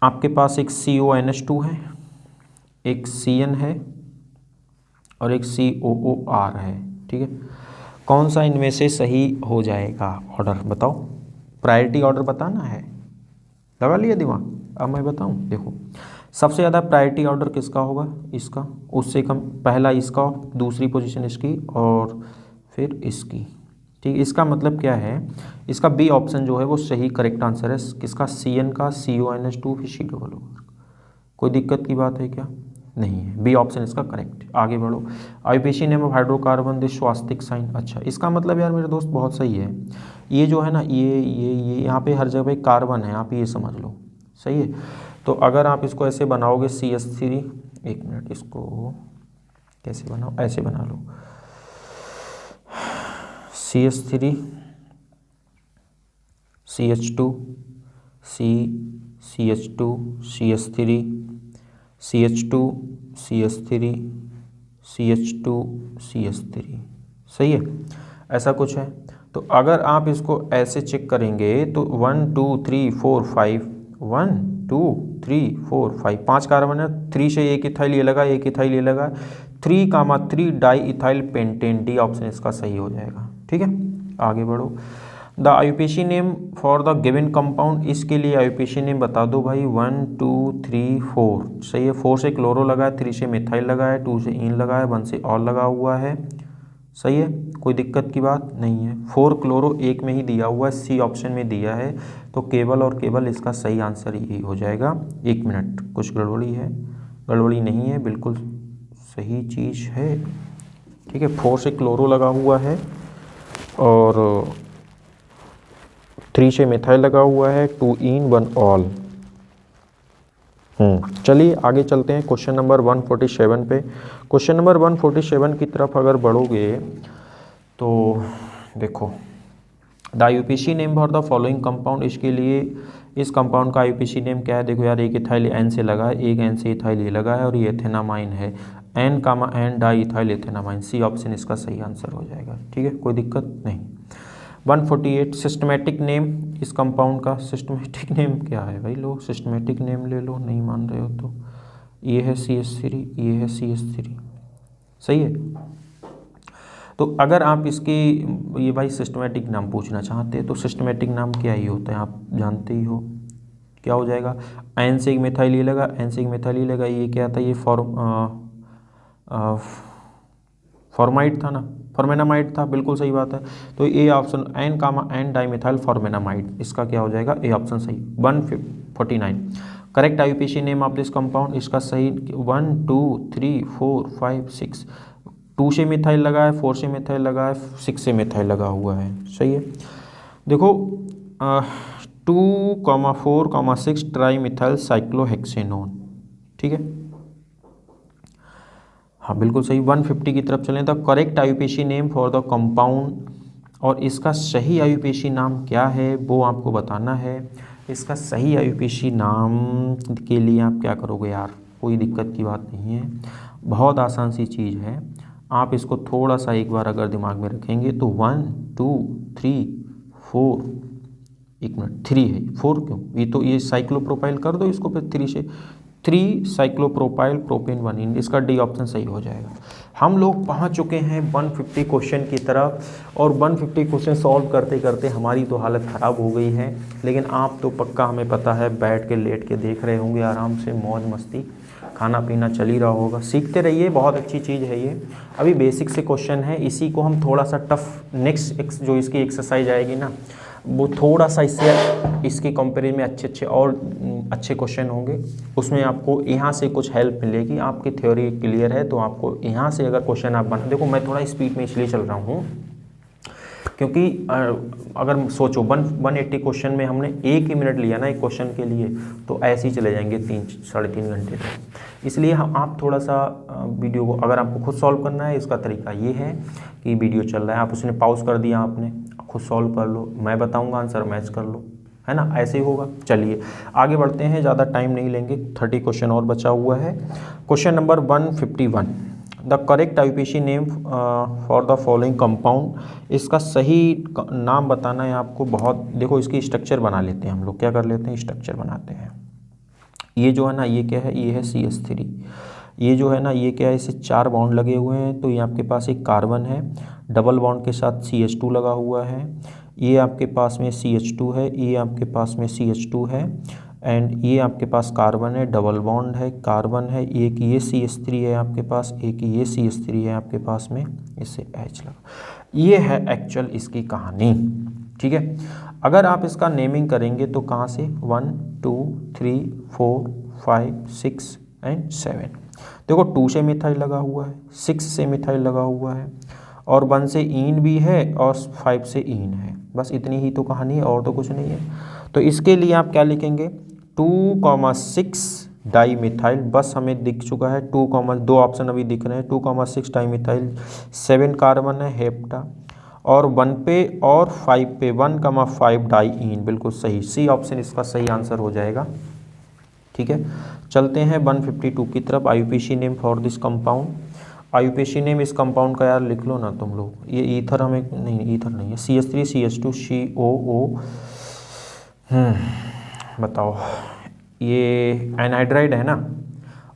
आपके पास एक CONH2 है, एक CN है और एक COOR है, ठीक है। कौन सा इनमें से सही हो जाएगा ऑर्डर बताओ, प्रायोरिटी ऑर्डर बताना है। लगा लिया दिमाग, अब मैं बताऊं। देखो सबसे ज़्यादा प्रायोरिटी ऑर्डर किसका होगा, इसका, उससे कम पहला इसका, दूसरी पोजीशन इसकी और फिर इसकी, ठीक। इसका मतलब क्या है, इसका बी ऑप्शन जो है वो सही करेक्ट आंसर है। किसका? CN का, CONH2 फिर COOR। कोई दिक्कत की बात है क्या? नहीं है, बी ऑप्शन इसका करेक्ट। आगे बढ़ो। IUPAC name of hydrocarbon this swastika sign. अच्छा इसका मतलब यार मेरे दोस्त बहुत सही है। ये जो है ना ये यहाँ पे हर जगह कार्बन है, आप ये समझ लो, सही है। तो अगर आप इसको ऐसे बनाओगे CH3, एक मिनट, इसको कैसे बनाओ, ऐसे बना लो CH3 CH2 CH2 CH3 CH2 CH3 CH2 CH3, सही है, ऐसा कुछ है। तो अगर आप इसको ऐसे चेक करेंगे तो 1 2 3 4 5 1 2 3 4 5 5 कार्बन है। 3 से एक इथाइल ये लगा, एक इथाइल ये लगा, 3 di ethyl pentane, D option इसका सही हो जाएगा, ठीक है। आगे बढ़ो। The IUPAC name for the given compound, इसके लिए IUPAC नेम बता दो भाई। 1 2 3 4, सही है। 4 से क्लोरो लगा है, 3 से मिथाइल लगा है, 2 से इन लगा है, 1 से ऑल लगा हुआ है, सही है, कोई दिक्कत की बात नहीं है। 4 क्लोरो एक में ही दिया हुआ है, सी ऑप्शन में दिया है, तो केवल और केवल इसका सही आंसर यही हो जाएगा। एक मिनट, कुछ गड़बड़ी है? गड़बड़ी नहीं है, बिल्कुल सही चीज़ है, ठीक है। 4 से क्लोरो लगा हुआ है और 3 से मिथाइल लगा हुआ है, 2 इन 1 ऑल। चलिए आगे चलते हैं क्वेश्चन नंबर 147 पे। क्वेश्चन नंबर 147 की तरफ अगर बढ़ोगे तो देखो the IUPAC name for the following compound, इसके लिए इस कंपाउंड का IUPAC नेम क्या है। देखो यार एक इथाइल N से लगा है, एक N से इथाइल ये लगा है और ये एथेनामाइन है, N, diethyl ethanamine, C option इसका सही आंसर हो जाएगा, ठीक है, कोई दिक्कत नहीं। 148 सिस्टमेटिक नेम, इस कंपाउंड का सिस्टमेटिक नेम क्या है भाई, लो सिस्टमेटिक नेम ले लो, नहीं मान रहे हो तो ये है CH3, ये है CH3, सही है। तो अगर आप इसकी ये भाई सिस्टमेटिक नाम पूछना चाहते हैं तो सिस्टमेटिक नाम क्या ही होता है, आप जानते ही हो क्या हो जाएगा। N से एक मिथाइल ये लगा, N से एक मिथाइल ये लगा, ये क्या था, ये फॉर्माइड था ना, फॉर्मेनामाइड था, बिल्कुल सही बात है। तो ए ऑप्शन N, डाइमिथाइल फॉर्मेनामाइड, इसका क्या हो जाएगा, ए ऑप्शन सही। 149 correct IUPAC name of this compound, इसका सही 1 2 3 4 5 6, 2 से मिथाइल लगा है, 4 से मिथाइल लगा है, 6 से मिथाइल लगा हुआ है, सही है। देखो 2,4,6 ट्राई मिथाइल साइक्लोहेक्सेनोन, ठीक है, हाँ बिल्कुल सही। 150 की तरफ चलें। The correct IUPAC name for the compound, और इसका सही IUPAC नाम क्या है वो आपको बताना है। इसका सही IUPAC नाम के लिए आप क्या करोगे यार, कोई दिक्कत की बात नहीं है, बहुत आसान सी चीज़ है। आप इसको थोड़ा सा एक बार अगर दिमाग में रखेंगे तो 1 2 3 4, 1 मिनट 3 है, 4 क्यों, ये तो ये साइक्लोप्रोपाइल कर दो इसको फिर 3 से, 3 साइक्लोप्रोपाइल प्रोपेन 1 इसका डी ऑप्शन सही हो जाएगा। हम लोग पहुंच चुके हैं 150 क्वेश्चन की तरफ और 150 क्वेश्चन सॉल्व करते करते हमारी तो हालत ख़राब हो गई है, लेकिन आप तो पक्का हमें पता है बैठ के लेट के देख रहे होंगे आराम से, मौज मस्ती, खाना पीना चल ही रहा होगा। सीखते रहिए, बहुत अच्छी चीज़ है ये। अभी बेसिक से क्वेश्चन है, इसी को हम थोड़ा सा टफ नेक्स्ट जो इसकी एक्सरसाइज आएगी ना, वो थोड़ा सा इसके कंपेरिजन में अच्छे और अच्छे क्वेश्चन होंगे। उसमें आपको यहाँ से कुछ हेल्प मिलेगी, आपकी थ्योरी क्लियर है तो आपको यहाँ से अगर क्वेश्चन आप बना, देखो मैं थोड़ा स्पीड में इसलिए चल रहा हूँ क्योंकि अगर सोचो 180 क्वेश्चन में हमने 1 ही मिनट लिया ना एक क्वेश्चन के लिए, तो ऐसे ही चले जाएंगे 3-3.5 घंटे तक। इसलिए आप थोड़ा सा वीडियो को, अगर आपको खुद सॉल्व करना है, इसका तरीका ये है कि वीडियो चल रहा है, आप उसने पॉज कर दिया, आपने खुद सॉल्व कर लो, मैं बताऊंगा आंसर मैच कर लो, है ना, ऐसे ही होगा। चलिए आगे बढ़ते हैं, ज़्यादा टाइम नहीं लेंगे, 30 क्वेश्चन और बचा हुआ है। Question number 151, the correct IUPAC name for the following compound. इसका सही नाम बताना है आपको। बहुत देखो, इसकी स्ट्रक्चर बना लेते हैं हम लोग, क्या कर लेते हैं, स्ट्रक्चर बनाते हैं। ये जो है ना, ये क्या है, ये है CH3। ये जो है ना, ये क्या है, इसे 4 बॉन्ड लगे हुए हैं, तो ये आपके पास एक कार्बन है, डबल बॉन्ड के साथ CH2 लगा हुआ है, ये आपके पास में CH2 है, ये आपके पास में CH2 है, एंड ये आपके पास कार्बन है, डबल बॉन्ड है, कार्बन है, एक ये CH3 है आपके पास, एक ये CH3 है आपके पास में, इससे H लगा। ये है एक्चुअल इसकी कहानी, ठीक है। अगर आप इसका नेमिंग करेंगे तो कहाँ से, 1 2 3 4 5 6 एंड 7। देखो 2 से मिथाइल लगा हुआ है, 6 से मिथाइल लगा हुआ है, और 1 से ईन भी है, और 5 से ईन है। बस इतनी ही तो कहानी है, और तो कुछ नहीं है। तो इसके लिए आप क्या लिखेंगे, 2,6 डाई मिथाइल, बस हमें दिख चुका है 2, ऑप्शन अभी दिख रहे हैं, 2,6 डाई मिथाइल, 7 कार्बन है, हेप्टा, और 1 पे और 5 पे 1,5 डाई ईन, बिल्कुल सही, सी ऑप्शन इसका सही आंसर हो जाएगा, ठीक है। चलते हैं 152 की तरफ। IUPAC name for this compound. IUPAC name इस कंपाउंड का यार लिख लो ना तुम लोग। ये ईथर हमें नहीं, ईथर नहीं है, CH3 CH2 COO, बताओ, ये एनहाइड्राइड है ना,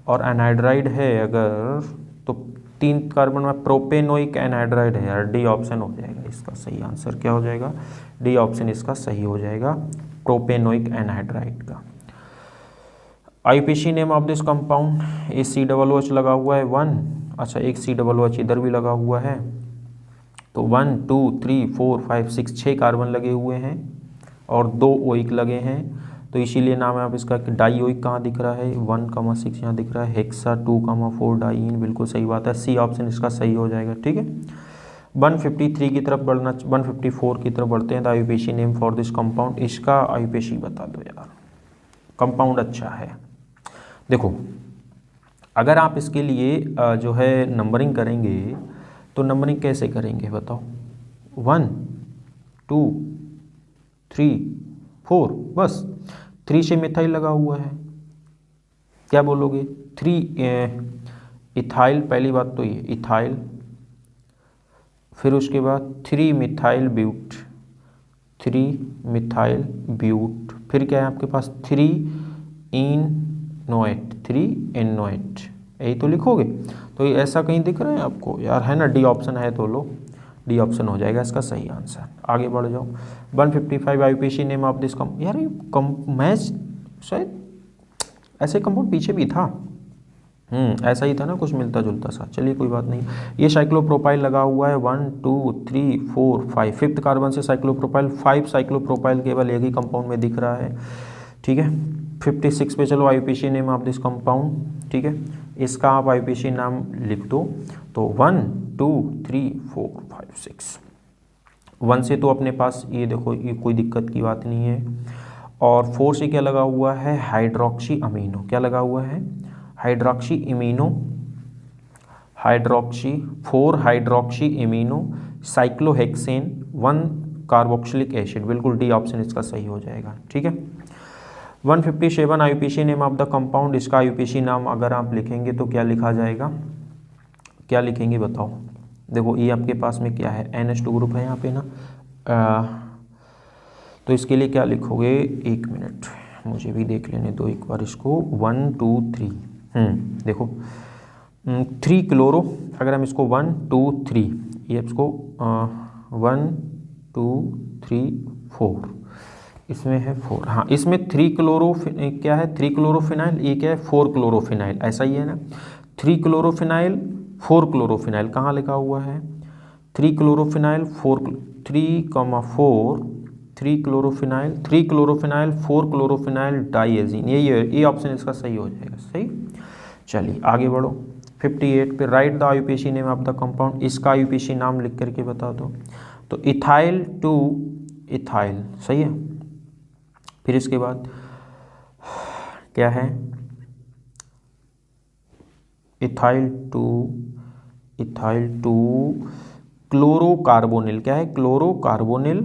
और एनहाइड्राइड है अगर तो 3 कार्बन में प्रोपेनोइक एनहाइड्राइड है यार, डी ऑप्शन हो जाएगा इसका सही आंसर। क्या हो जाएगा, डी ऑप्शन इसका सही हो जाएगा, प्रोपेनोइक एनहाइड्राइड का। IUPAC name of this compound, A COOH लगा हुआ है 1, अच्छा एक COOH इधर भी लगा हुआ है, तो 1 2 3 4 5 6 6 कार्बन लगे हुए हैं और 2 ओइक लगे हैं, तो इसीलिए नाम है आप इसका। डाई ओइक कहाँ दिख रहा है, 1,6 यहाँ दिख रहा है, हेक्सा 2,4 डाईन, बिल्कुल सही बात है, सी ऑप्शन इसका सही हो जाएगा, ठीक है। 153 की तरफ बढ़ना, 154 की तरफ बढ़ते हैं। तो IUPAC name for this compound, इसका IUPAC बता दो यार, कंपाउंड अच्छा है। देखो अगर आप इसके लिए जो है नंबरिंग करेंगे तो नंबरिंग कैसे करेंगे बताओ, 1 2 3 4, बस 3 से मिथाइल लगा हुआ है, क्या बोलोगे, 3 इथाइल, पहली बात तो ये इथाइल, फिर उसके बाद 3 मिथाइल ब्यूट, 3 मिथाइल ब्यूट, फिर क्या है आपके पास 3 इनोएट, 3 इनोएट, यही तो लिखोगे। तो ये ऐसा कहीं दिख रहा है आपको यार, है ना, डी ऑप्शन है तो लो, डी ऑप्शन हो जाएगा इसका सही आंसर। आगे बढ़ जाओ, 155 IUPAC नेम ऑफ दिस यार ये मैच शायद ऐसे कंपाउंड पीछे भी था, ऐसा ही था ना, कुछ मिलता जुलता सा, चलिए कोई बात नहीं। ये साइक्लोप्रोपाइल लगा हुआ है 1 2 3 4 5, 5th कार्बन से साइक्लोप्रोपाइल, 5 साइक्लोप्रोपाइल केवल एक ही कंपाउंड में दिख रहा है, ठीक है। 56 पे चलो, IUPAC name of this compound, ठीक है, इसका आप IUPAC नाम लिख दो। तो 1 2 3 4 5 6, 1 से तो अपने पास ये देखो, ये कोई दिक्कत की बात नहीं है, और 4 से क्या लगा हुआ है, हाइड्रोक्सी अमीनो, क्या लगा हुआ है, hydroxy imino, hydroxy 4 hydroxy imino cyclohexane 1 carboxylic acid, बिल्कुल डी ऑप्शन इसका सही हो जाएगा, ठीक है। 157 IUPAC name of the compound, इसका IUPAC नाम अगर आप लिखेंगे तो क्या लिखा जाएगा, क्या लिखेंगे बताओ। देखो ये आपके पास में क्या है, NH2 ग्रुप है यहाँ पे ना, तो इसके लिए क्या लिखोगे, एक मिनट मुझे भी देख लेने दो एक बार इसको। 1 2 3 देखो 3 क्लोरो, अगर हम इसको 1 2 3 ये इसको 1 2 3 4 इसमें है 4, हाँ इसमें 3 क्लोरो क्या है 3 क्लोरोफिनाइल, ये क्या है 4 क्लोरोफिनाइल, ऐसा ही है ना 3 क्लोरोफिनाइल 4 क्लोरोफिनाइल, कहाँ लिखा हुआ है 3 क्लोरोफिनाइल 4 3 क्लोरोफिनाइल 4 क्लोरोफिनाइल डाइएजीन, ये ऑप्शन इसका सही हो जाएगा। सही, चलिए आगे बढ़ो। 58 पे right the IUPAC name of the compound, इसका IUPAC नाम लिख करके बता दो। तो इथाइल टू इथाइल, सही है। फिर इसके बाद क्या है, इथाइल टू क्लोरोकार्बोनिल, क्या है क्लोरोकार्बोनिल,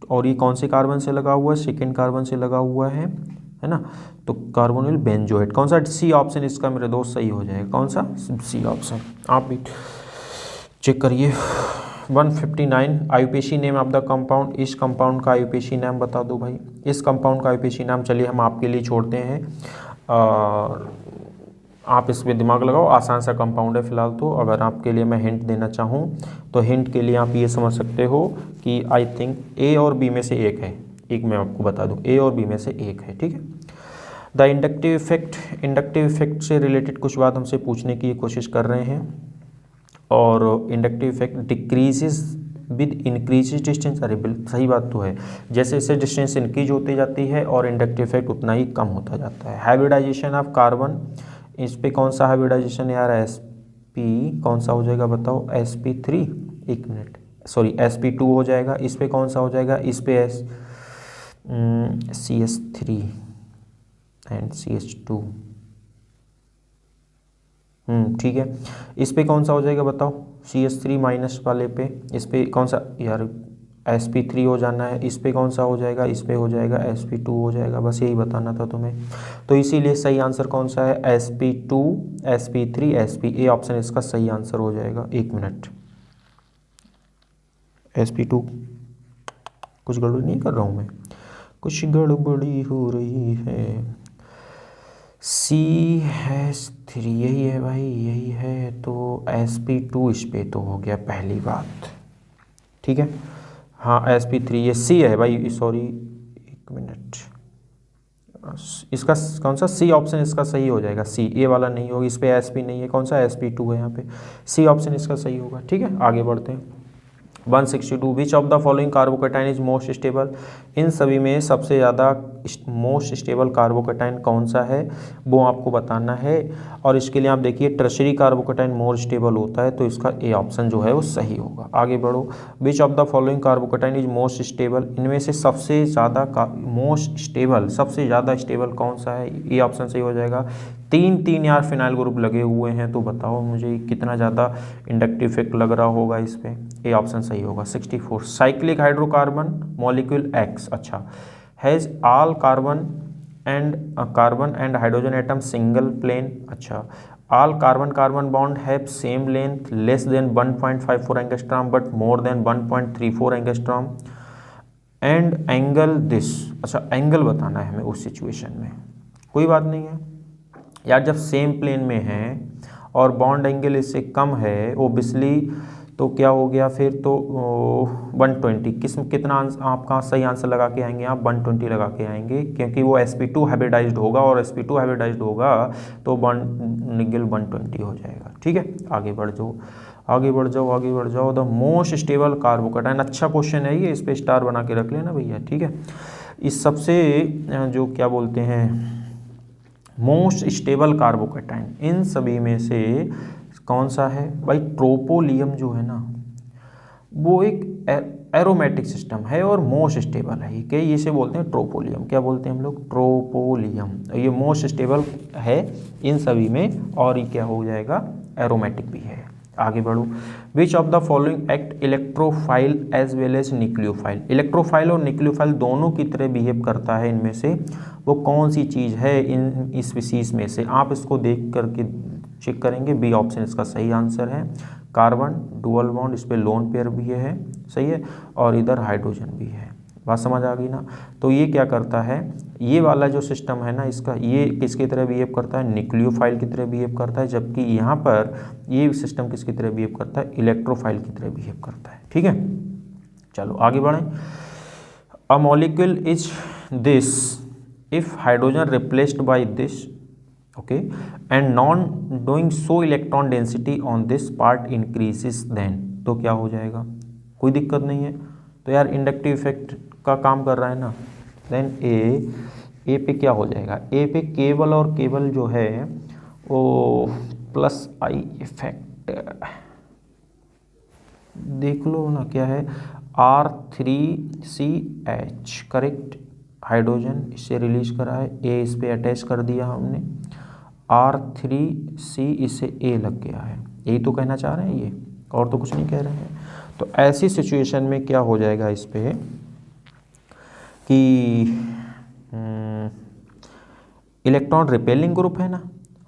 और ये कौन से कार्बन से लगा हुआ है, सेकेंड कार्बन से लगा हुआ है ना, तो कार्बोनिल बेंजोएट, कौन सा सी ऑप्शन इसका मेरे दोस्त सही हो जाएगा, कौन सा सी ऑप्शन, आप भी चेक करिए। 159 IUPAC name of the compound, इस कंपाउंड का IUPAC नाम बता दो भाई, इस कंपाउंड का IUPAC नाम चलिए हम आपके लिए छोड़ते हैं, और आप इस पर दिमाग लगाओ, आसान सा कंपाउंड है फिलहाल तो। अगर आपके लिए मैं हिंट देना चाहूँ तो हिंट के लिए आप ये समझ सकते हो कि आई थिंक A और B में से एक है, एक मैं आपको बता दूँ A और B में से एक है, ठीक है। द इंडक्टिव इफेक्ट से रिलेटेड कुछ बात हमसे पूछने की कोशिश कर रहे हैं, और inductive effect decreases with increase distance, अरे सही बात तो है, जैसे जैसे डिस्टेंस इंक्रीज होती जाती है और इंडक्टिव इफेक्ट उतना ही कम होता जाता है। हाइब्रिडाइजेशन ऑफ कार्बन, इस पे कौन सा हाइब्रिडाइजेशन यार, sp कौन सा हो जाएगा बताओ, sp3, एक मिनट सॉरी sp2 हो जाएगा, इस पे कौन सा हो जाएगा, इस पे CH3 एंड CH2, ठीक है। इस पे कौन सा हो जाएगा बताओ, CH3 माइनस वाले पे, इस पे कौन सा यार sp3 हो जाना है, इस पे कौन सा हो जाएगा, इस पे हो जाएगा sp2 हो जाएगा, बस यही बताना था तुम्हें। तो इसीलिए सही आंसर कौन सा है, sp2 sp3 sp, A option इसका सही आंसर हो जाएगा। एक मिनट, sp2, कुछ गड़बड़ी नहीं कर रहा हूँ मैं, कुछ गड़बड़ी हो रही है, CH3 यही है भाई, यही है, तो sp2 इस पे तो हो गया पहली बात, ठीक है। हाँ sp3 ये C है भाई, सॉरी एक मिनट, इसका कौन सा C ऑप्शन इसका सही हो जाएगा, C, ये वाला नहीं होगा, इस पे sp नहीं है, कौन सा sp2 है यहाँ पे, C ऑप्शन इसका सही होगा, ठीक है। आगे बढ़ते हैं। 162 which of the following carbocation is most stable, इन सभी में सबसे ज़्यादा मोस्ट स्टेबल कार्बोकेटाइन कौन सा है वो आपको बताना है, और इसके लिए आप देखिए टर्शरी कार्बोकेटाइन मोर स्टेबल होता है, तो इसका ए ऑप्शन जो है वो सही होगा। आगे बढ़ो। Which of the following carbocation is most stable, इनमें से सबसे ज़्यादा मोस्ट स्टेबल, सबसे ज़्यादा स्टेबल कौन सा है, ए ऑप्शन सही हो जाएगा। 3 यार फिनाइल ग्रुप लगे हुए हैं, तो बताओ मुझे कितना ज़्यादा इंडक्टिव इफेक्ट लग रहा होगा इस पे, ए ऑप्शन सही होगा। 64 साइक्लिक हाइड्रोकार्बन मॉलिक्यूल X, अच्छा, has all carbon and hydrogen atom single plane, अच्छा, all carbon carbon bond have same length less than 1.54 angstrom but more than 1.34 angstrom and angle this, अच्छा angle बताना है हमें उस situation में, कोई बात नहीं है यार, जब सेम प्लेन में है और बॉन्ड एंगल इससे कम है ओबियसली, तो क्या हो गया फिर तो 120, कितना आपका सही आंसर लगा के आएंगे आप, 120 लगा के आएंगे, क्योंकि वो sp2 हाइब्रिडाइज्ड होगा, और sp2 हाइब्रिडाइज्ड होगा तो बॉन्ड एंगल 120 हो जाएगा, ठीक है। आगे बढ़ जाओ, आगे बढ़ जाओ, आगे बढ़ जाओ। द मोस्ट स्टेबल कार्बोकेटाइन, अच्छा क्वेश्चन है ये, इस पर स्टार बना के रख लेना भैया, ठीक है। इस सबसे जो क्या बोलते हैं मोस्ट स्टेबल कार्बोकेटाइन, इन सभी में से कौन सा है भाई, ट्रोपोलियम जो है ना वो एक एरोमेटिक सिस्टम है और मोस्ट स्टेबल है, क्या ये से बोलते हैं ट्रोपोलियम, क्या बोलते हैं हम लोग, ट्रोपोलियम, ये मोस्ट स्टेबल है इन सभी में, और ये क्या हो जाएगा एरोमेटिक भी है। आगे बढ़ो। Which of the following act electrophile as well as nucleophile, electrophile और न्यूक्लियोफाइल दोनों की तरह बिहेव करता है, इनमें से वो कौन सी चीज़ है इन इस स्पीसीज में से? आप इसको देख करके चेक करेंगे, बी ऑप्शन इसका सही आंसर है। कार्बन डुअल बॉन्ड, इस पर लोन पेयर भी है, सही है, और इधर हाइड्रोजन भी है। बात समझ आ गई ना? तो ये क्या करता है, ये वाला जो सिस्टम है ना इसका, ये किसकी तरह बिहेव करता है? न्यूक्लियोफाइल की तरह बिहेव करता है, जबकि यहाँ पर ये सिस्टम किसकी तरह बिहेव करता है? इलेक्ट्रोफाइल की तरह बिहेव करता है। ठीक है, चलो आगे बढ़ें। A molecule is this if hydrogen replaced by this, okay, and non doing so electron density on this part increases, then तो क्या हो जाएगा? कोई दिक्कत नहीं है, तो यार इंडक्टिव इफेक्ट का काम कर रहा है ना, देन ए पे क्या हो जाएगा? ए पे केवल और केवल जो है वो प्लस आई इफेक्ट देख लो ना, क्या है? R3CH, करेक्ट, हाइड्रोजन इससे रिलीज करा है, ए इस पे अटैच कर दिया हमने, R3C इससे ए लग गया है, यही तो कहना चाह रहे हैं ये, और तो कुछ नहीं कह रहे हैं। तो ऐसी सिचुएशन में क्या हो जाएगा इस पे कि इलेक्ट्रॉन रिपेलिंग ग्रुप है ना,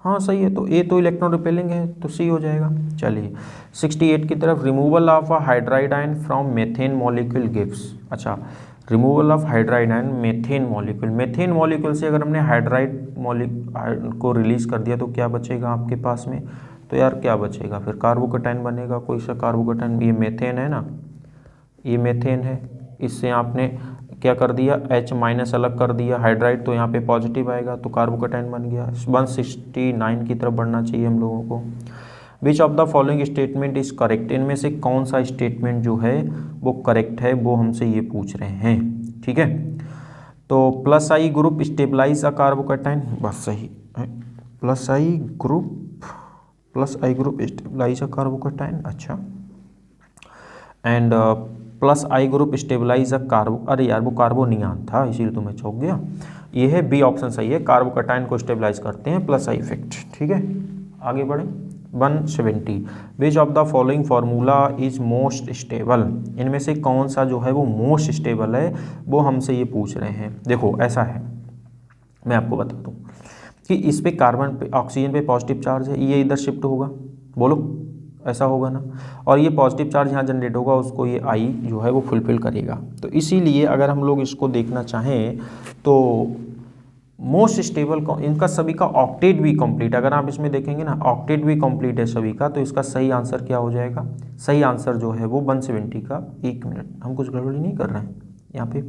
हाँ सही है, तो ए तो इलेक्ट्रॉन रिपेलिंग है तो सी हो जाएगा। चलिए 68 की तरफ, removal of a hydride ion from methane molecule gives, अच्छा removal of hydride ion methane molecule, methane molecule से अगर हमने हाइड्राइड मॉलिक्यूल को रिलीज कर दिया तो क्या बचेगा आपके पास में? तो यार क्या बचेगा फिर? कार्बोकेटाइन बनेगा, कोई सा कार्बोकेटाइन, ये मेथेन है ना, ये मेथेन है, इससे आपने क्या कर दिया, H माइनस अलग कर दिया, हाइड्राइड तो यहाँ पे पॉजिटिव आएगा तो कार्बोकेटाइन बन गया। 169 की तरफ बढ़ना चाहिए हम लोगों को। विच of the following statement is correct, इनमें से कौन सा स्टेटमेंट जो है वो करेक्ट है, वो हमसे ये पूछ रहे हैं। ठीक है, तो plus I group stabilize a carbocation, बस सही है, plus I group stabilize a carbocation, अच्छा, and plus I group stabilize a carbo, अरे यार वो कार्बोनियान था इसीलिए तो मैं चौंक गया, ये है बी ऑप्शन सही है, कार्बोकेटाइन को स्टेबलाइज करते हैं प्लस आई इफेक्ट। ठीक है, आगे बढ़े। 170, विच of the following formula is most stable, इनमें से कौन सा जो है वो मोस्ट स्टेबल है, वो हमसे ये पूछ रहे हैं। देखो ऐसा है, मैं आपको बता दूं कि इस पे कार्बन पे, ऑक्सीजन पे पॉजिटिव चार्ज है, ये इधर शिफ्ट होगा, बोलो ऐसा होगा ना, और ये पॉजिटिव चार्ज यहाँ जनरेट होगा, उसको ये आई जो है वो फुलफिल करेगा। तो इसीलिए अगर हम लोग इसको देखना चाहें तो मोस्ट स्टेबल इनका सभी का ऑक्टेट भी कंप्लीट, अगर आप इसमें देखेंगे ना ऑक्टेट भी कंप्लीट है सभी का, तो इसका सही आंसर क्या हो जाएगा? सही आंसर जो है वो 170 का, एक मिनट हम कुछ गड़बड़ी नहीं कर रहे हैं, यहाँ पे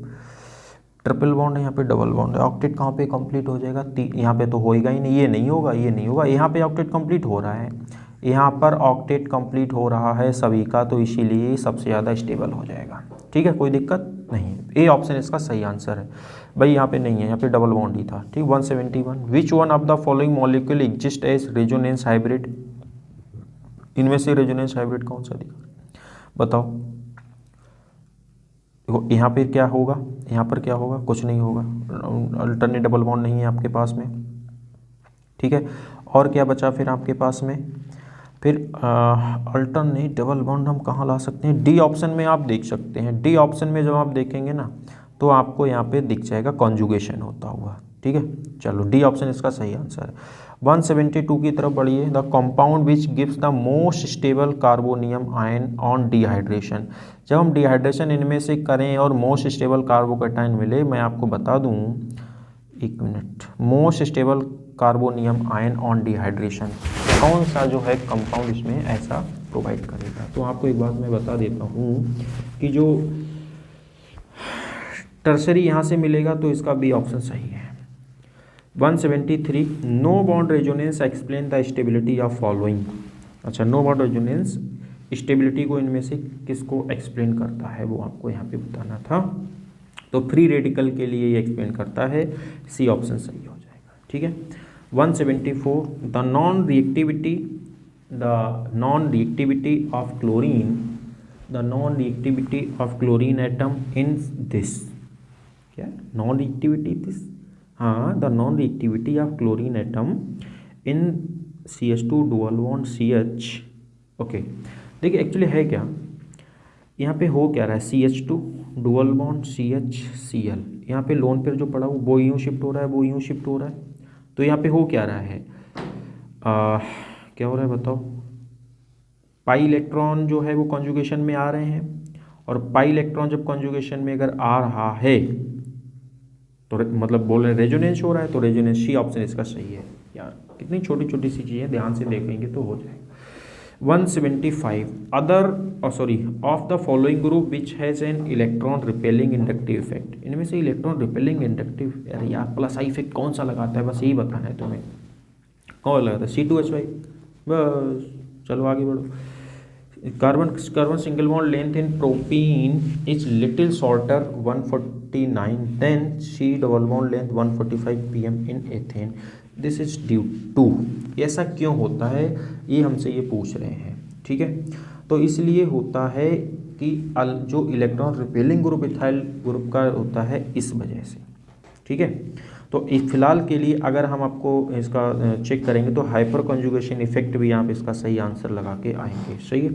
ट्रिपल बॉन्ड है, यहाँ पे डबल बॉन्ड है, ऑक्टेट कहाँ पे कंप्लीट हो जाएगा? यहाँ पे तो होएगा ही नहीं, ये नहीं होगा, ये नहीं होगा, यहाँ पे ऑक्टेट कंप्लीट हो रहा है, यहाँ पर ऑक्टेट कंप्लीट हो रहा है सभी का, तो इसीलिए सबसे ज़्यादा स्टेबल हो जाएगा। ठीक है, कोई दिक्कत नहीं है, ए ऑप्शन इसका सही आंसर है भाई, यहाँ पे नहीं है, यहाँ पे डबल बॉन्ड ही था। ठीक, 171, which one of the following molecule exist as resonance hybrid, इनमें से रेजोनेंस हाइब्रिड कौन सा दिखा, बताओ। देखो यहाँ पे क्या होगा, यहाँ पर क्या होगा, कुछ नहीं होगा, अल्टरनेट डबल बॉन्ड नहीं है आपके पास में। ठीक है, और क्या बचा फिर आपके पास में? फिर अल्टरनेट डबल बॉन्ड हम कहाँ ला सकते हैं? डी ऑप्शन में आप देख सकते हैं, डी ऑप्शन में जब आप देखेंगे ना तो आपको यहाँ पे दिख जाएगा कॉन्जुगेशन होता हुआ। ठीक है, चलो डी ऑप्शन इसका सही आंसर है। 172 की तरफ बढ़िए, the compound which gives the most stable carbonium ion on dehydration, जब हम डिहाइड्रेशन इनमें से करें और मोस्ट स्टेबल कार्बोकेटाइन मिले, मैं आपको बता दूं, एक minute, most stable carbonium ion on dehydration कौन सा जो है कंपाउंड इसमें ऐसा प्रोवाइड करेगा? तो आपको एक बात मैं बता देता हूँ कि जो टर्सरी यहाँ से मिलेगा तो इसका बी ऑप्शन सही है। 173, no bond resonance explain the stability of following, अच्छा नो बॉन्ड रेजोनेंस स्टेबिलिटी को इनमें से किसको एक्सप्लेन करता है वो आपको यहाँ पे बताना था, तो फ्री रेडिकल के लिए ये एक्सप्लेन करता है, सी ऑप्शन सही हो जाएगा। ठीक है, 174, the non reactivity of chlorine atom in this, क्या नॉन रिएक्टिविटी दिस, हाँ, the non reactivity of chlorine atom in CH2 dual bond CH, okay, देखिए एक्चुअली है क्या, यहाँ पे हो क्या रहा है, CH2 dual bond CH Cl, यहाँ पे लोन पेयर जो पड़ा वो यूँ शिफ्ट हो रहा है, वो यूँ शिफ्ट हो रहा है। तो यहाँ पे हो क्या रहा है, क्या हो रहा है बताओ, पाई इलेक्ट्रॉन जो है वो कॉन्जुगेशन में आ रहे हैं, और पाई इलेक्ट्रॉन जब कॉन्जुगेशन में अगर आ रहा है तो मतलब बोल रहे रेजोनेंस हो रहा है, तो रेजोनेंस सी ऑप्शन इसका सही है। यार कितनी छोटी छोटी सी चीज़ें ध्यान से देखेंगे तो हो जाएगा। 175 other of the following group which has an electron repelling inductive effect, इनमें से इलेक्ट्रॉन रिपेलिंग इंडक्टिव, अरे यार प्लस आई इफेक्ट कौन सा लगाता है, बस यही बताना है तुम्हें, कौन लगाता है, C2H5। बस चलो आगे बढ़ो। Carbon single bond length in propene is little shorter 149 than C double bond length 145 pm in ethane, this is due to, ऐसा क्यों होता है ये हमसे ये पूछ रहे हैं, ठीक है। तो इसलिए होता है कि जो electron repelling group ethyl group का होता है इस वजह से, ठीक है। तो फिलहाल के लिए अगर हम आपको इसका चेक करेंगे तो हाइपर कॉन्जुगेशन इफेक्ट भी यहाँ पे इसका सही आंसर लगा के आएंगे, सही है।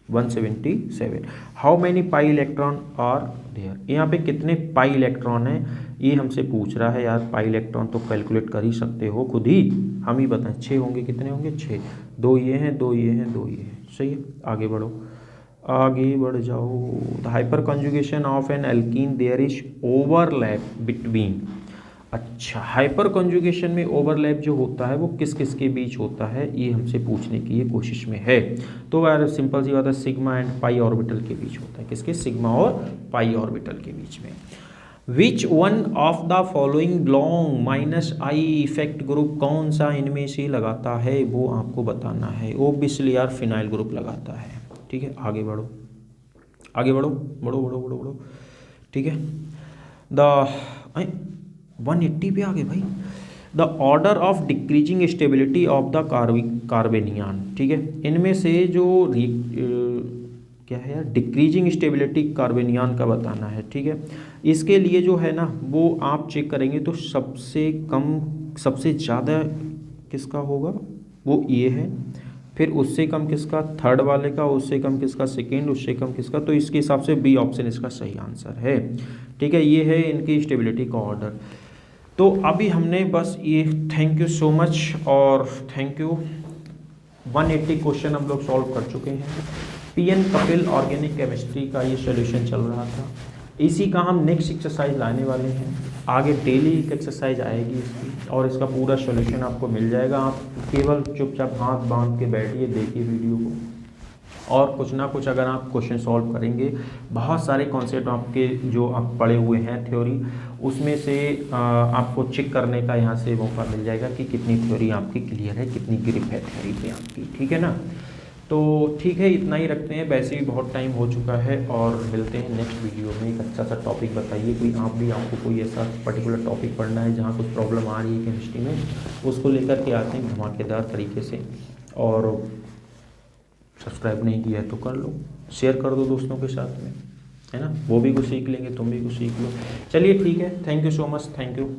177 how many pi electron are there, यहाँ पे कितने पाई इलेक्ट्रॉन हैं ये हमसे पूछ रहा है। यार पाई इलेक्ट्रॉन तो कैलकुलेट कर ही सकते हो खुद ही, हम ही बताएं 6 होंगे, कितने होंगे 6, 2 ये हैं 2 ये हैं 2 ये हैं, सही है। आगे बढ़ो, आगे बढ़ जाओ। The hyperconjugation of an alkene there is overlap between, अच्छा हाइपर कॉन्जुगेशन में ओवरलैप जो होता है वो किस किस के बीच होता है ये हमसे पूछने की ये कोशिश में है। तो यार सिंपल सी बात है, सिग्मा एंड पाई ऑर्बिटल के बीच होता है, किसके, सिग्मा और पाई ऑर्बिटल के बीच में। विच one of the following long minus I effect group, कौन सा इनमें से लगाता है वो आपको बताना है। ओब्वियसली यार फिनाइल ग्रुप लगाता है, ठीक है। आगे बढ़ो, आगे बढ़ो, बढ़ो बढ़ो बढ़ो बढ़ो, ठीक है। द 180 पे आ गए भाई। The order of decreasing stability of the carbanion, ठीक है। इनमें से जो क्या है यार, डिक्रीजिंग स्टेबिलिटी कार्बेनियन का बताना है, ठीक है। इसके लिए जो है ना वो आप चेक करेंगे तो सबसे कम सबसे ज़्यादा किसका होगा वो ये है, फिर उससे कम किसका थर्ड वाले का, उससे कम किसका सेकेंड, उससे कम किसका, तो इसके हिसाब से बी ऑप्शन इसका सही आंसर है, ठीक है। ये है इनकी स्टेबिलिटी का ऑर्डर। तो अभी हमने बस ये, थैंक यू सो मच और थैंक यू। 180 क्वेश्चन हम लोग सॉल्व कर चुके हैं। PN कपिल ऑर्गेनिक केमिस्ट्री का ये सोल्यूशन चल रहा था, इसी का हम नेक्स्ट एक्सरसाइज लाने वाले हैं। आगे डेली एक एक्सरसाइज आएगी इसकी और इसका पूरा सोल्यूशन आपको मिल जाएगा। आप केवल चुपचाप हाथ बांध के बैठिए, देखिए वीडियो को, और कुछ ना कुछ अगर आप क्वेश्चन सॉल्व करेंगे, बहुत सारे कॉन्सेप्ट आपके जो आप पढ़े हुए हैं थ्योरी, उसमें से आपको चेक करने का यहाँ से मौका मिल जाएगा कि कितनी थ्योरी आपकी क्लियर है, कितनी ग्रिप है थ्योरी पे आपकी, ठीक है ना। तो ठीक है, इतना ही रखते हैं, वैसे भी बहुत टाइम हो चुका है, और मिलते हैं नेक्स्ट वीडियो में। एक अच्छा सा टॉपिक बताइए कोई, आपको कोई ऐसा पर्टिकुलर टॉपिक पढ़ना है जहाँ कुछ प्रॉब्लम आ रही है केमिस्ट्री में, उसको लेकर के आते हैं धमाकेदार तरीके से। और सब्सक्राइब नहीं किया है तो कर लो, शेयर कर दो दोस्तों के साथ में, है ना, वो भी कुछ सीख लेंगे, तुम भी कुछ सीख लो। चलिए ठीक है, thank you so much, thank you.